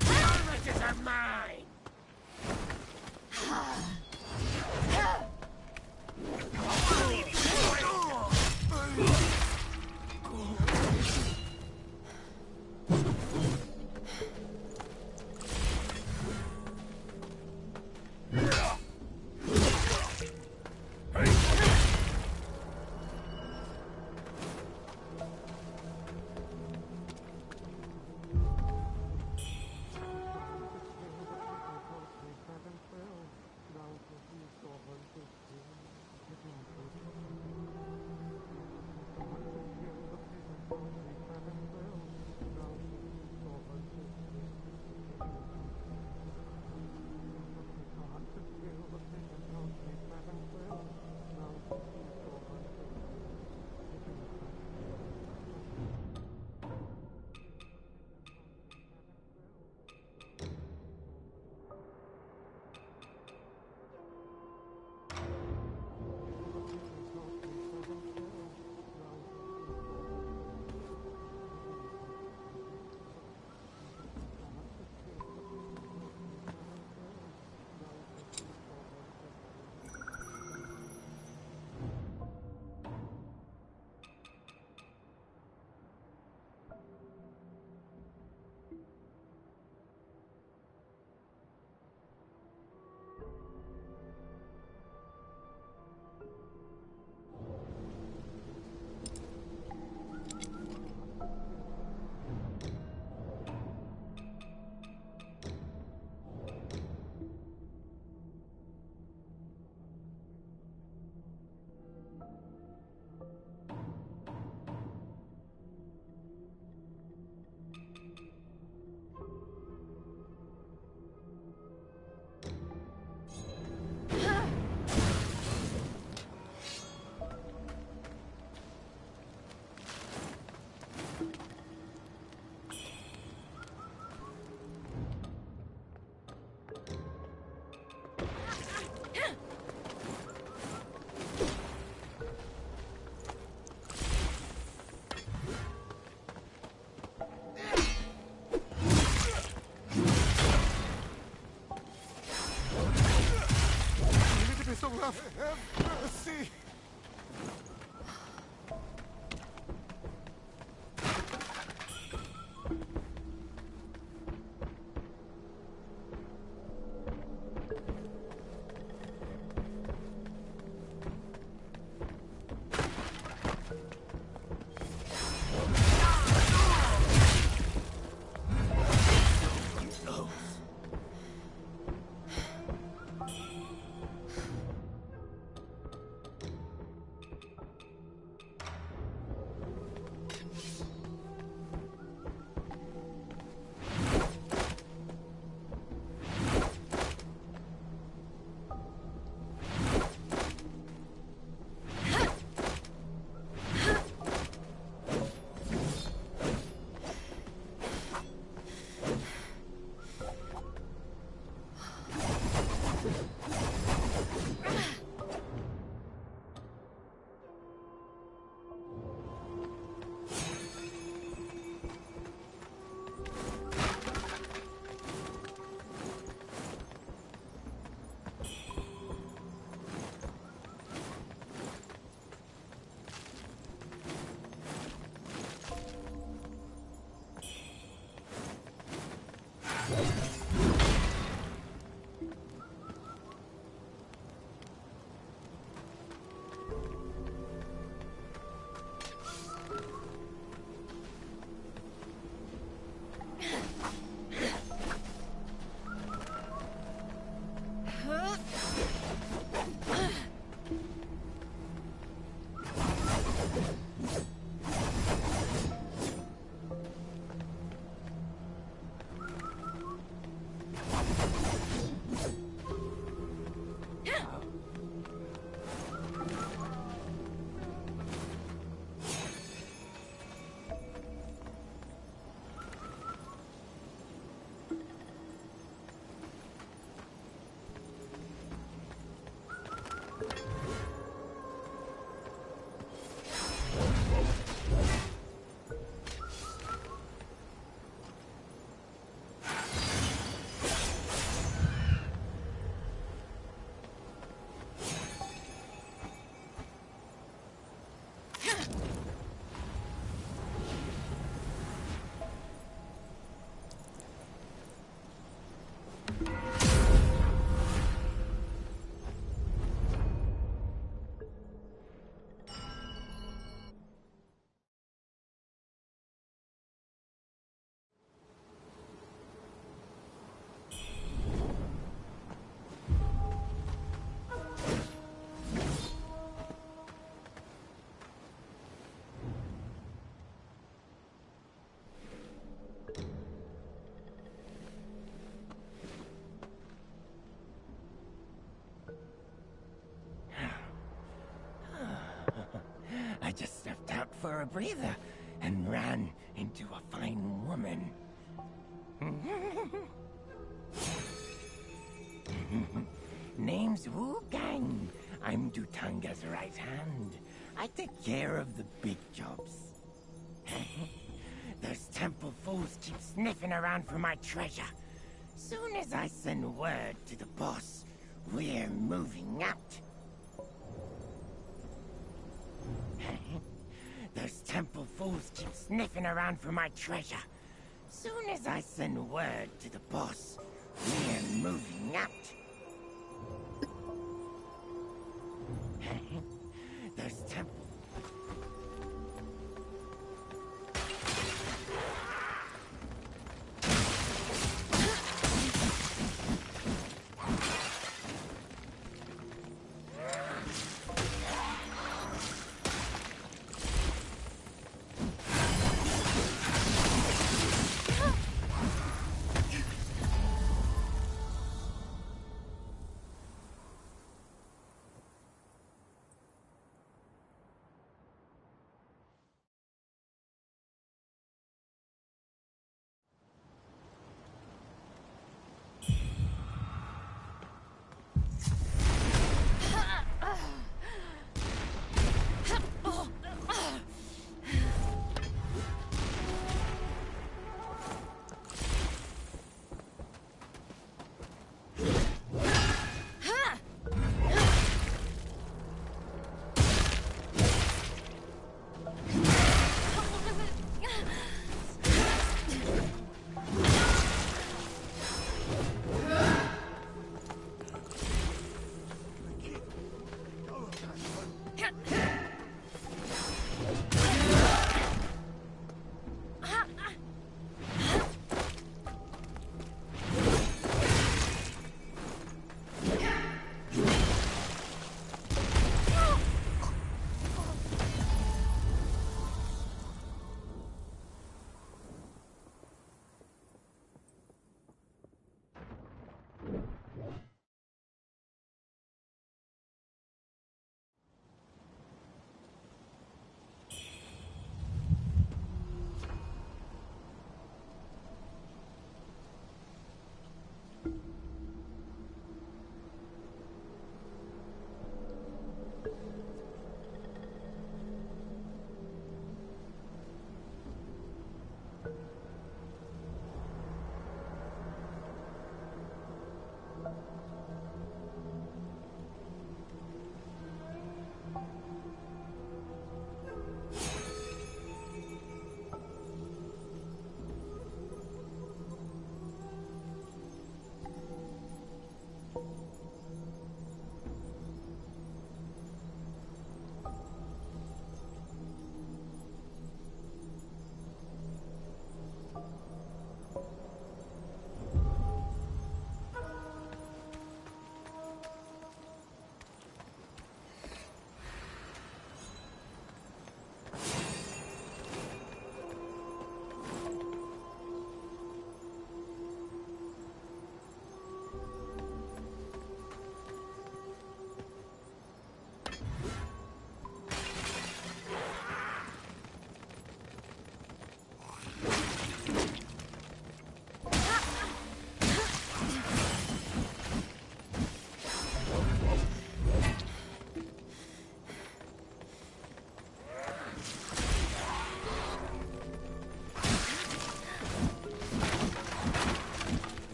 Promises are mine! Have mercy! for a breather and ran into a fine woman. Name's Wuchang. I'm Dutanga's right hand. I take care of the big jobs. Those temple fools keep sniffing around for my treasure. Soon as I send word to the boss, we're moving out. Those temple fools keep sniffing around for my treasure. Soon as I send word to the boss, we're moving out. Those temple...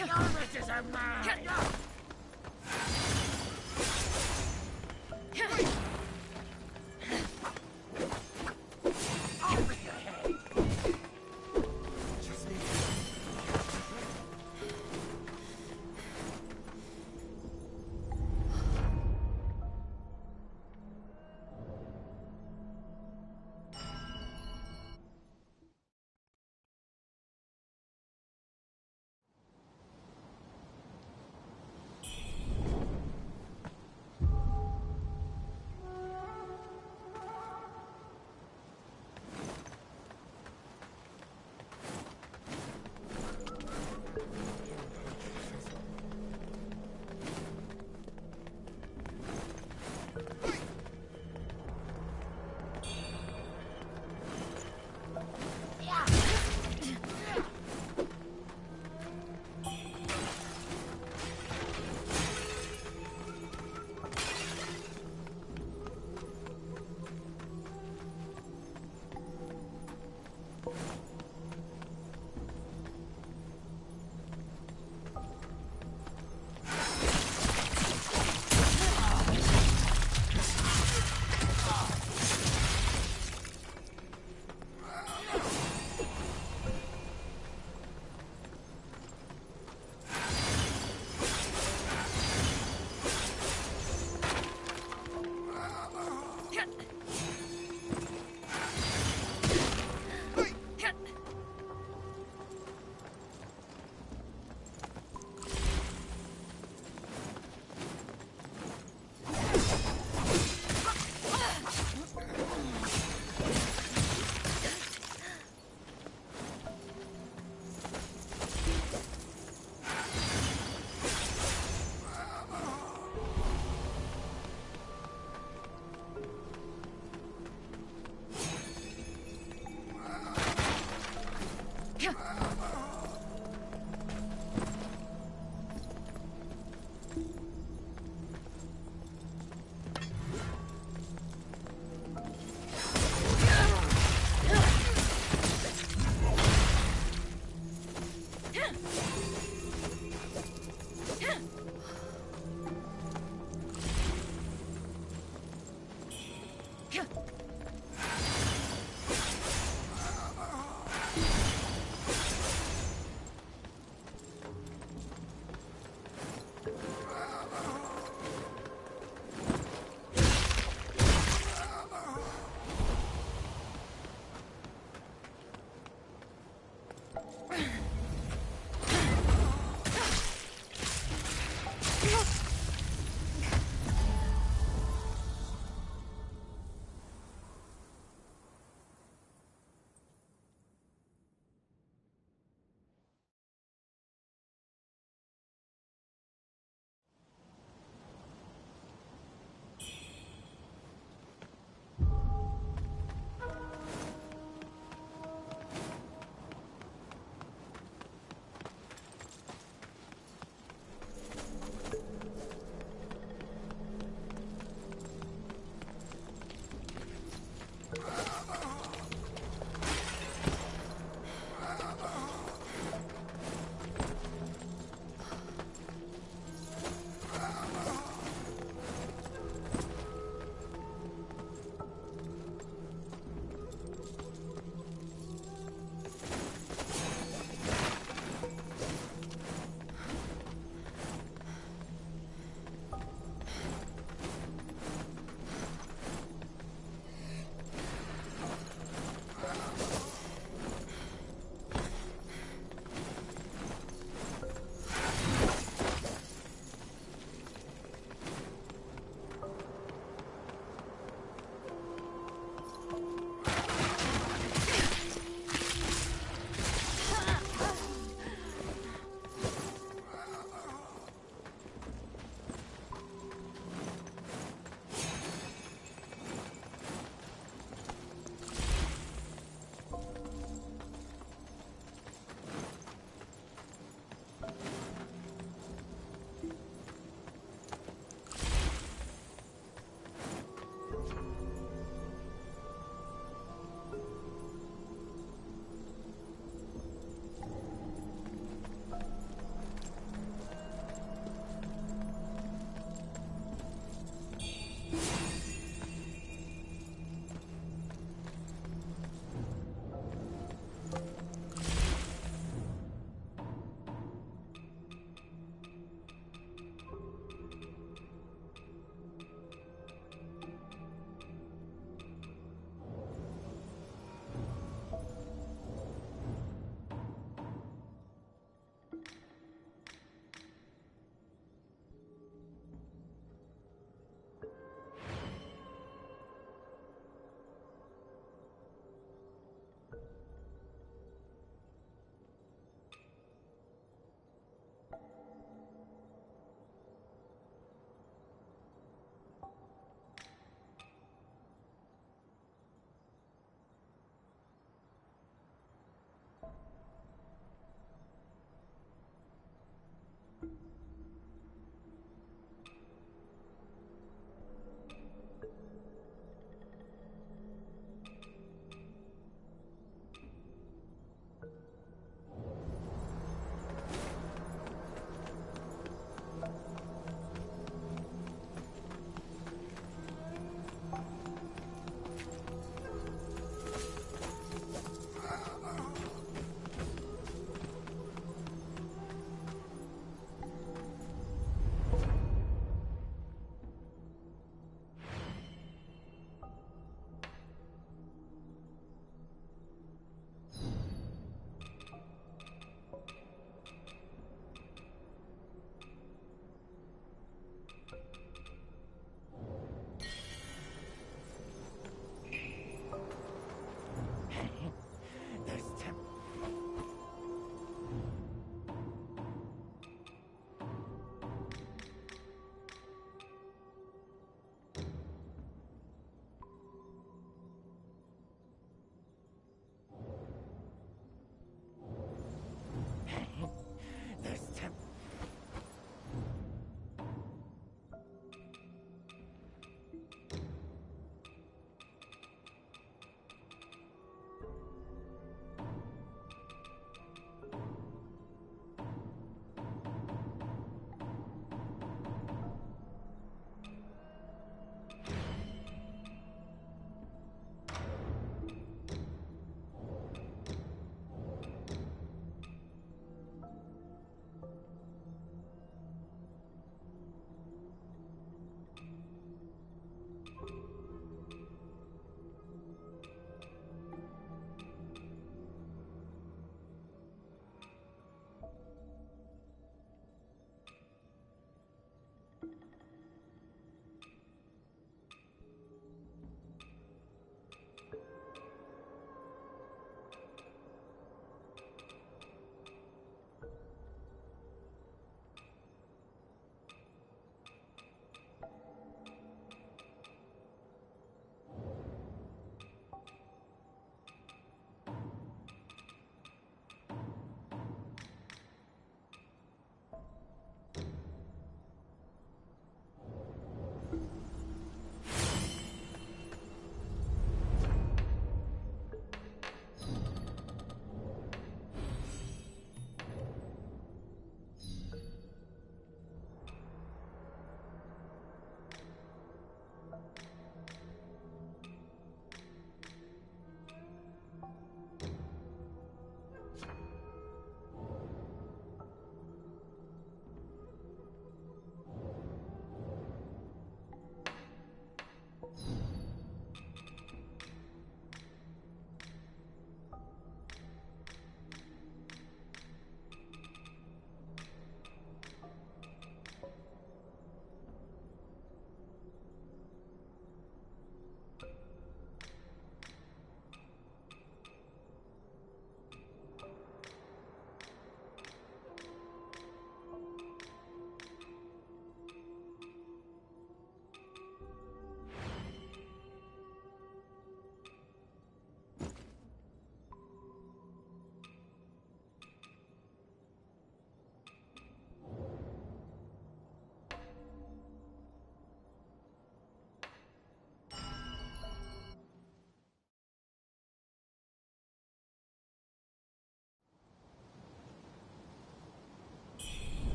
Your riches are mine! Off with your head! Just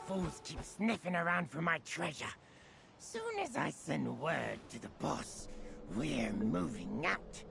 fools keep sniffing around for my treasure. Soon as I send word to the boss, we're moving out.